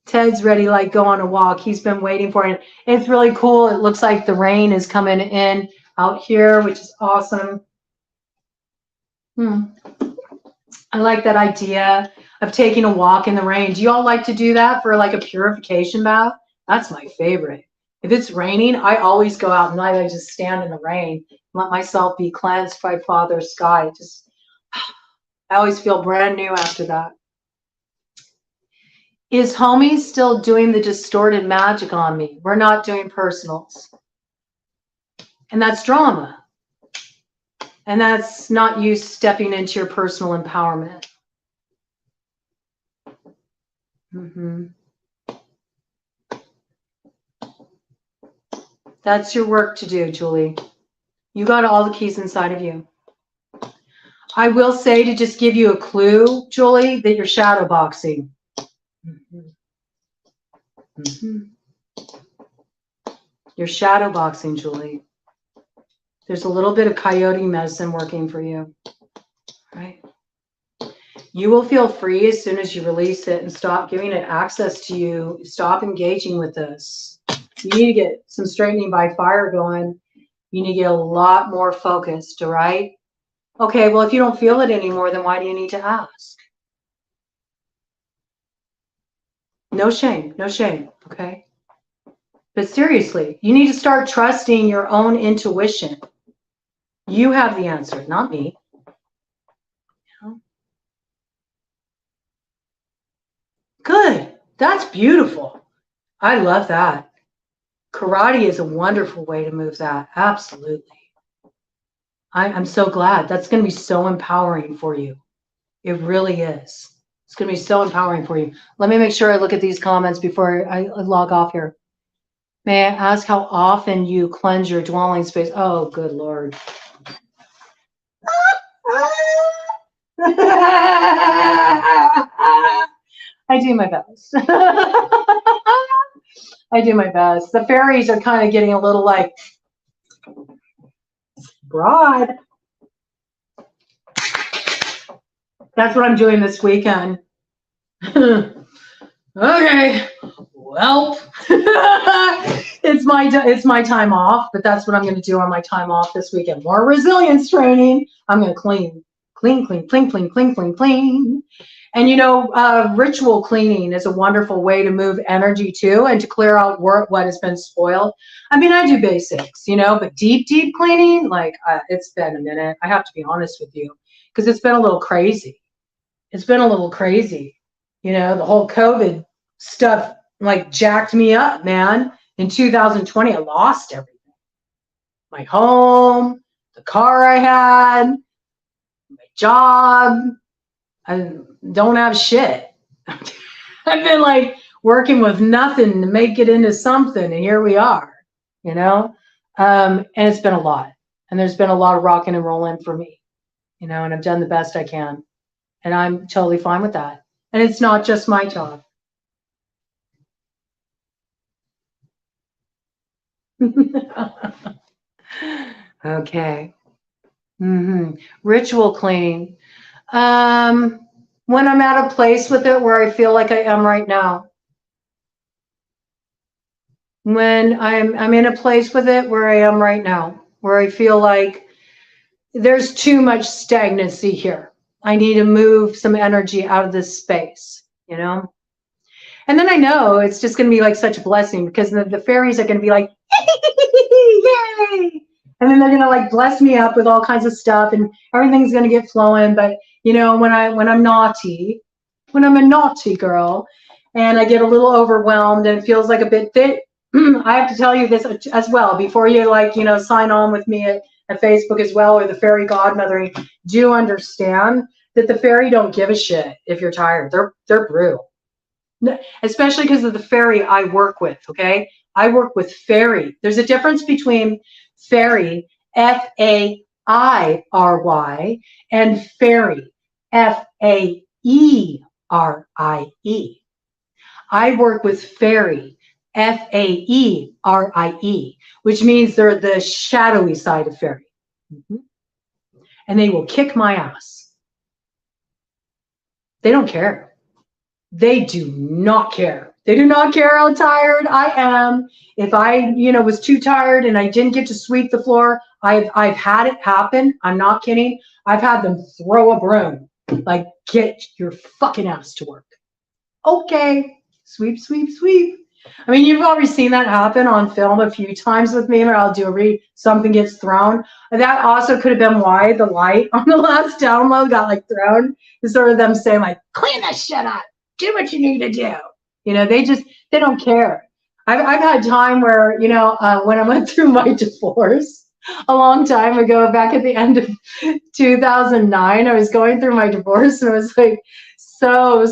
Ted's ready, like, go on a walk. He's been waiting for it. It's really cool. It looks like the rain is coming in out here, which is awesome. I like that idea of taking a walk in the rain. Do you all like to do that for like a purification bath? That's my favorite. If it's raining, I always go out and I just stand in the rain, let myself be cleansed by Father Sky. I always feel brand new after that. Is homie still doing the distorted magic on me? We're not doing personals. And that's drama. And that's not you stepping into your personal empowerment. That's your work to do, Julie. You got all the keys inside of you. I will say, to just give you a clue, Julie, that you're shadow boxing. You're shadow boxing, Julie. There's a little bit of coyote medicine working for you, right? You will feel free as soon as you release it and stop giving it access to you. Stop engaging with this. You need to get some straightening by fire going. You need to get a lot more focused, all right? Okay, well, if you don't feel it anymore, then why do you need to ask? No shame, okay? But seriously, you need to start trusting your own intuition. You have the answer, not me. Good. That's beautiful. I love that. Karate is a wonderful way to move that. Absolutely. I'm so glad. That's going to be so empowering for you. It really is. It's going to be so empowering for you. Let me make sure I look at these comments before I log off here. May I ask how often you cleanse your dwelling space? Oh, good Lord. I do my best. I do my best. The fairies are kind of getting a little like broad. That's what I'm doing this weekend. Okay, well, it's my time off, but that's what I'm going to do on my time off this weekend. More resilience training. I'm going to clean. And you know, ritual cleaning is a wonderful way to move energy too, and to clear out what has been spoiled. I mean, I do basics, you know, but deep cleaning, like it's been a minute. I have to be honest with you, because it's been a little crazy. It's been a little crazy. You know, the whole COVID stuff like jacked me up, man. In 2020, I lost everything. My home, the car I had, my job. I don't have shit. I've been like working with nothing to make it into something, and here we are, you know? And it's been a lot. And there's been a lot of rocking and rolling for me, you know, and I've done the best I can. And I'm totally fine with that. And it's not just my job. Okay. Ritual cleaning. When I'm at a place with it where I feel like I am right now. When I'm in a place with it where I am right now, where I feel like there's too much stagnancy here. I need to move some energy out of this space, you know? And then I know it's just going to be like such a blessing, because the fairies are going to be like, yay! And then they're going to like bless me up with all kinds of stuff, and everything's going to get flowing. But you know, when I'm naughty, when I'm a naughty girl and I get a little overwhelmed and it feels like a bit thick, I have to tell you this as well, before you like, you know, sign on with me at Facebook as well, or the fairy godmothering. Do understand that the fairy don't give a shit if you're tired. They're brutal. Especially because of the fairy I work with, okay? I work with fairy. There's a difference between fairy, F-A-I-R-Y, and fairy, F-A-E-R-I-E. I work with fairy, F-A-E-R-I-E, which means they're the shadowy side of fairy. And they will kick my ass. They don't care. They do not care. They do not care how tired I am. If I, you know, was too tired and I didn't get to sweep the floor, I've had it happen. I'm not kidding. I've had them throw a broom, like, get your fucking ass to work. Okay, sweep, sweep, sweep. I mean, you've already seen that happen on film a few times with me, where I'll do a read, something gets thrown. That also could have been why the light on the last download got like thrown. It's sort of them saying like, clean this shit up, do what you need to do. You know, they don't care. I've had time where, you know, when I went through my divorce a long time ago, back at the end of 2009, I was going through my divorce and I was like so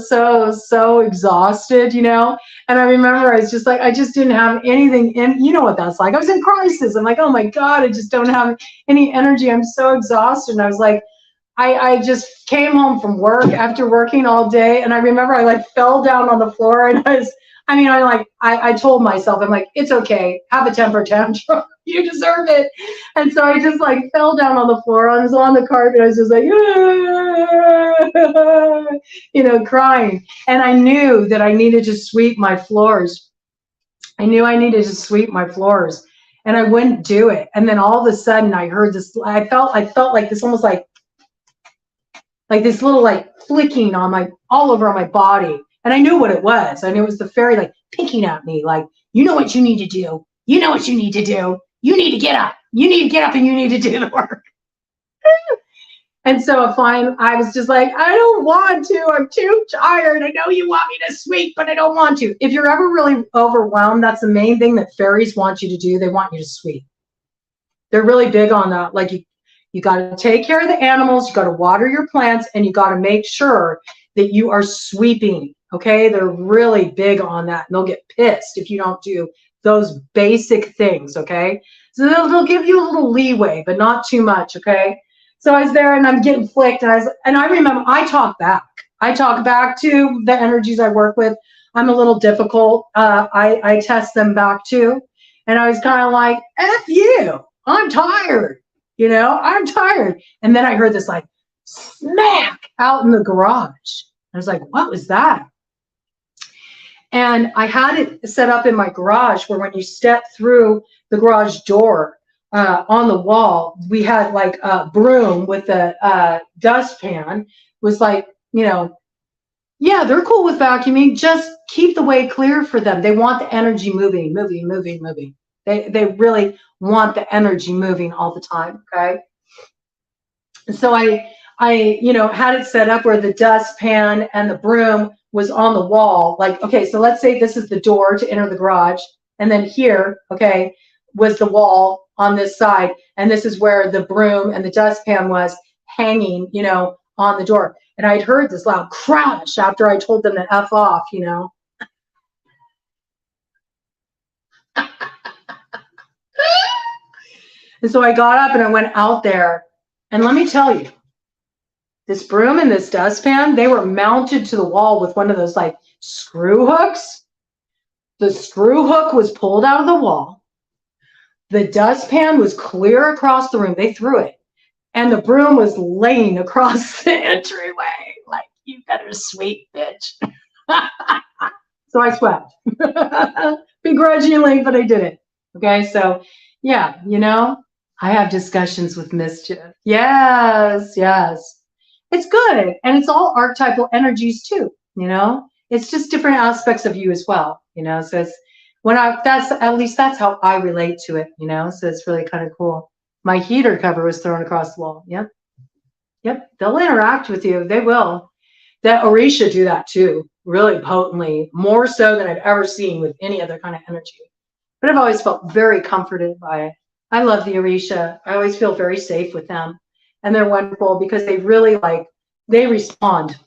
exhausted, you know. And I remember I was just like, I just didn't have anything in, you know what that's like. I was in crisis. I'm like, oh my God, I just don't have any energy. I'm so exhausted. And I was like, I just came home from work after working all day, and I remember I like fell down on the floor, and I told myself, I'm like, it's okay, have a temper tantrum, you deserve it. And so I just like fell down on the floor. I was on the carpet. I was just like, you know, crying. And I knew that I needed to sweep my floors. I knew I needed to sweep my floors, and I wouldn't do it. And then all of a sudden I heard this, I felt like this, almost like this little like flicking on all over my body. And I knew what it was. I knew it was the fairy like picking at me, like, you know what you need to do. You know what you need to do. You need to get up. You need to get up and you need to do the work. And so fine, I was just like, I don't want to. I'm too tired. I know you want me to sweep, but I don't want to. If you're ever really overwhelmed, that's the main thing that fairies want you to do. They want you to sweep. They're really big on that. Like you got to take care of the animals, you got to water your plants, and you got to make sure that you are sweeping, okay? They're really big on that, and they'll get pissed if you don't do those basic things, okay? So they'll give you a little leeway, but not too much, okay? So I was there, and I'm getting flicked, and I remember I talk back. I talk back to the energies I work with. I'm a little difficult. I test them back too, and I was kind of like, F you, I'm tired. You know, I'm tired. And then I heard this like smack out in the garage. I was like, what was that? And I had it set up in my garage where when you step through the garage door, on the wall, we had like a broom with a dustpan. Was like, you know, yeah, they're cool with vacuuming. Just keep the way clear for them. They want the energy moving, moving, moving, moving. They really want the energy moving all the time. Okay. So I, you know, had it set up where the dustpan and the broom was on the wall. Like, okay, so let's say this is the door to enter the garage. And then here, okay, was the wall on this side. And this is where the broom and the dustpan was hanging, you know, on the door. And I'd heard this loud crash after I told them to F off, you know. And so I got up and I went out there. And let me tell you, this broom and this dustpan, they were mounted to the wall with one of those like screw hooks. The screw hook was pulled out of the wall. The dustpan was clear across the room. They threw it. And the broom was laying across the entryway. Like, you better sweep, bitch. So I swept. Begrudgingly, but I did it. Okay, so yeah, you know, I have discussions with mischief. Yes, yes. It's good. And it's all archetypal energies too, you know? It's just different aspects of you as well, you know? So it's at least that's how I relate to it, you know? So it's really kind of cool. My heater cover was thrown across the wall. Yep. Yep. They'll interact with you. They will. That Orisha do that too, really potently, more so than I've ever seen with any other kind of energy. But I've always felt very comforted by it. I love the Orisha. I always feel very safe with them. And they're wonderful because they really they respond.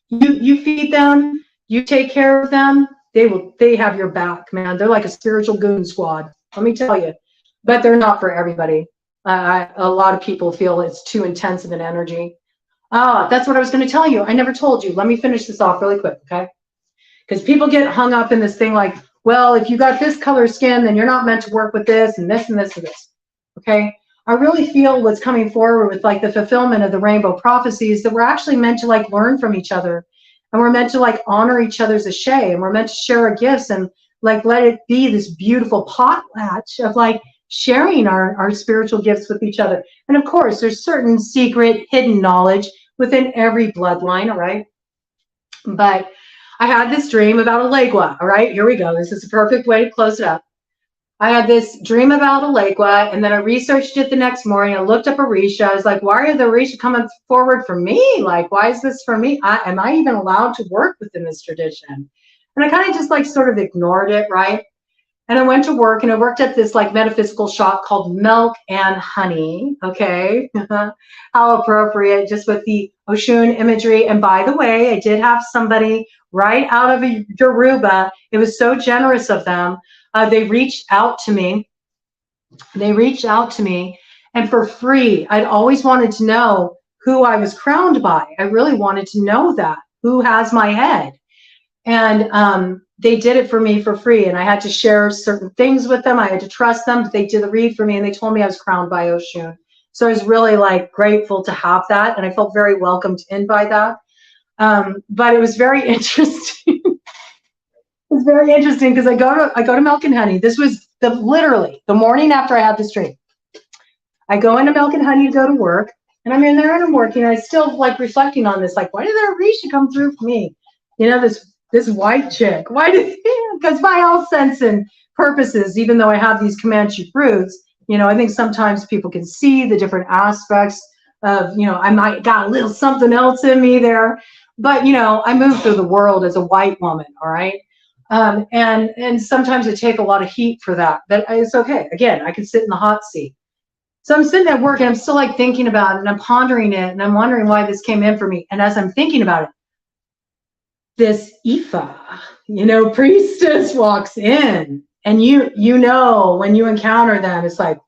You feed them, you take care of them, they have your back, man. They're like a spiritual goon squad, let me tell you. But they're not for everybody. A lot of people feel it's too intense of an energy. That's what I was going to tell you. I never told you. Let me finish this off really quick, okay? Because people get hung up in this thing like, well, if you got this color skin, then you're not meant to work with this and this and this and this, okay? I really feel what's coming forward with like the fulfillment of the rainbow prophecies that we're actually meant to like learn from each other. And we're meant to like honor each other's ashe, and we're meant to share our gifts and like let it be this beautiful potlatch of like sharing our spiritual gifts with each other. And of course, there's certain secret hidden knowledge within every bloodline, all right? But I had this dream about a legua, all right? Here we go. This is a perfect way to close it up. I had this dream about a legua, and then I researched it the next morning. I looked up Orisha. I was like, why are the Orisha coming forward for me? Like, why is this for me? Am I even allowed to work within this tradition? And I kind of just like sort of ignored it, right? And I went to work, and I worked at this like metaphysical shop called Milk and Honey, okay? How appropriate, just with the Oshun imagery. And by the way, I did have somebody right out of Yoruba. It was so generous of them. They reached out to me. And for free. I'd always wanted to know who I was crowned by. I really wanted to know that. Who has my head? And they did it for me for free. And I had to share certain things with them. I had to trust them. But they did the read for me, and they told me I was crowned by Oshun. So I was really like grateful to have that. And I felt very welcomed in by that. But it was very interesting. It's very interesting because I go to Milk and Honey. This was literally the morning after I had this dream. I go into Milk and Honey to go to work, and I'm in there and I'm working. I still like reflecting on this, like, why did there Orisha come through for me? You know, this white chick. Why did? Because by all sense and purposes, even though I have these Comanche roots, you know, I think sometimes people can see the different aspects of, you know, I might got a little something else in me there, but you know, I move through the world as a white woman. All right. And sometimes I take a lot of heat for that, but it's okay. Again, I can sit in the hot seat. So I'm sitting at work and I'm still like thinking about it, and I'm pondering it, and I'm wondering why this came in for me. And as I'm thinking about it, this Ifa, you know, priestess walks in, and you know, when you encounter them, it's like,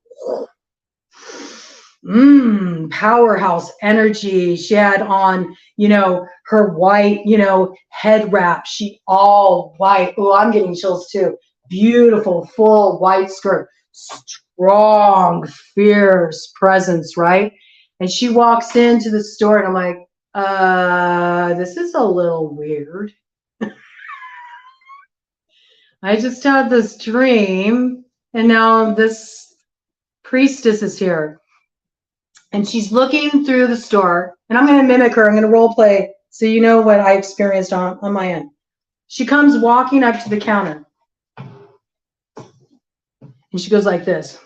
powerhouse energy. She had on, you know, her white, you know, head wrap. She all white. Oh, I'm getting chills too. Beautiful, full white skirt. Strong, fierce presence, right? And she walks into the store, and I'm like, this is a little weird. I just had this dream, and now this priestess is here. And she's looking through the store, and I'm going to mimic her. I'm going to role play so you know what I experienced on my end. She comes walking up to the counter, and she goes like this.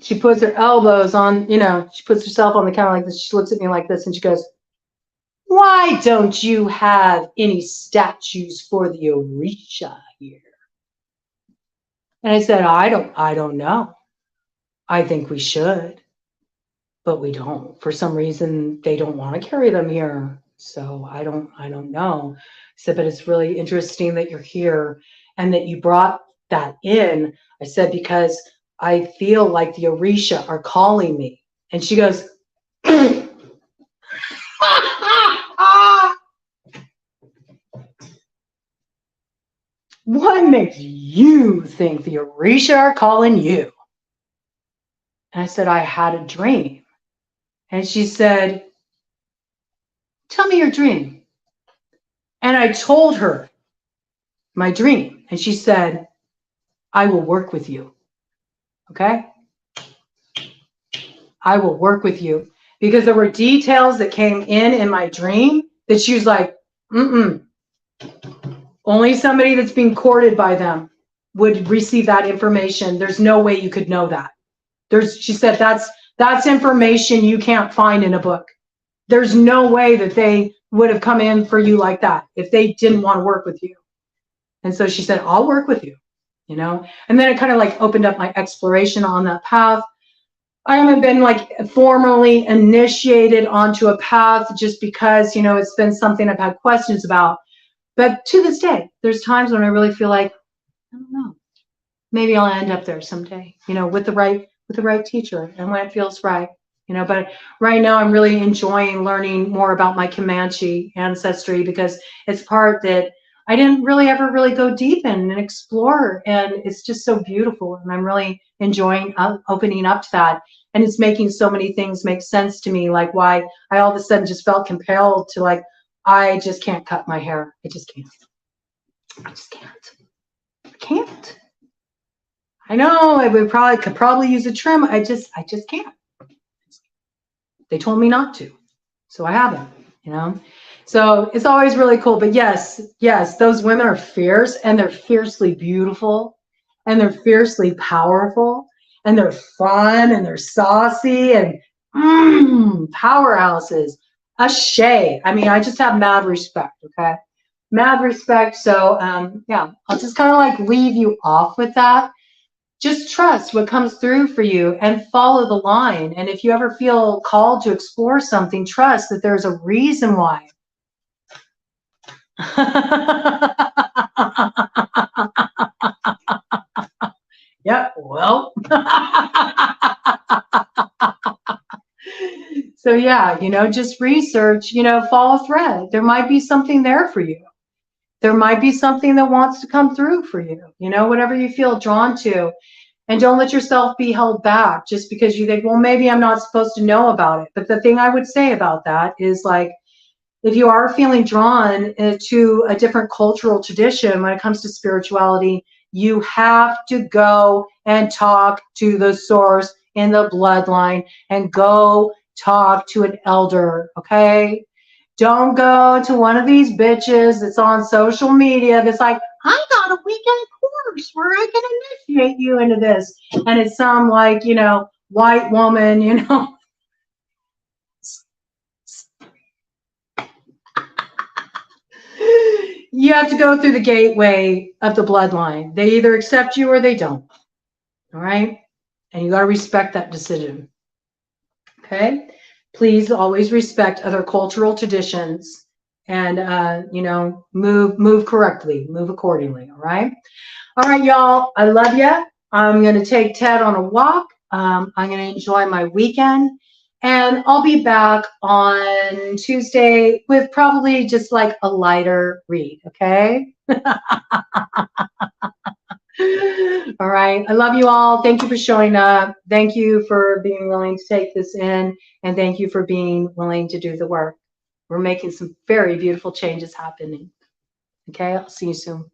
She puts her elbows on, she puts herself on the counter like this. She looks at me like this, and she goes, "Why don't you have any statues for the Orisha here?" And I said, I don't know. I think we should, but we don't. For some reason, they don't want to carry them here. So I don't know. I said, but it's really interesting that you're here and that you brought that in. I said, because I feel like the Orisha are calling me. And she goes, "What makes you think the Orisha are calling you?" And I said, "I had a dream." And she said, "Tell me your dream." And I told her my dream. And she said, "I will work with you. Okay? I will work with you." Because there were details that came in my dream that she was like, only somebody that's being courted by them would receive that information. There's no way you could know that. She said, that's information you can't find in a book. There's no way that they would have come in for you like that if they didn't want to work with you. And so she said, "I'll work with you, And then it kind of like opened up my exploration on that path. I haven't been like formally initiated onto a path just because, it's been something I've had questions about. But to this day, there's times when I really feel like, I don't know, maybe I'll end up there someday, with the right teacher and when it feels right, but right now I'm really enjoying learning more about my Comanche ancestry because it's part that I didn't really ever really go deep in and explore. And it's just so beautiful. And I'm really enjoying opening up to that. And it's making so many things make sense to me, like why I all of a sudden just felt compelled to like, I just can't cut my hair. I just can't. I just can't. I can't. I know I could probably use a trim. I just can't. They told me not to, so I haven't, So it's always really cool. But yes, those women are fierce, and they're fiercely beautiful, and they're fiercely powerful, and they're fun, and they're saucy, and powerhouses. Ashay. I mean, I just have mad respect. Okay, mad respect. So yeah, I'll just kind of like leave you off with that. Just trust what comes through for you and follow the line. And if you ever feel called to explore something, trust that there's a reason why. Yep, well. So yeah, just research, follow thread. There might be something there for you. There might be something that wants to come through for you, whatever you feel drawn to. And don't let yourself be held back just because you think, well, maybe I'm not supposed to know about it. But the thing I would say about that is like, if you are feeling drawn to a different cultural tradition when it comes to spirituality, you have to go and talk to the source in the bloodline and go talk to an elder, okay? Don't go to one of these bitches that's on social media that's like, I got a weekend course where I can initiate you into this. And it's some like, white woman, You have to go through the gateway of the bloodline. They either accept you or they don't. All right? And you got to respect that decision. Okay? Please always respect other cultural traditions and, move correctly, move accordingly. All right? All right, y'all. I love you. I'm going to take Ted on a walk. I'm going to enjoy my weekend. And I'll be back on Tuesday with probably just like a lighter read, okay? All right. I love you all. Thank you for showing up. Thank you for being willing to take this in. And thank you for being willing to do the work. We're making some very beautiful changes happening. Okay, I'll see you soon.